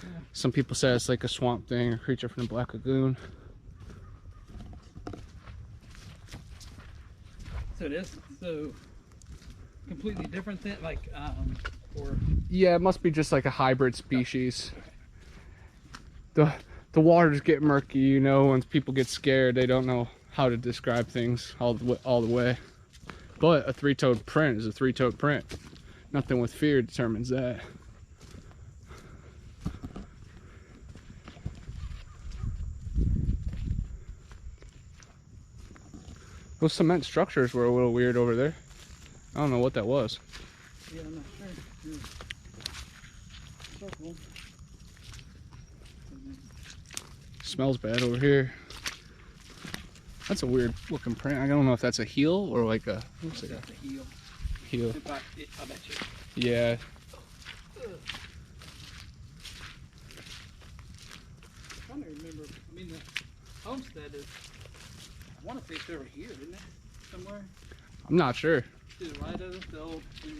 S1: Yeah. Some people say it's like a swamp thing, a creature from the Black Lagoon.
S2: So it is so completely different than like or
S1: yeah, it must be just like a hybrid species. The waters get murky, you know. Once people get scared, they don't know how to describe things all the way. But a 3-toed print is a 3-toed print. Nothing with fear determines that. Those cement structures were a little weird over there. I don't know what that was.
S2: Yeah, I'm not sure. Circle.
S1: Smells bad over here. That's a weird looking print. I don't know if that's a heel or like a. Looks like
S2: a heel.
S1: Heel.
S2: I bet you.
S1: Yeah.
S2: I'm trying to remember. I mean, the homestead is. I want to say it's over here, isn't it? Somewhere.
S1: I'm not sure.
S2: To the right of it, the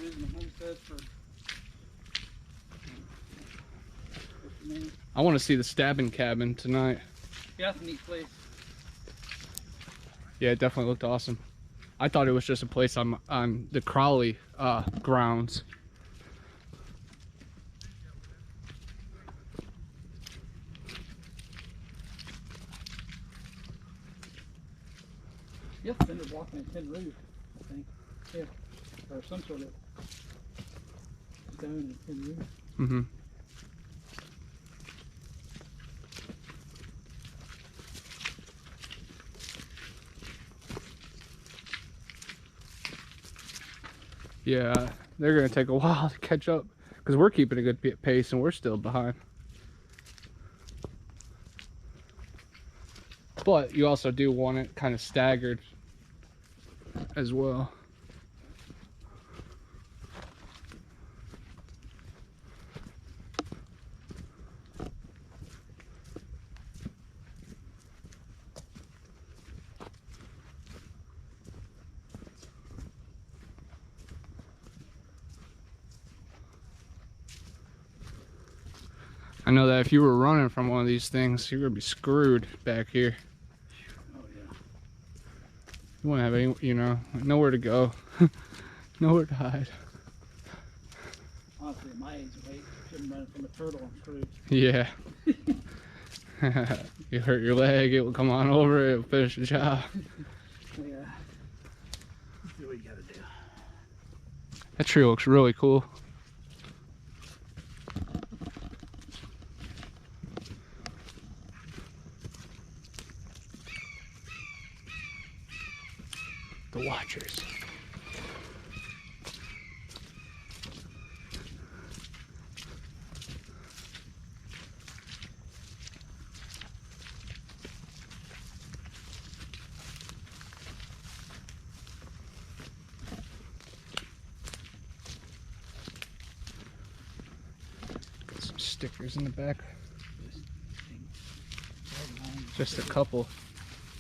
S2: original homestead for.
S1: I want to see the stabbing cabin tonight.
S2: Yeah, that's a neat place.
S1: Yeah, it definitely looked awesome. I thought it was just a place on the Crowley grounds.
S2: You have to end up walking a tin roof, I think. Yeah. Or some sort of stone and tin roof.
S1: Mm-hmm. Yeah, they're going to take a while to catch up because we're keeping a good pace and we're still behind. But you also do want it kind of staggered as well. I know that if you were running from one of these things, you're gonna be screwed back here.
S2: Oh yeah.
S1: You won't have any, you know, nowhere to go, nowhere to hide.
S2: Honestly, at my age of 8, I shouldn't run from a turtle. I'm screwed.
S1: Yeah. You hurt your leg, it will come on over, it will finish the job.
S2: Yeah. Let's see what you gotta do.
S1: That tree looks really cool. The Watchers. Got some stickers in the back. Just a couple,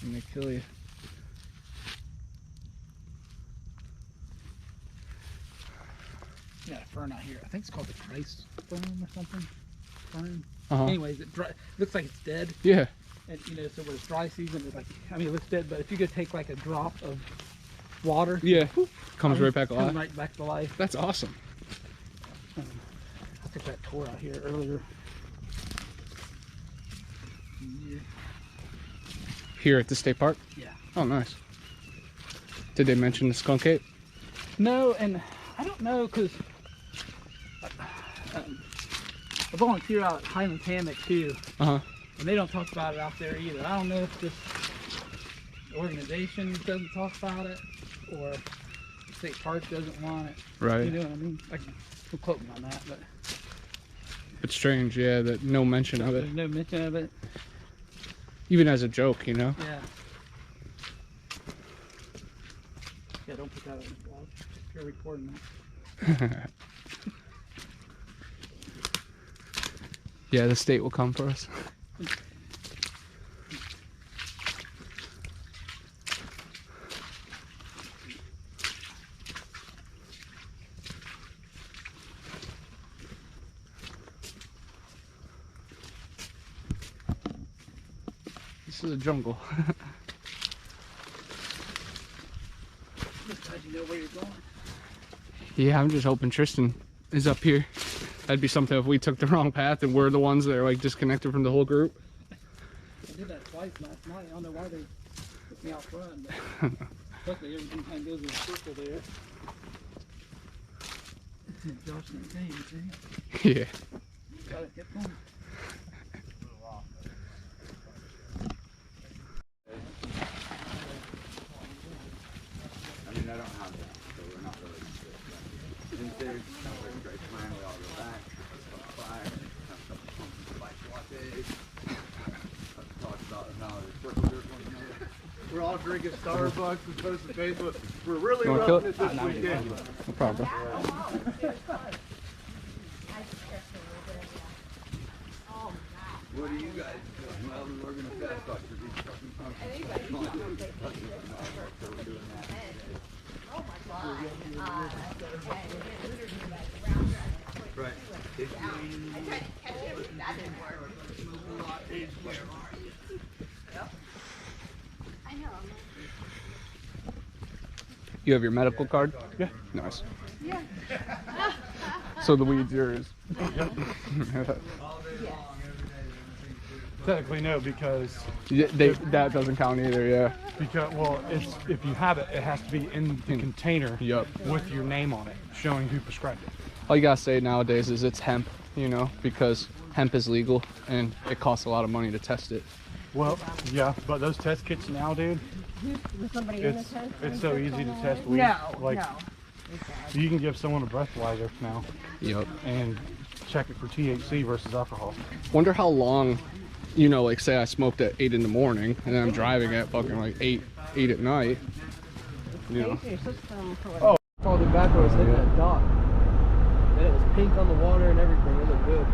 S1: and they kill you.
S2: Got a fern out here. I think it's called the Christ fern or something. Fern.
S1: Uh-huh.
S2: Anyways, it looks like it's dead.
S1: Yeah.
S2: And you know, so when it's dry season, it's like, I mean, it looks dead, but if you could take like a drop of water,
S1: yeah, comes right back
S2: alive.
S1: alive.
S2: Right back to life.
S1: That's awesome.
S2: I took that tour out here earlier. Yeah.
S1: Here at the state park?
S2: Yeah.
S1: Oh, nice. Did they mention the skunk ape?
S2: No, and I don't know because I volunteer out at Highland Hammock too.
S1: Uh-huh.
S2: And they don't talk about it out there either. I don't know if this organization doesn't talk about it or the state park doesn't want it.
S1: Right.
S2: You know what I mean? Don't quote me on that, but
S1: It's strange, yeah, that no mention of it.
S2: there's no mention of it.
S1: Even as a joke, you know?
S2: Yeah. Yeah, don't put that on the blog. If you're recording that.
S1: Yeah, the state will come for us. This is a jungle.
S2: Just glad you know where you're going.
S1: Yeah, I'm just hoping Tristan is up here. That'd be something if we took the wrong path and we're the ones that are like disconnected from the whole group.
S2: I did that twice last night. I don't know why they put me out front, but luckily everything kind of goes in a circle there. It's an exhausting thing, see?
S1: Yeah.
S2: Gotta get going.
S4: I mean, I don't have that, so we're not really in theory. Sounds like a great plan. We all go back, have a fire, have a couple pumpkins, bike lattes. Talk about how the circle jerk one another.
S3: We're all drinking Starbucks and posting Facebook. We're really
S1: You wanna kill
S3: roughing
S1: it?
S3: it this weekend.
S1: No problem.
S4: What are you guys doing? Well, we're going to fast talk for these fucking pumpkins. So we're doing that. Right.
S13: That didn't work. I know.
S1: You have your medical card?
S9: Yeah.
S1: Nice.
S13: Yeah.
S1: So the weed's yours.
S9: Technically no, because
S1: that doesn't count either, yeah.
S9: Because well, it's if you have it, it has to be in the container with your name on it, showing who prescribed it.
S1: All you gotta say nowadays is it's hemp, you know, because hemp is legal and it costs a lot of money to test it.
S9: Well, yeah, but those test kits now, dude,
S12: Was somebody in the
S9: it's
S12: test?
S9: it's so easy to test weed.
S12: No,
S9: Like,
S12: no.
S9: you can give someone a breathalyzer now.
S1: Yep.
S9: And check it for THC versus alcohol.
S1: Wonder how long, you know, like say I smoked at 8 in the morning and then I'm driving at fucking like 8 at night. You know.
S16: Oh, all the back when I was hitting that dock. And it was pink on the water and everything. It looked good.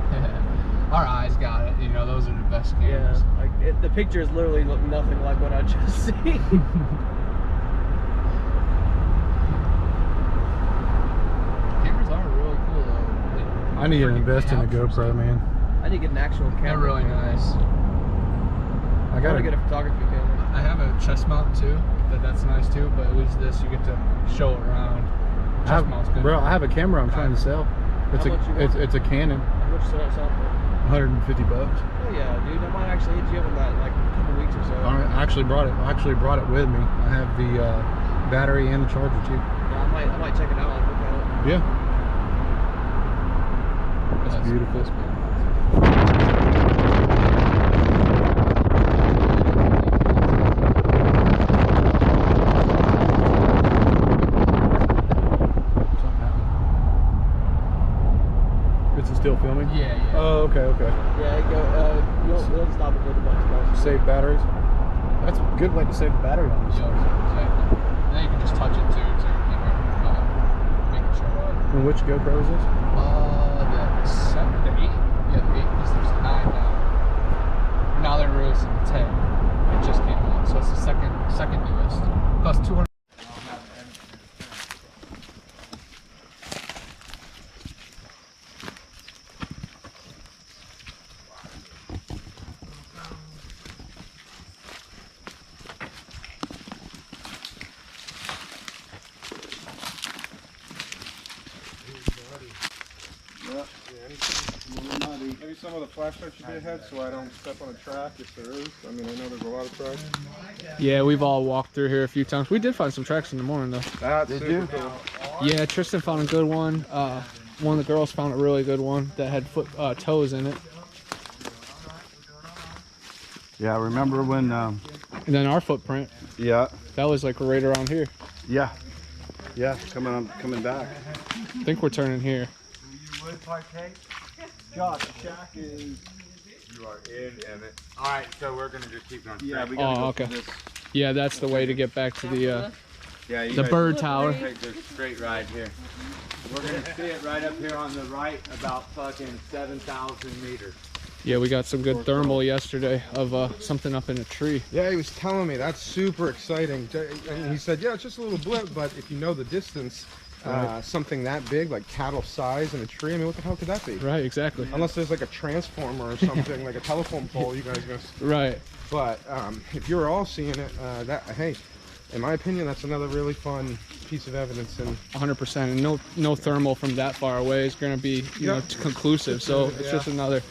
S1: Our eyes got it. You know, those are the best cameras.
S16: Yeah, like the pictures literally look nothing like what I just seen.
S1: Cameras are really cool though.
S9: I need to invest in a GoPro, man.
S16: I need to get an actual camera.
S1: They're really nice.
S9: I gotta
S16: get a photography camera.
S1: I have a chest mount too. That's nice too. But at least this you get to show it around. Chest mount's good.
S9: Bro, I have a camera I'm trying to sell. It's it's a Canon.
S16: How much does that sell for?
S9: $150.
S16: Oh yeah, dude. I might actually hit you up on that in like a couple weeks or so.
S9: I actually brought it with me. I have the battery and the charger too.
S16: Yeah, I might check it out. Like, look at it.
S9: Yeah. That's beautiful. Is it still filming?
S1: Yeah, yeah.
S9: Oh, okay.
S16: Yeah, you don't stop it with a bunch of cars.
S9: Save batteries. That's a good way to save the battery on this.
S1: Exactly. And then you can just touch it too to make it show up.
S9: And which GoPro is this?
S1: The 7, the 8. Yeah, the 8, because there's 9 now. Now they're releasing the 10. It just came out, so it's the second newest. It costs $200.
S6: Maybe some of the flashlights should be ahead so I don't step on a track if there is. I mean, I know there's a lot of tracks.
S1: Yeah, we've all walked through here a few times. We did find some tracks in the morning though.
S6: That's super cool.
S1: Yeah, Tristan found a good one. One of the girls found a really good one that had toes in it.
S3: Yeah, remember when...
S1: And then our footprint.
S3: Yeah.
S1: That was like right around here.
S3: Yeah. Yeah, coming back.
S1: I think we're turning here.
S3: Josh, the shack is...
S4: You are in Emmett. Alright, so we're going to just keep going straight.
S3: Yeah, we gotta go
S1: okay.
S3: through this.
S1: Yeah, that's the way to get back to the
S4: Yeah, you
S1: the
S4: guys
S1: bird tower.
S4: Take this straight ride here. We're going to see it right up here on the right, about fucking 7,000 meters.
S1: Yeah, we got some good thermal yesterday of something up in a tree.
S6: Yeah, he was telling me that's super exciting. And he said, yeah, it's just a little blip, but if you know the distance, something that big, like cattle size in a tree, I mean, what the hell could that be?
S1: Right, exactly.
S6: Unless there's like a transformer or something, like a telephone pole, you guys are gonna...
S1: Right.
S6: But if you're all seeing it, hey, in my opinion, that's another really fun piece of evidence. And
S1: 100%, and no thermal from that far away is going to be conclusive. So it's just another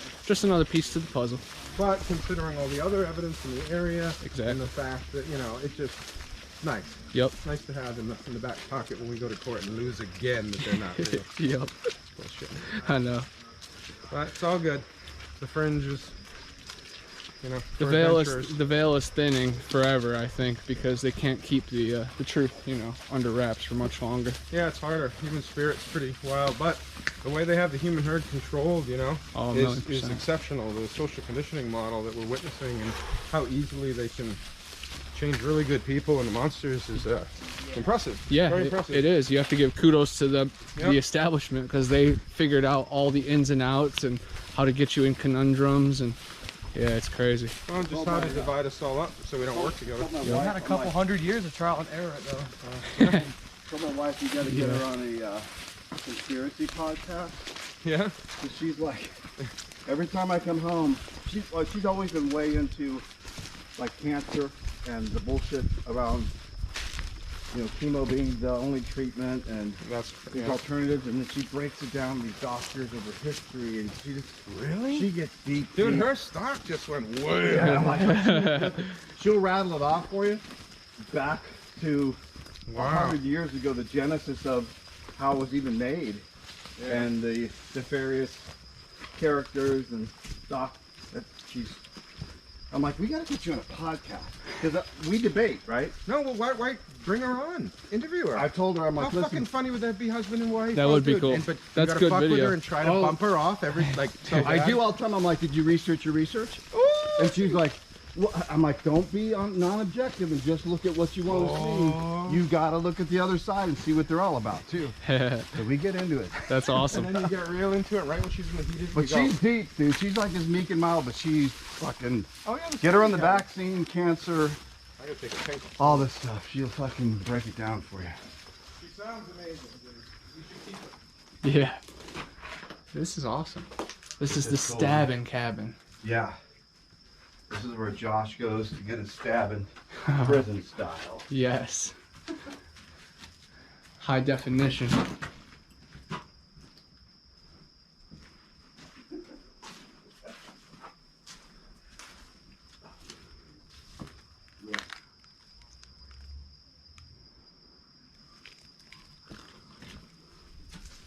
S1: piece to the puzzle.
S6: But considering all the other evidence in the area,
S1: exactly,
S6: and the fact that it's just nice.
S1: Yep.
S6: Nice to have in the back pocket when we go to court and lose again that they're not real.
S1: Yep.
S6: Bullshit.
S1: I know.
S6: But it's all good. The fringe is.
S1: The veil is thinning forever, I think, because they can't keep the truth, under wraps for much longer.
S6: Yeah, it's harder. Human spirit's pretty wild, but the way they have the human herd controlled, is exceptional. The social conditioning model that we're witnessing and how easily they can change really good people into monsters is impressive.
S1: Yeah,
S6: very impressive.
S1: It is. You have to give kudos to the establishment because they figured out all the ins and outs and how to get you in conundrums and. Yeah, it's crazy.
S6: Well, just how to divide us all up so we don't work together.
S16: We had a couple hundred years of trial and error, though.
S3: Told my wife you got to get her on a conspiracy podcast.
S6: Yeah.
S3: Cause she's like, every time I come home, she's always been way into like cancer and the bullshit around chemo being the only treatment and these alternatives, and then she breaks it down these doctors over history, and she just she gets deep.
S6: Dude, her stock just went way.
S3: Yeah, like, she'll rattle it off for you back to 100 years ago, the genesis of how it was even made, and the various characters and stuff that she's. I'm like, we gotta get you on a podcast because we debate, right?
S6: No, well, why bring her on? Interview her.
S3: I told her, I'm like,
S6: how fucking funny would that be, husband and wife?
S1: That would be cool.
S6: But
S1: that's
S6: you
S1: good
S6: fuck
S1: video.
S6: With her and try to bump her off every So
S3: I do all the time. I'm like, did you research your research?
S6: Ooh.
S3: And she's like, well, I'm like, don't be non-objective and just look at what you want to see. You gotta look at the other side and see what they're all about too. So we get into it.
S1: That's awesome.
S6: And then you get real into it right when she's in the heated.
S3: But she's deep, dude. She's like this meek and mild, but she's fucking. Get her on the vaccine, cancer,
S6: I gotta take a pink.
S3: all this stuff. She'll fucking break it down for you.
S6: She sounds amazing, dude. You should keep it.
S1: Yeah. This is awesome. This is the stabbing cabin.
S3: Yeah. This is where Josh goes to get his stabbing, prison style.
S1: Yes. High definition.
S3: A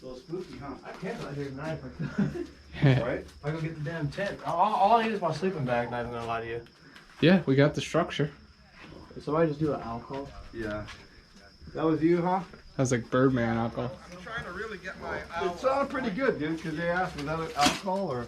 S3: little spooky, huh?
S16: I can't out here tonight.
S3: Right?
S16: I go get the damn tent. All I need is my sleeping bag, not even gonna lie to you.
S1: Yeah, we got the structure.
S16: Did somebody just do an alcohol?
S3: Yeah. That was you, huh?
S1: That's like Birdman alcohol.
S6: I'm trying to really get my.
S3: It sounded pretty good, dude, because they asked, was that alcohol or?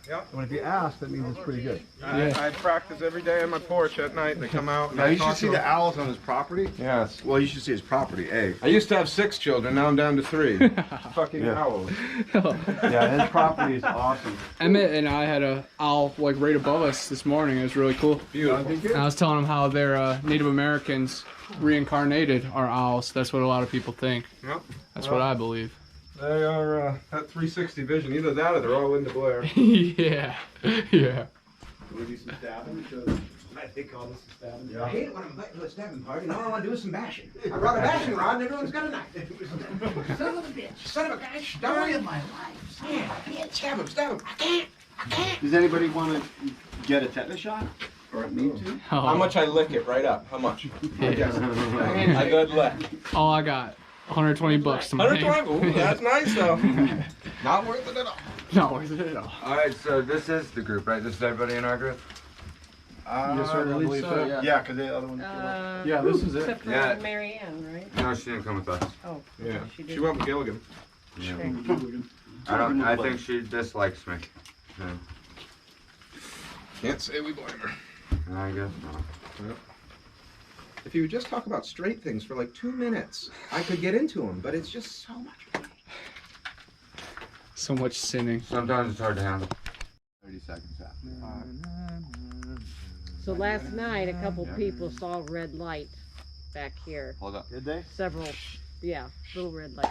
S6: Yep.
S3: When if you ask, that means it's pretty good.
S6: I practice every day on my porch at night. They come out. And
S3: Now
S6: I
S3: you should
S6: talk
S3: see
S6: to
S3: the
S6: them.
S3: owls on his property.
S6: Yes.
S3: Well, you should see his property,
S6: I used to have 6 children. Now I'm down to 3. Fucking owls.
S3: Yeah, his property is awesome.
S1: Emmett and I had a owl like right above us this morning. It was really cool.
S6: Beautiful.
S1: And I was telling him how their Native Americans reincarnated our owls. That's what a lot of people think.
S6: Yep.
S1: That's what I believe.
S6: They are at 360 vision. Either that or they're all into Blair.
S1: Yeah. Yeah.
S3: Can we do some stabbing?
S18: I think all this is stabbing.
S3: Yeah.
S18: I hate it when I'm invited to a stabbing party and all I want to do is some bashing. I brought a bashing rod and everyone's got a knife. Son of a bitch. Son of a gosh. Story of my life. Yeah, I can't stab him. Stab him. I can't. Does anybody want to get a tetanus shot? Or me too?
S6: How much I lick it right up? How much?
S1: Yeah.
S6: A good lick.
S1: Oh, I got 120 bucks to my name.
S6: 120? Ooh, that's nice though. Not worth it at all.
S1: Not worth it at all.
S4: Alright, so this is the group, right? This is everybody in our group?
S3: Yes, sir, I believe so. Yeah, because the other one.
S17: Yeah,
S3: this is it.
S17: Except for
S4: Yeah.
S17: Mary Ann, right?
S4: No, she didn't come with us.
S17: Oh.
S6: Yeah,
S17: She
S6: she
S17: did.
S6: went with Gilligan.
S4: Yeah.
S3: Okay.
S4: I think she dislikes me. Yeah.
S6: Can't say we blame her.
S4: I guess not.
S6: Yep. If you would just talk about straight things for like 2 minutes, I could get into them, but it's just so much.
S1: So much sinning.
S4: Sometimes it's hard to handle. 30 seconds after.
S17: So last night, a couple people saw red light back here.
S4: Hold up.
S3: Did they?
S17: Several, yeah, little red light.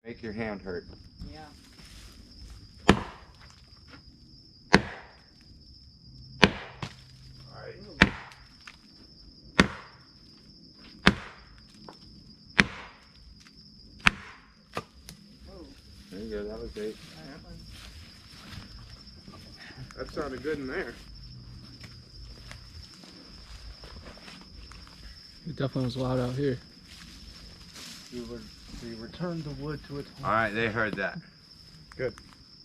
S4: Make your hand hurt.
S17: Yeah.
S4: There you go, that was 8.
S6: That sounded good in there.
S1: It definitely was loud out here.
S3: We returned the wood to its home.
S4: Alright, they heard that.
S6: Good.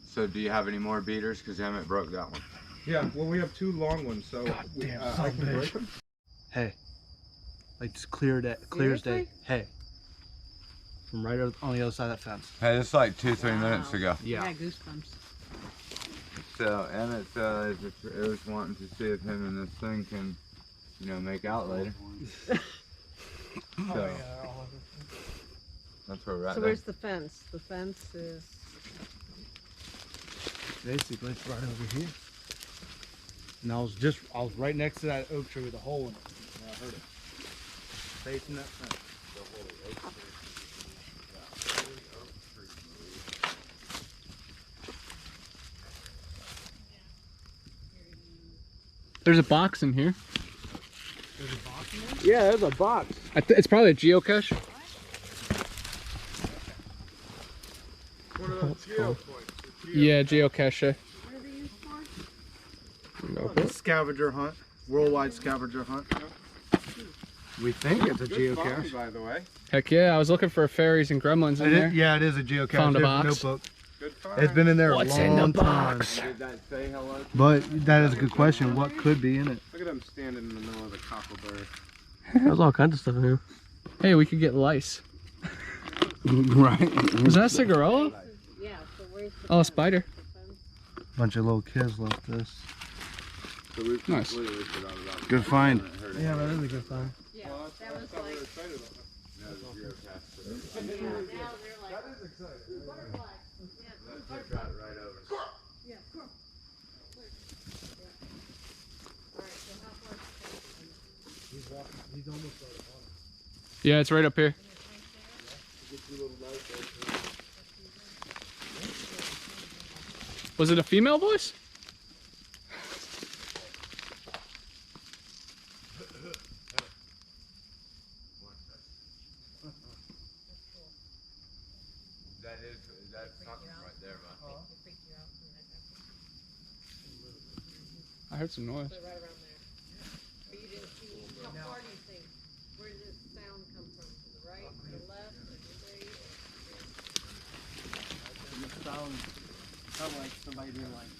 S4: So do you have any more beaters? Because Emmett broke that one.
S6: Yeah, well, we have 2 long ones, so I can break them.
S3: Hey. Like just clear as day.
S17: Seriously?
S3: Hey. From right on the other side of that fence.
S4: Hey, this is like 2-3 minutes ago.
S3: Yeah.
S17: Yeah, goosebumps.
S4: So Emmett said it was wanting to see if him and this thing can, you know, make out later. So that's where we're at.
S17: So
S4: there.
S17: where's the fence? The fence is...
S3: Basically, it's right over here. And I was right next to that oak tree with a hole in it. And I heard it. Facing that fence.
S1: There's a box in here.
S3: There's a box in there?
S6: Yeah, there's a box.
S1: It's probably a geocache.
S6: One of those geo points.
S1: Yeah, geocache.
S3: Scavenger hunt. Worldwide scavenger hunt. We think it's a
S6: Good
S3: geocache.
S6: find, by the way.
S1: Heck yeah, I was looking for fairies and gremlins in there.
S3: Yeah, it is a geocache.
S1: Found a
S3: There's
S1: box.
S3: Notebook.
S6: Good find.
S3: It's been in there
S1: What's
S3: a
S1: in the
S3: long time.
S1: box?
S4: Did that say hello?
S3: But that is a good question. What could be in it?
S6: Look at them standing in the middle of the cockleberry.
S16: There's all kinds of stuff in here.
S1: Hey, we could get lice.
S3: Right.
S1: Was that a cigarella?
S17: Yeah, so where's the
S1: Oh, a spider.
S3: Bunch of little kids left this.
S4: So we've
S1: Nice.
S4: completely forgot about
S3: Good find.
S16: Yeah, that is a good find.
S17: Yeah, that was like...
S4: No, the geocache.
S17: Yeah, now they're like...
S4: That is exciting. Let's got it right over.
S17: Yeah, cool. Alright, so how far is the fence?
S3: He's almost right on it.
S1: Yeah, it's right up here. Was it a female voice?
S4: That's something right there, man.
S1: I heard some noise.
S17: So right around there. But you didn't see... How far do you think? Where did this sound come from? To the right, to the left, or the straight?
S16: It sounded like somebody doing like,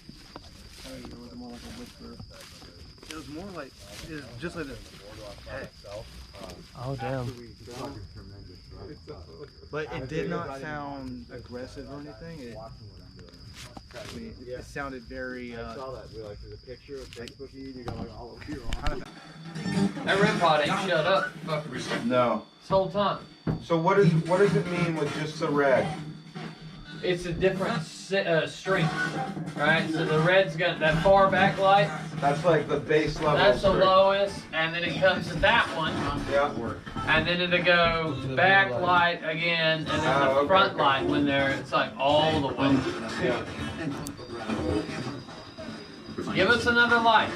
S16: hey, or was it more like a whisper?
S3: It was more like, it was just like this. Hey.
S16: Oh, damn.
S4: It's tremendous, right?
S3: But it did not sound aggressive or anything. It sounded very.
S4: I saw that. Like there's a picture of Facebook feed. You got like all over your
S7: That REM pod ain't shut up.
S6: No.
S7: This whole time.
S6: So what does it mean with just the red?
S7: It's a different strength, right? So the red's got that far back light.
S6: That's like the base level.
S7: That's the lowest, and then it comes to that one.
S6: Yeah.
S7: And then it'll go back light again, and then the front light when it's like all the way.
S6: Yeah.
S7: Give us another light.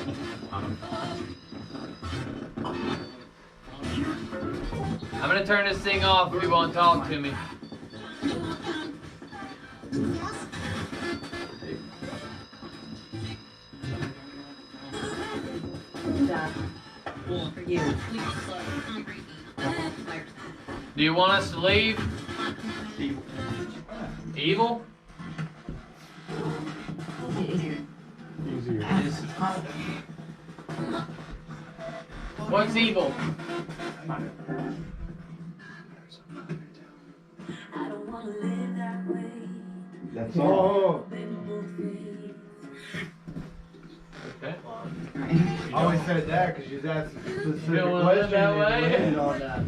S7: I'm gonna turn this thing off if you won't talk to me.
S15: For you.
S7: Do you want us to leave? Evil? What's evil?
S6: That's all.
S7: Okay.
S3: I always said that because you asked a specific
S7: You don't wanna live
S3: question
S7: that
S3: and
S7: way?
S3: you landed on that.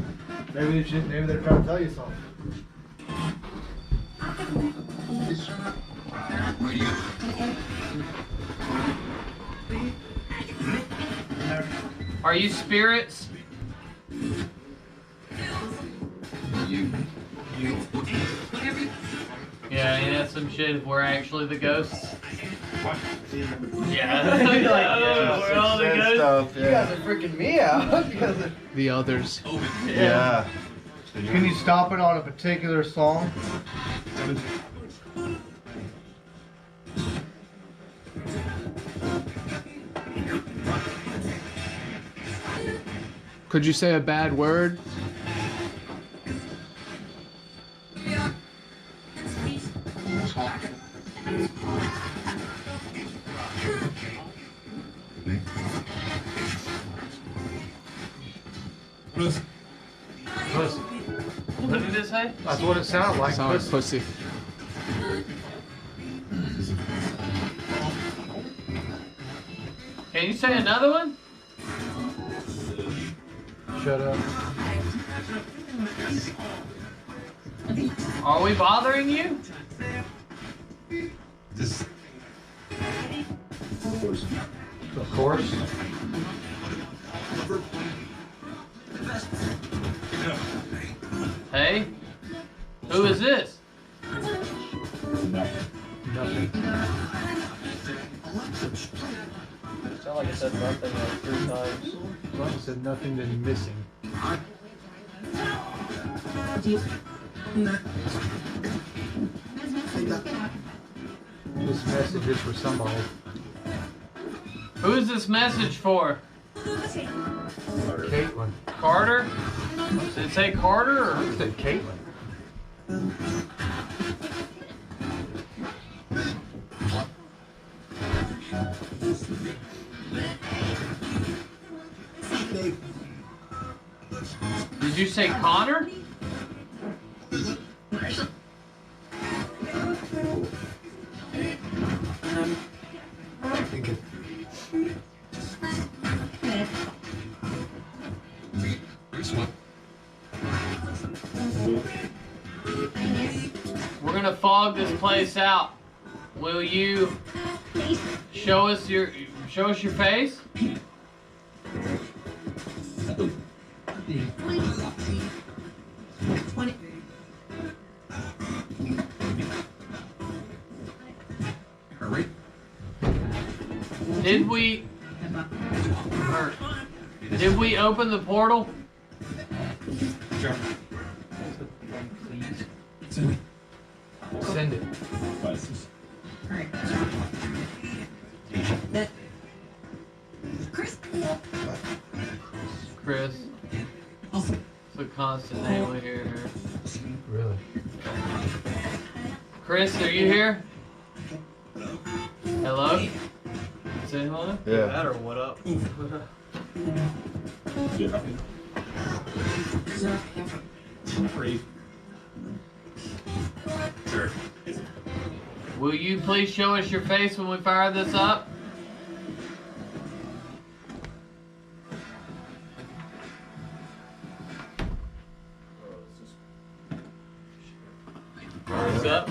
S3: Maybe they're trying to tell you something.
S7: Are you spirits? Yeah, ain't that some shit if we're actually the ghosts? Yeah. We're all the ghosts.
S3: Stuff, yeah. You guys are freaking me out.
S1: The others.
S3: Yeah. Can you stop it on a particular song?
S1: Could you say a bad word?
S7: Pussy. What did it say?
S3: That's what it sounded like.
S1: Sound like pussy.
S7: Can you say another one?
S3: Shut up.
S7: Are we bothering you?
S3: Of course.
S7: Hey? Who is this?
S3: Nothing.
S16: Sound like I said nothing like 3 times.
S3: Well, I said nothing than missing. This message is for somebody.
S7: Who is this message for?
S3: Caitlin.
S7: Carter? Did it say Carter or?
S3: I said Caitlin.
S7: Did you say Connor? We're gonna fog this place out. Will you show us your face? Did we open the portal?
S3: Send it.
S7: Chris. It's a constant name we hear here.
S3: Really?
S7: Chris, are you here? Hello? Say hello?
S6: Yeah.
S16: That or what up?
S7: Will you please show us your face when we fire this up? What's up?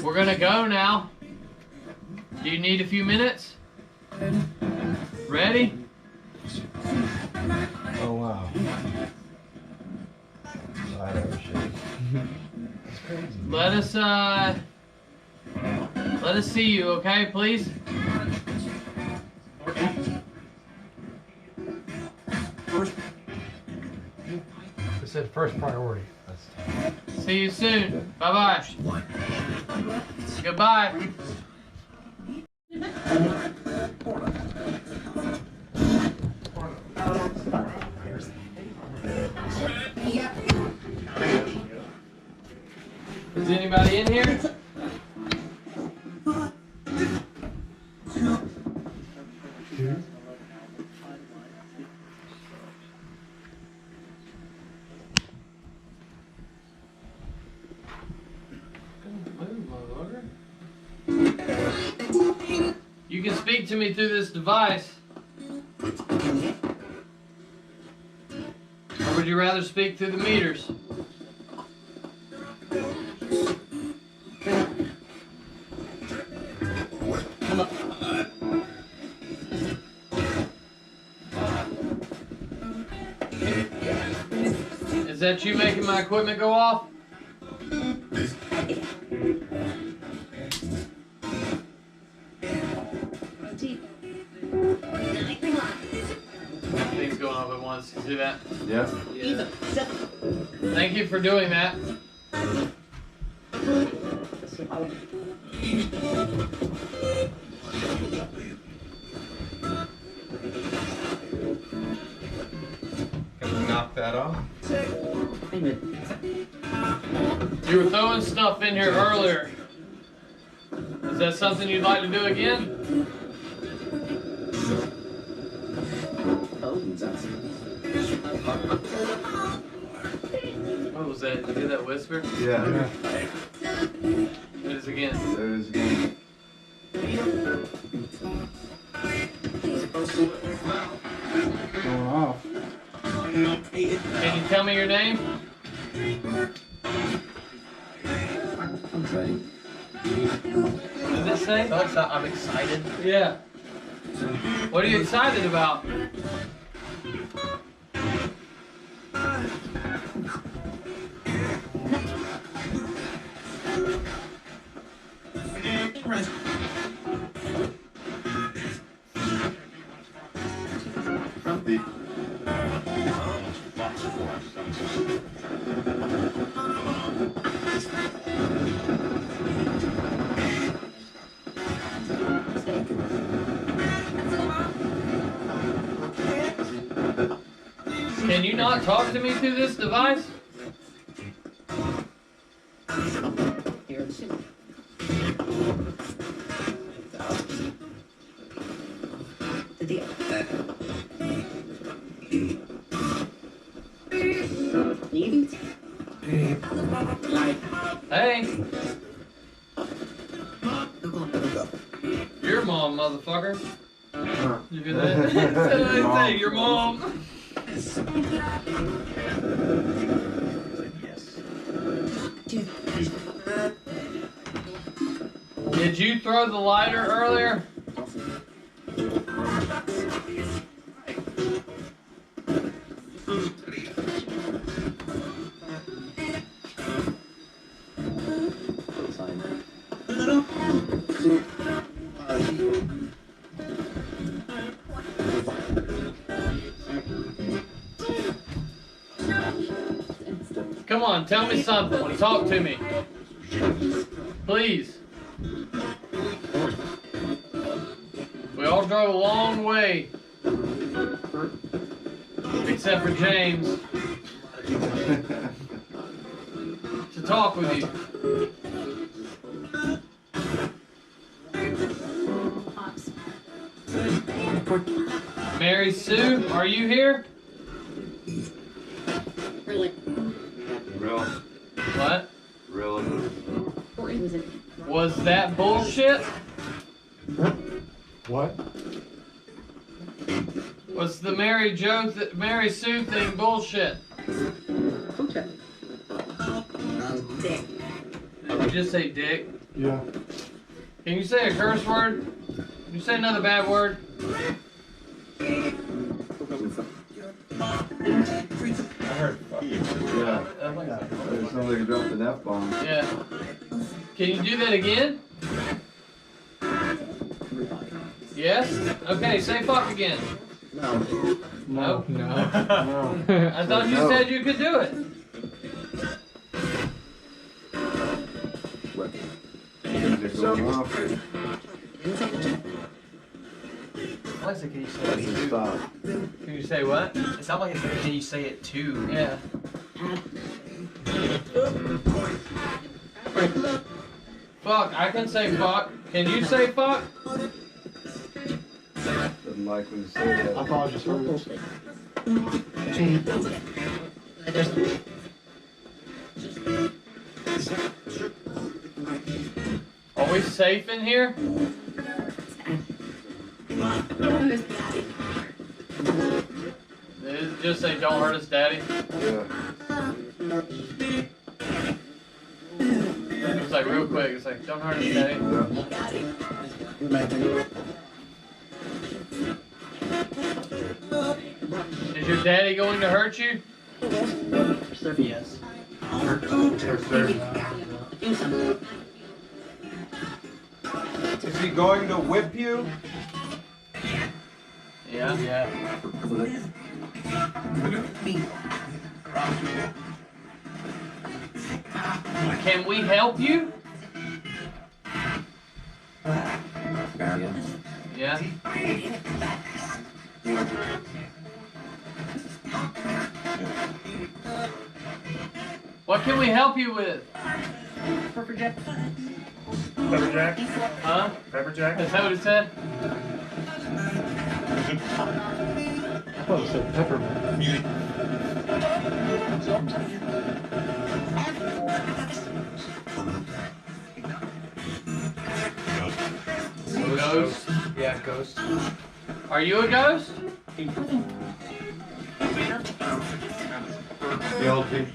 S7: We're gonna go now. Do you need a few minutes? Ready?
S3: Oh wow.
S7: Let us see you, okay, please?
S9: It said first priority.
S7: See you soon. Bye-bye. Goodbye. Is anybody in here? You can speak to me through this device. Or would you rather speak through the meters? Is that you making my equipment go off? Things going off at once. You see that?
S4: Yeah.
S7: Yeah. Thank you for doing that.
S6: Can we knock that off?
S7: You were throwing stuff in here earlier. Is that something you'd like to do again? What was that? Did you hear that whisper?
S4: Yeah.
S7: Do it again.
S4: There it is again.
S1: Going off.
S7: Can you tell me your name?
S4: I'm ready.
S7: Does it say?
S2: I'm excited.
S7: Yeah. What are you excited about? Can you not talk to me through this device? Hey. Your mom, motherfucker. You hear that? Say, your mom. Did you throw the lighter earlier? Come on, tell me something. Talk to me. Please. We all drove a long way. Except for James. To talk with you. Mary Sue, are you here?
S4: Real.
S7: What? that bullshit?
S9: What?
S7: Was the Mary Sue thing bullshit? Did you just say dick?
S9: Yeah.
S7: Can you say a curse word? Can you say another bad word?
S4: I heard fuck. Yeah. It sounds like you dropped an F-bomb.
S7: Yeah. Can you do that again? Yes? Okay, say fuck again.
S4: No.
S7: No?
S9: No.
S7: I thought you said you could do it.
S16: Alexa, can you say it too?
S4: Stop.
S7: Can you say what?
S16: It sounds like it's can you say it too?
S7: Yeah. Fuck, I can say fuck. Can you say fuck?
S4: Doesn't like when you say that.
S9: I thought I just heard
S7: Are we safe in here? Did it just say don't hurt us, Daddy?
S4: Yeah.
S7: It's like real quick. It's like don't hurt us, Daddy. Is your daddy going to hurt you?
S16: Yes.
S6: Is he going to whip you?
S7: Yeah.
S16: Yeah.
S7: Can we help you? Yeah. What can we help you with?
S9: Pepper jack?
S7: Huh?
S9: Pepper jack?
S7: Is that what it said?
S9: I thought it said peppermint.
S7: Ghost?
S16: Yeah, ghost.
S7: Are you a ghost?
S4: Guilty.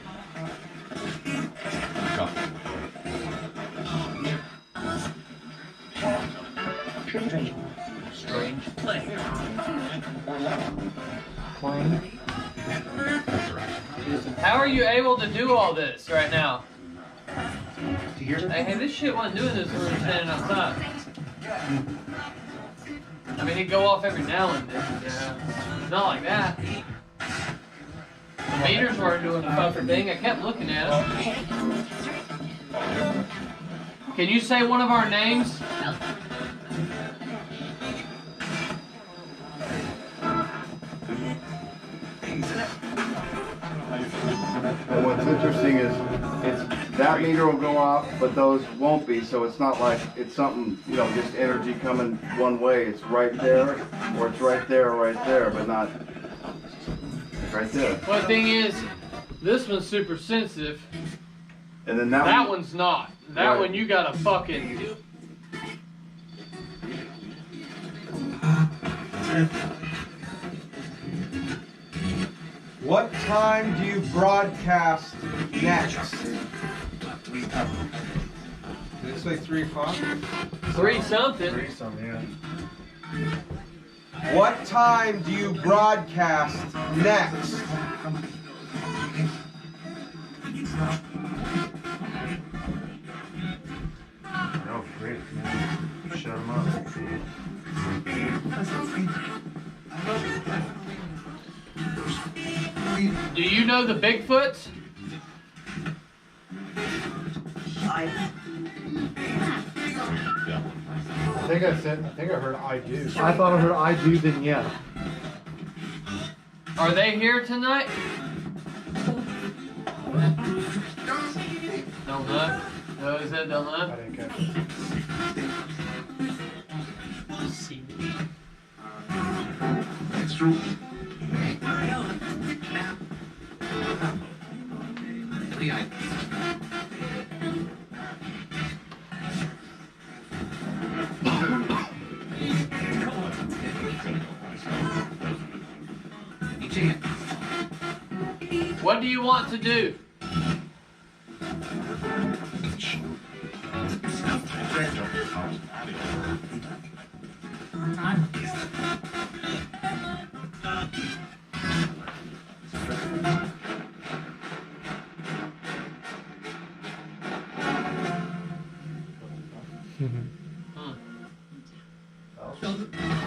S7: Strange. How are you able to do all this right now? Hey, this shit wasn't doing this when we were standing outside. I mean, it'd go off every now and then. Yeah. Not like that. The meters weren't doing the fucking thing. I kept looking at them. Can you say one of our names?
S4: And what's interesting is it's that meter will go off, but those won't be. So it's not like it's something, you know, just energy coming one way. It's right there, or it's right there, or right there, but not right there.
S7: Well, the thing is, this one's super sensitive.
S4: And then
S7: that one's not. That
S4: Right.
S7: one you gotta fucking.
S6: What time do you broadcast next? Did it say 3 o'clock?
S7: 3 something.
S9: 3 something, yeah.
S6: What time do you broadcast next?
S9: Oh, great. Shut him up.
S7: Do you know the Bigfoots?
S9: I think I heard I do. I thought I heard I do, then yeah.
S7: Are they here tonight? Don't look. No, he said don't look.
S9: I didn't catch it.
S7: It's true. What do you want to do?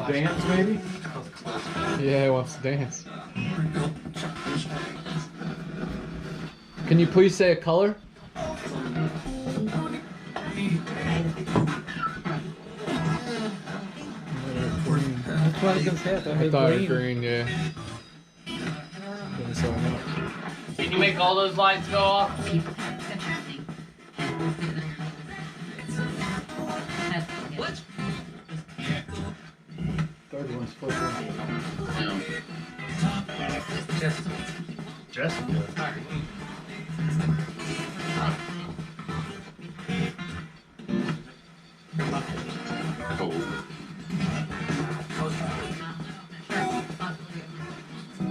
S1: Dance, maybe? Yeah, he wants to dance. Can you please say a color?
S2: That's what I was gonna say.
S1: I thought it was green, yeah.
S7: Can you make all those lights go off?
S1: Third one's flickering.
S3: Jessica.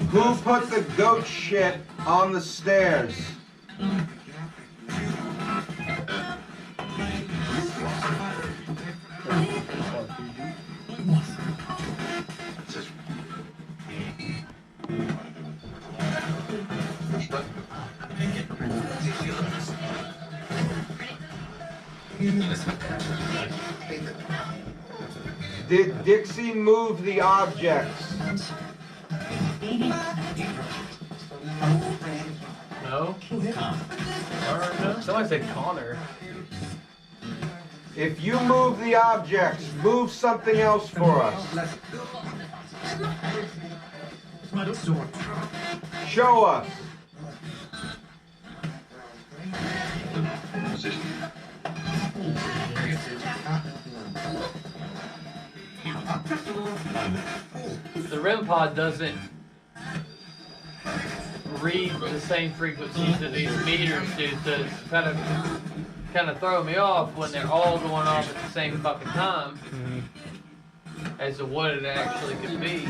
S19: Who put the goat shit on the stairs? Did Dixie move the objects?
S7: No. Somebody said Connor.
S19: If you move the objects, move something else for us. Show us.
S7: The REM pod doesn't read the same frequencies that these meters do, so it's kind of throwing me off when they're all going off at the same fucking time as to what it actually could be.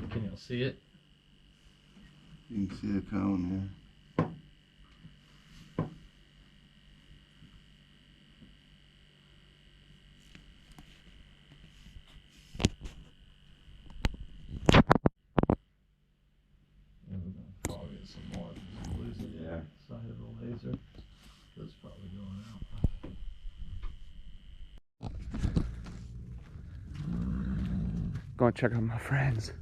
S7: Can you see it?
S19: You can see a cone here.
S7: Probably get some more. Losing the side of the laser. That's probably going out.
S1: Go and check out my friends.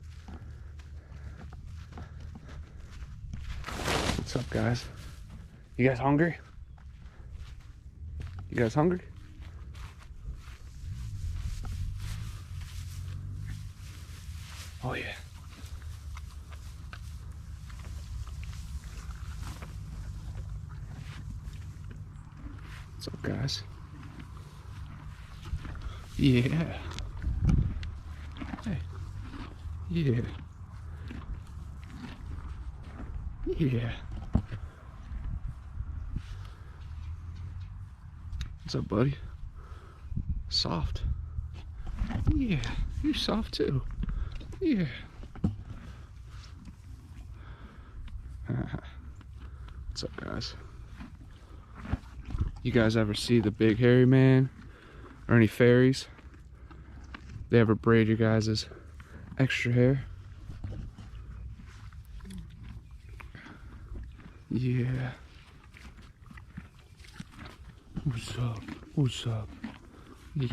S1: What's up, guys? You guys hungry? You guys hungry? Oh yeah. What's up, guys? Yeah. Hey. Yeah. Yeah. What's up, buddy? Soft. Yeah. You're soft too. Yeah. What's up, guys? You guys ever see the big hairy man or any fairies? They ever braid your guys' extra hair? Yeah. What's up? What's up? Yeah.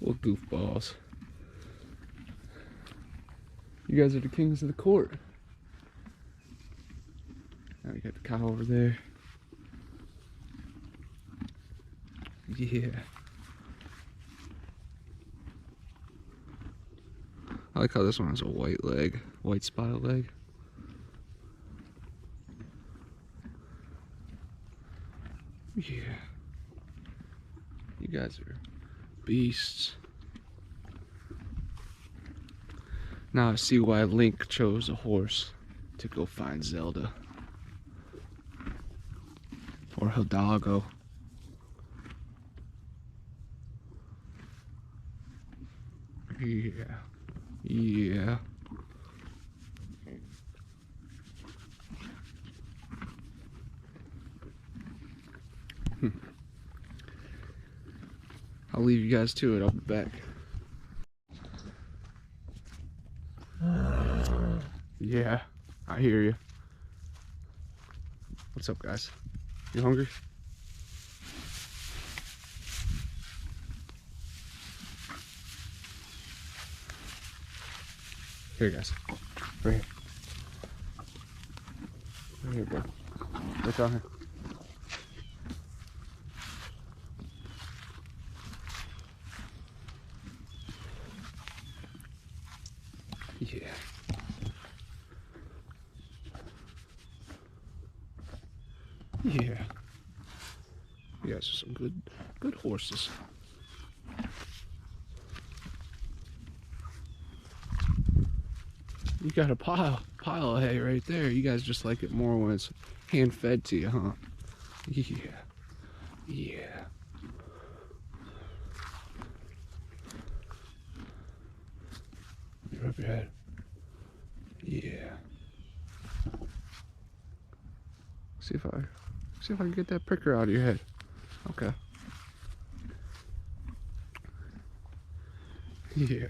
S1: Little goofballs. You guys are the kings of the court. Now we got the cow over there. Yeah. like how this one has a white leg, white spotted leg. Yeah. You guys are beasts. Now I see why Link chose a horse to go find Zelda. Or Hidalgo. Yeah. Yeah. I'll leave you guys to it. I'll be back. Yeah, I hear you. What's up, guys? You hungry? Here, guys. Right here. Right here, bro. Right down here. Yeah. Yeah. You guys are some good horses. You got a pile of hay right there. You guys just like it more when it's hand fed to you, huh? Yeah. Yeah. Rub your head. Yeah. See if I can get that pricker out of your head. Okay. Yeah.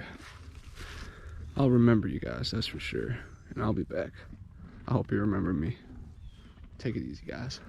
S1: I'll remember you guys, that's for sure. And I'll be back. I hope you remember me. Take it easy, guys.